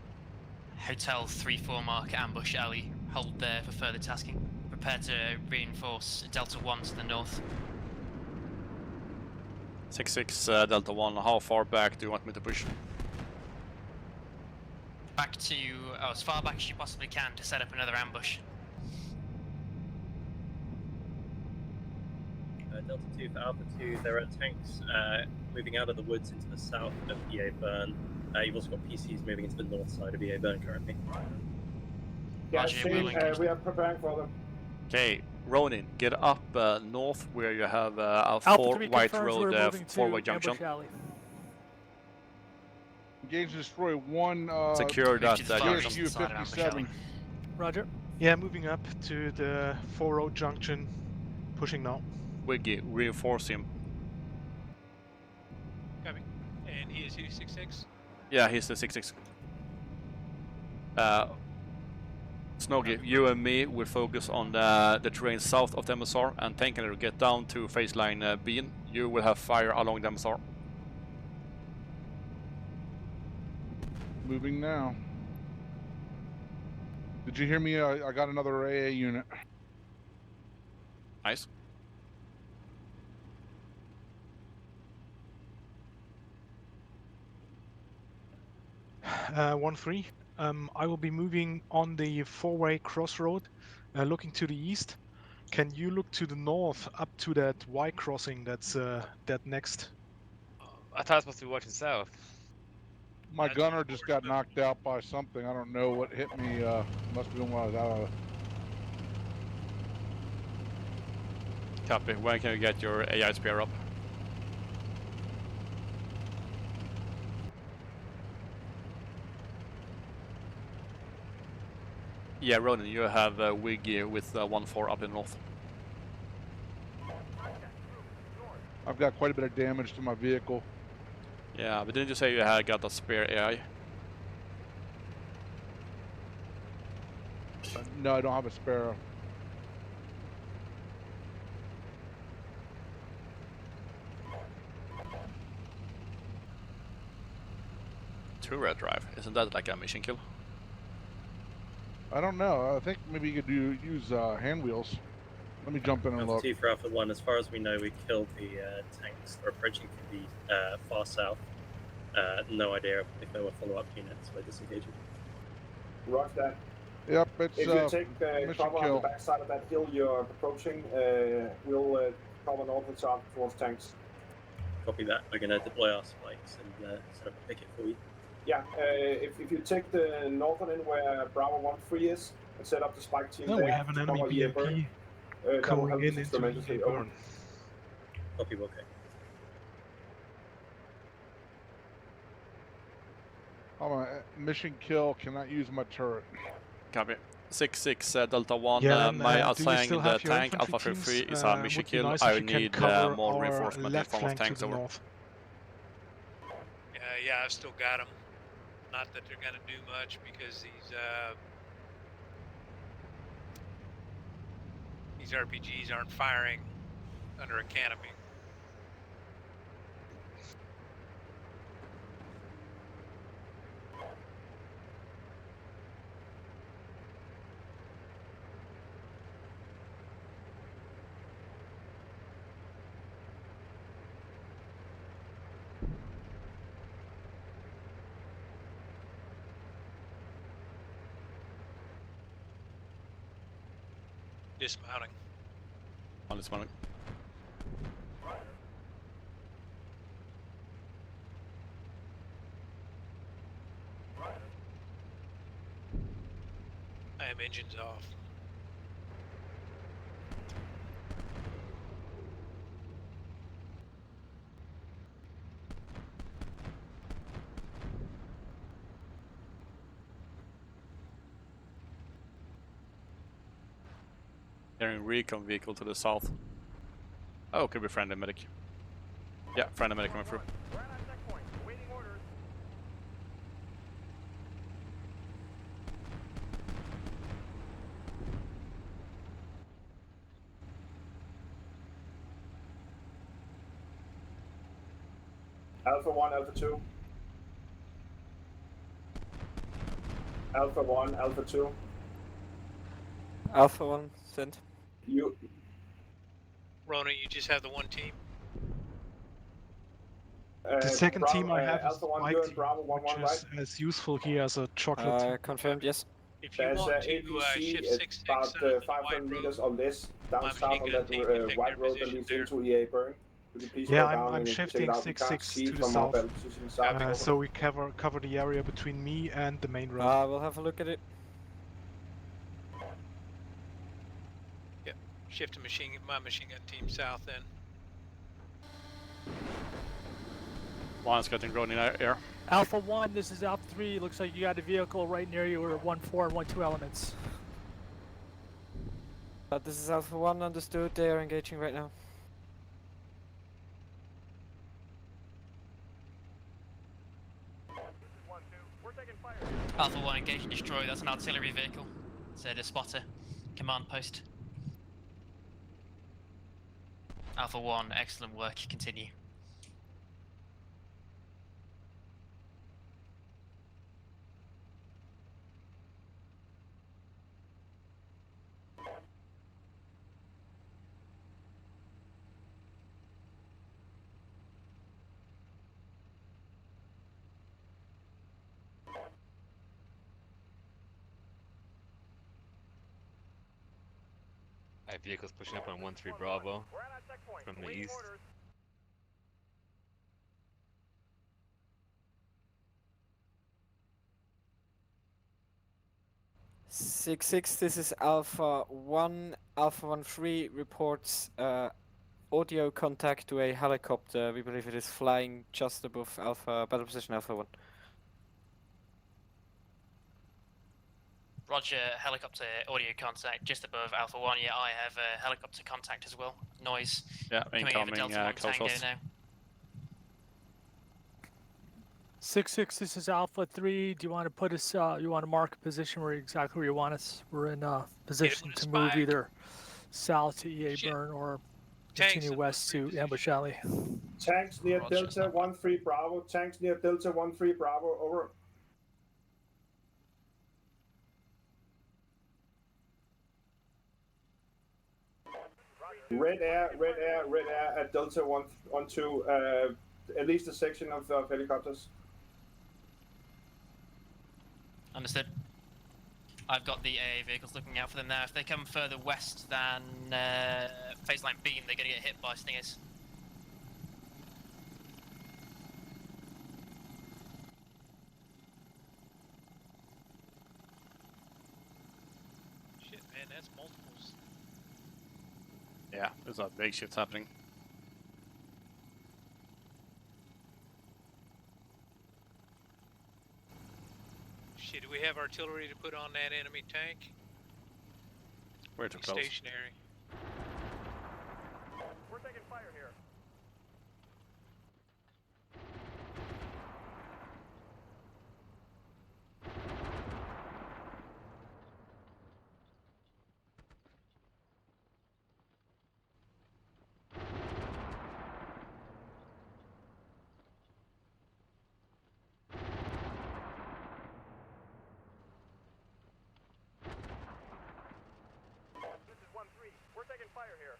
Hotel 3-4 mark ambush alley. Hold there for further tasking. Prepare to reinforce Delta 1 to the north. 6-6 Delta 1, how far back do you want me to push? Back to as far back as you possibly can to set up another ambush. Delta 2 for Alpha 2, there are tanks moving out of the woods into the south of EA Burn. You've also got PCs moving into the north side of EA Burn currently. Yeah, same, we are preparing for them. Okay, Ronin, get up north where you have a Alpha 4 3 White confirms Road we're moving to 4-way junction. ambush alley. Engage and destroy one Secure that junction. GSU 57. Roger. Yeah, moving up to the 4-road junction, pushing now. Wiggy, reinforce him. Copy. And he is who, 6-6? Yeah, he's the 6-6. Snoggy, you and me will focus on the terrain south of the MSR, and Tanker will get down to phase line Bean. You will have fire along the MSR. Moving now. Did you hear me? I got another AA unit. Nice. Uh, 1-3. I will be moving on the 4-way crossroad, looking to the east. Can you look to the north, up to that Y crossing that's that next? I thought I was supposed to be watching south. My gunner just got knocked out by something. I don't know what hit me. Must have been when I was out of. Copy. When can you get your AI spear up? Yeah, Ronin, you have Wiggy with 1-4 up in north. I've got quite a bit of damage to my vehicle. Yeah, but didn't you say you had got a spare AI? No, I don't have a Sparrow. Turret drive, isn't that like a mission kill? I don't know. I think maybe you could use hand wheels. Let me jump in and Alpha look. 2 for Alpha 1, as far as we know, we killed the tanks that are approaching from the far south. No idea if there were follow-up units, so we're disengaging. Rock that. Yep, it's If you take the mission cover on kill. the backside of that hill you're approaching, we'll cover north and south towards tanks. Copy that. We're going to deploy our spikes and set up a picket for you. Yeah, if you take the northern end where Bravo 1-3 is and set up the spike team No, there we have an to enemy cover EA Burn, BMP that will help going us in into tremendously. EA Burn. Copy, okay. Hold on, mission kill. Cannot use my turret. Copy. 6-6 Delta 1, Yeah, and, my do you outflying still the have your tank infantry Alpha 3 teams? is a mission Would be kill. nice I if you can need cover more our reinforcement in left form of flank to tanks the over. north. Yeah, I've still got them. Not that they're going to do much because these RPGs aren't firing under a canopy. Dismounting. On this one. I am engines off. Hearing recon vehicle to the south. Oh, could be friendly medic. Yeah, friendly medic coming through. We're at our checkpoint, awaiting orders. Alpha 1, Alpha 2. Alpha 1, Alpha 2. Alpha 1, sent. You. Rona, you just have the one team. The second team I have is Alpha 1, my you and team, Bravo 1, which 1, is right? as useful here as a chocolate. Confirmed, yes. If you There's want to APC shift 6 about south on the 500 white meters road, or less down my south on machine that gun team can take white their road that position leads there. into EA Burn. Could you please Yeah, go down I'm and check it shifting out? We can't 6-6 see to the from our south. battle position south. Over. So we cover the area between me and the main road. We'll have a look at it. Yep. Shift my machine gun team south then. One's getting grown in air. Alpha 1, this is Alpha 3. Looks like you got a vehicle right near you. We're 1-4 and 1-2 elements. This is Alpha 1, understood. They are engaging right now. We're taking fire. Alpha 1 engage and destroy. That's an artillery vehicle. It's the spotter. Command post. Alpha 1, excellent work. Continue. I have vehicles pushing up on 1-3 Bravo We're at our checkpoint, from the awaiting east. orders. Six 6, this is Alpha 1. Alpha 1-3 reports audio contact to a helicopter. We believe it is flying just above battle position Alpha 1. Roger, helicopter audio contact just above Alpha 1. Yeah, I have helicopter contact as well. Noise. Yeah, Coming over incoming Delta 1 close Tango shots. now. 6-6, this is Alpha 3. Do you want to put us, you want to mark a position exactly where you want us? We're in position to move either south to EA Burn or continue west to Ambush Alley. Tanks near Delta 1-3 Bravo. Tanks near Delta 1-3 Bravo. Over. Red air at Delta 1-2. At least a section of helicopters. Understood. I've got the AA vehicles looking out for them now. If they come further west than phase line beam, they're going to get hit by stingers. Shit, man, that's multiples. Yeah, there's a big shit happening. Shit, do we have artillery to put on that enemy tank? We're too He's close. stationary. We're taking fire here. This is 1-3. We're taking fire here.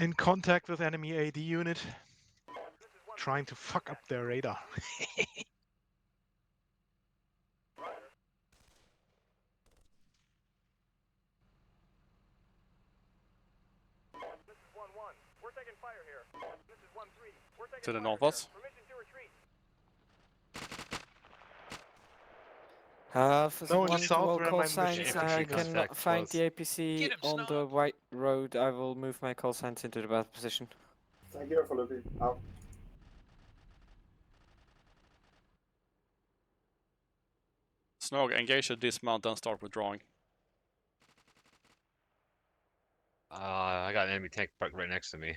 In contact with enemy AD unit. Trying to fuck up their radar. This is 1-1. We're taking fire here. This is 1-3. We're taking To the fire north here. of us. Permission to retreat. For No, in the one south dual where call my machine signs, infantry I cannot contact find was. the APC Get him, on the Snog. white road. I will move my call signs into the battle position. Thank you for looking out. Snog, engage at dismount, then start withdrawing. I got an enemy tank parked right next to me.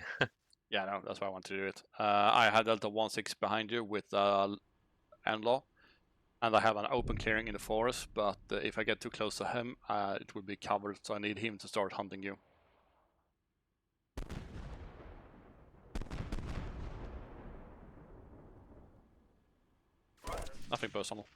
Yeah, no, that's why I want to do it. I had Delta 1-6 behind you with Anlaw, and I have an open clearing in the forest, but if I get too close to him, it will be covered, so I need him to start hunting you. Nothing personal.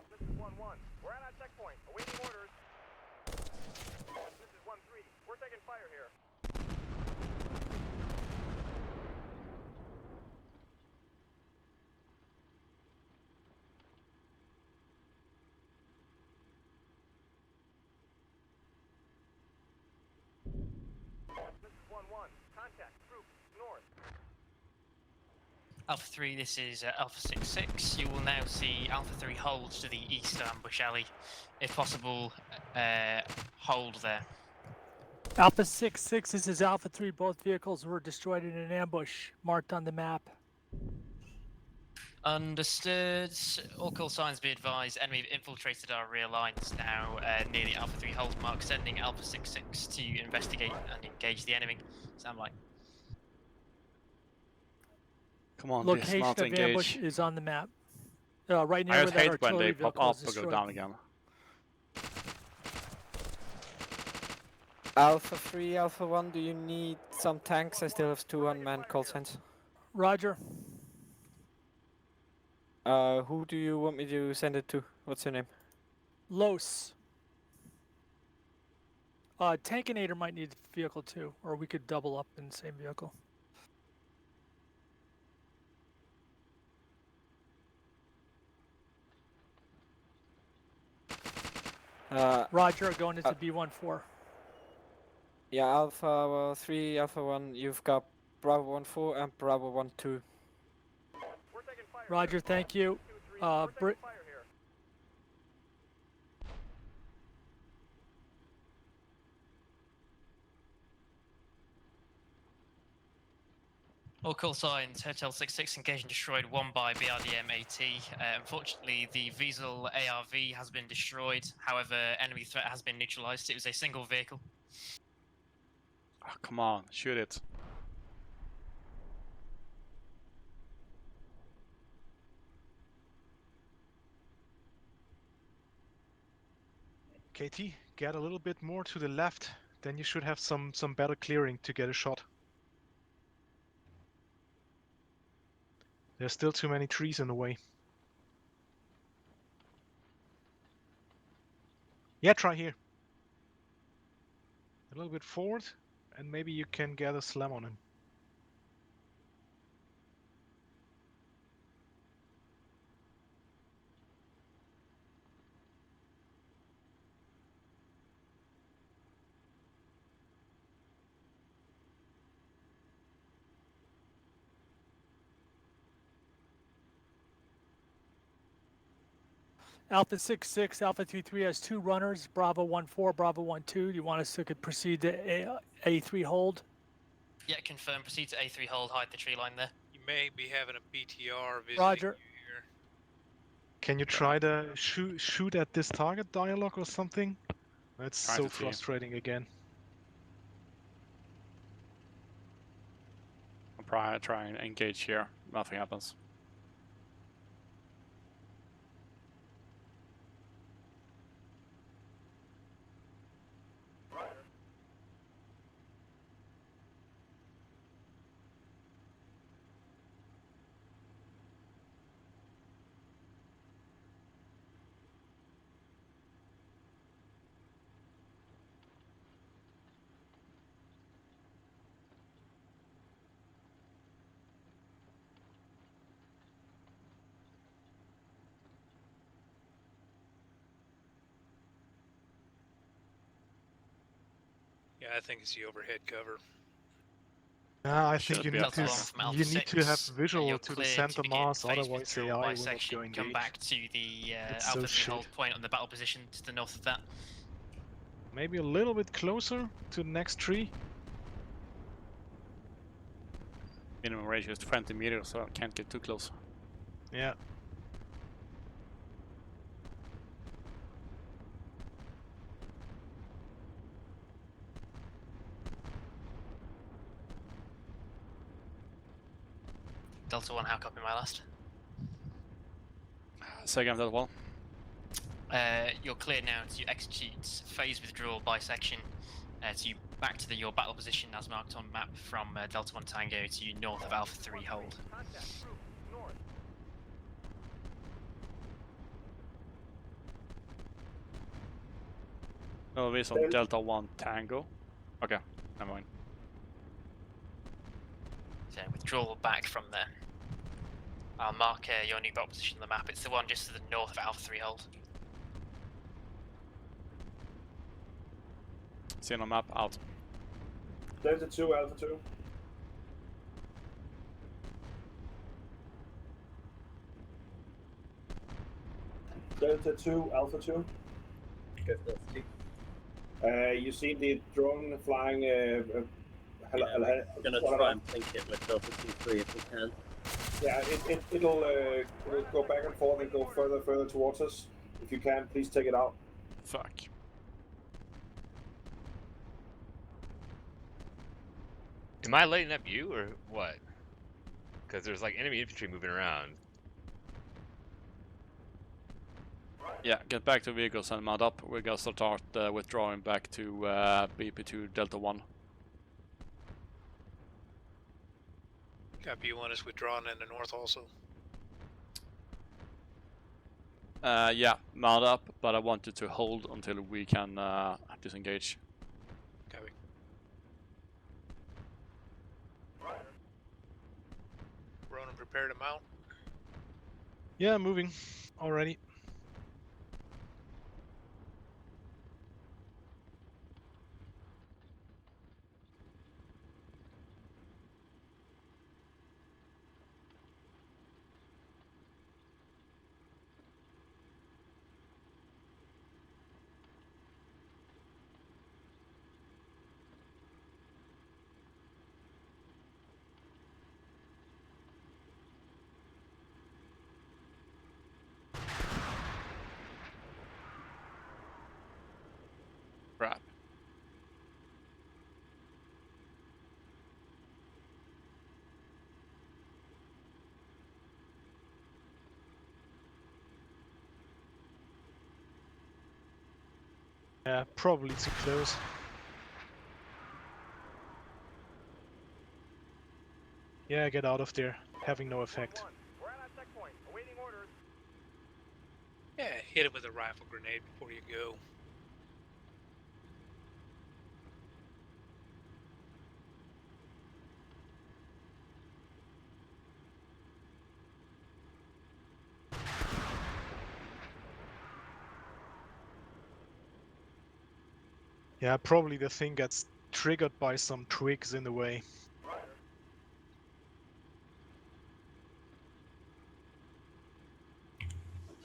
This is 1-1. We're at our checkpoint, awaiting orders. This is 1-3. We're taking fire here. This is 1-1. Contact. Troops. North. Alpha 3, this is Alpha 6-6. You will now see Alpha 3 hold to the east of Ambush Alley. If possible, hold there. Alpha 6-6, this is Alpha 3. Both vehicles were destroyed in an ambush marked on the map. Understood. All call signs be advised. Enemy have infiltrated our rear lines now near the Alpha 3 hold mark, sending Alpha 6-6 to investigate and engage the enemy. Sound like. Come on, Location dismount, of ambush engage. is on the map. Right near I where just that hate when artillery they pop vehicle up is or go destroyed. down again. Alpha 3, Alpha 1, do you need some tanks? I still have 2 unmanned call signs. Roger. Who do you want me to send it to? What's your name? Los. Tankinator might need a vehicle too, or we could double up in the same vehicle. Roger, going into B14. Yeah, Alpha 3, Alpha 1, you've got Bravo 14 and Bravo 12. Roger, thank you. All call signs, Hotel 66 engaged and destroyed, one by BRDM AT. Unfortunately, the Wiesel ARV has been destroyed. However, enemy threat has been neutralized. It was a single vehicle. Oh, come on, shoot it. KT, get a little bit more to the left, then you should have some better clearing to get a shot. There's still too many trees in the way. Yeah, try here. A little bit forward, and maybe you can get a slam on him. Alpha 6-6, Alpha 3-3 has 2 runners, Bravo 1-4, Bravo 1-2. Do you want us to proceed to A3 hold? Yeah, confirm. Proceed to A3 hold, hide the tree line there. You may be having a BTR visiting Roger. you here. Can you try to shoot at this target dialogue or something? That's Trying so to see. frustrating again. I'm try and engage here. Nothing happens. Yeah, I think it's the overhead cover. I think you Should be need Delta to one from Alpha you need to have 6, visual you're to the cleared center begin mass, phase otherwise withdrawal AI by will not section. go Come engage. back to the It's Alpha so 3 hold shit. point on the battle position to the north of that. Maybe a little bit closer to the next tree. Minimum ratio is 20 meters, so I can't get too close. Yeah. Delta 1, how copy my last? Second Delta 1. You're clear now to execute phase withdrawal by section to back to your battle position as marked on map from Delta 1 Tango to north of Alpha 3 hold. No, it's on Delta 1 Tango. Okay, never mind. So withdrawal back from there. I'll mark your new battle position on the map. It's the one just to the north of Alpha 3 hold. See on map, out. Delta 2, Alpha 2. Delta 2, Alpha 2. Go for Delta 2. You see the drone flying. We're going to try and link it with Delta 2-3 if we can. Yeah, it'll go back and forth and go further towards us. If you can, please take it out. Fuck. Am I lighting up you or what? Because there's like enemy infantry moving around. Yeah, get back to vehicles and mount up. We're gonna start withdrawing back to BP2 Delta 1. Copy, you want us withdrawn in the north also? Yeah, mount up, but I want you to hold until we can disengage. Copy. Ronan, prepare to mount. Yeah, moving already. Crap. Yeah, probably too close. Yeah, get out of there. Having no effect. We're at our checkpoint, awaiting orders. Yeah, hit it with a rifle grenade before you go. Yeah, probably the thing gets triggered by some twigs in the way.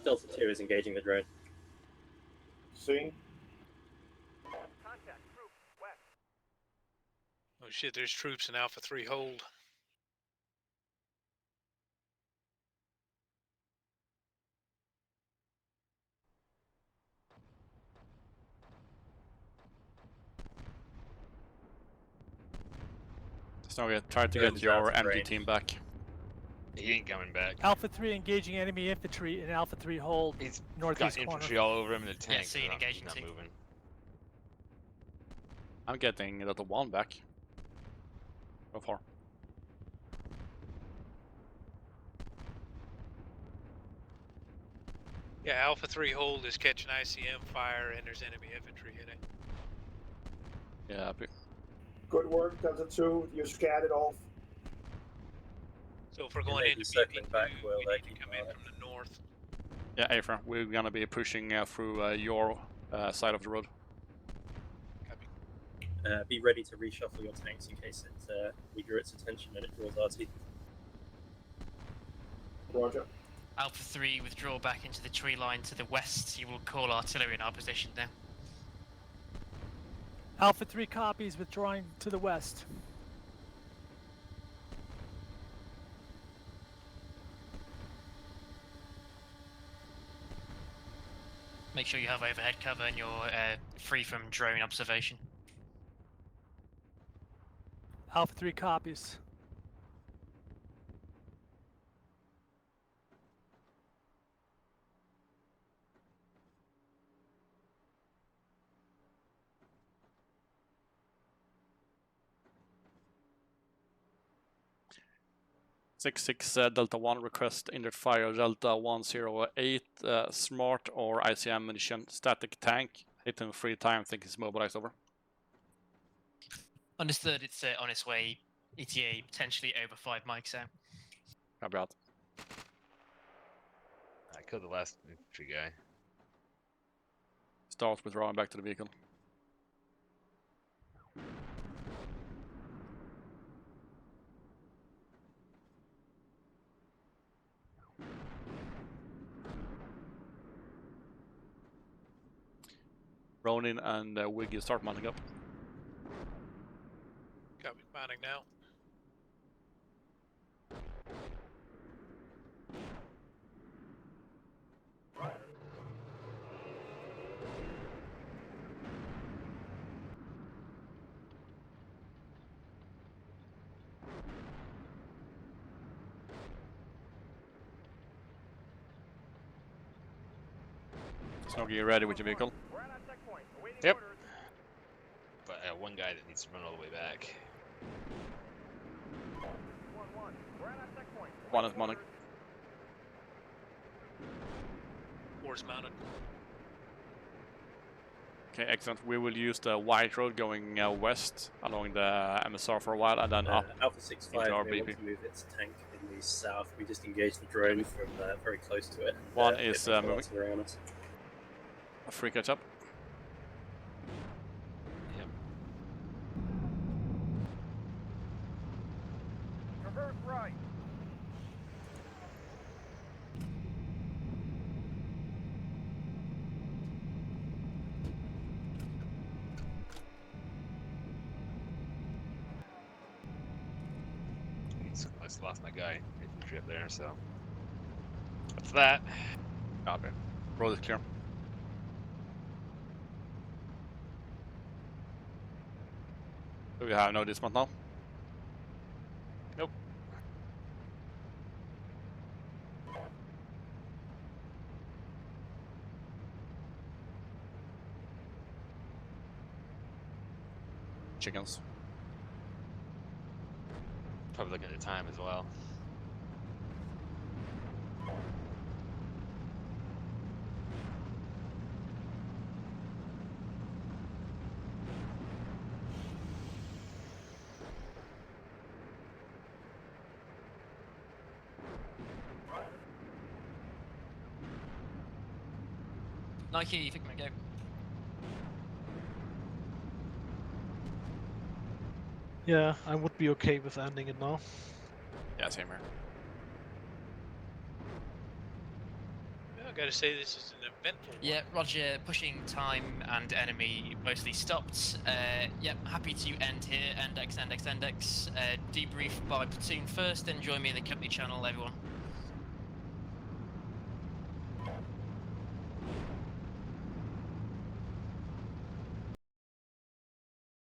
Delta 2 is engaging the drone. See? Contact, group, west. Oh shit, there's troops in Alpha 3 hold. So we try to get your MG team back. He ain't coming back. Alpha 3 engaging enemy infantry in Alpha 3 hold. He's northeast got corner. infantry all over him in the tank. see an engaging not team. moving. I'm getting Delta 1 back. So far. Yeah, Alpha 3 hold is catching ICM fire and there's enemy infantry in it. Yeah, Good work, Delta 2. You scared it off. So if we're going into circling back, we need to come in from the north. yeah, Afra, we're gonna be pushing through your side of the road. be ready to reshuffle your tanks in case we drew its attention and it draws RT. Roger. Alpha 3, withdraw back into the tree line to the west. You will call artillery in our position now. Alpha 3 copies, withdrawing to the west. Make sure you have overhead cover and you're free from drone observation. Alpha 3 copies. Delta 1 request injured fire Delta 108 smart or ICM munition static tank. Hit him 3 times, think he's mobilized over. Understood, it's on its way. ETA potentially over 5 mics out. Copy out. I killed the last infantry guy. Start withdrawing back to the vehicle. Ronin and Wiggy start mounting up. Copy, mounting now. Snoggy, ready with your vehicle? Yep. But one guy that needs to run all the way back. One is mounting. Four's mounted. Okay, excellent. We will use the white road going west along the MSR for a while and then up Alpha 6-5 into our may BP. want to move its tank in the south. We just engaged the drone from very close to it. One And, is it moving. around us. A free catch up. Traverse right. I just lost my guy infantry up there, so that's that. Copy. Road is clear. Do we have no dismount now? Nope. Chickens. Probably looking at the time as well. Nike, you think we go? Yeah, I would be okay with ending it now. Yeah, same here. I gotta say, this is an eventful one. Yeah, Roger, pushing time and enemy mostly stopped. Yep, happy to end here. Endex. Debrief by platoon first, then join me in the company channel, everyone.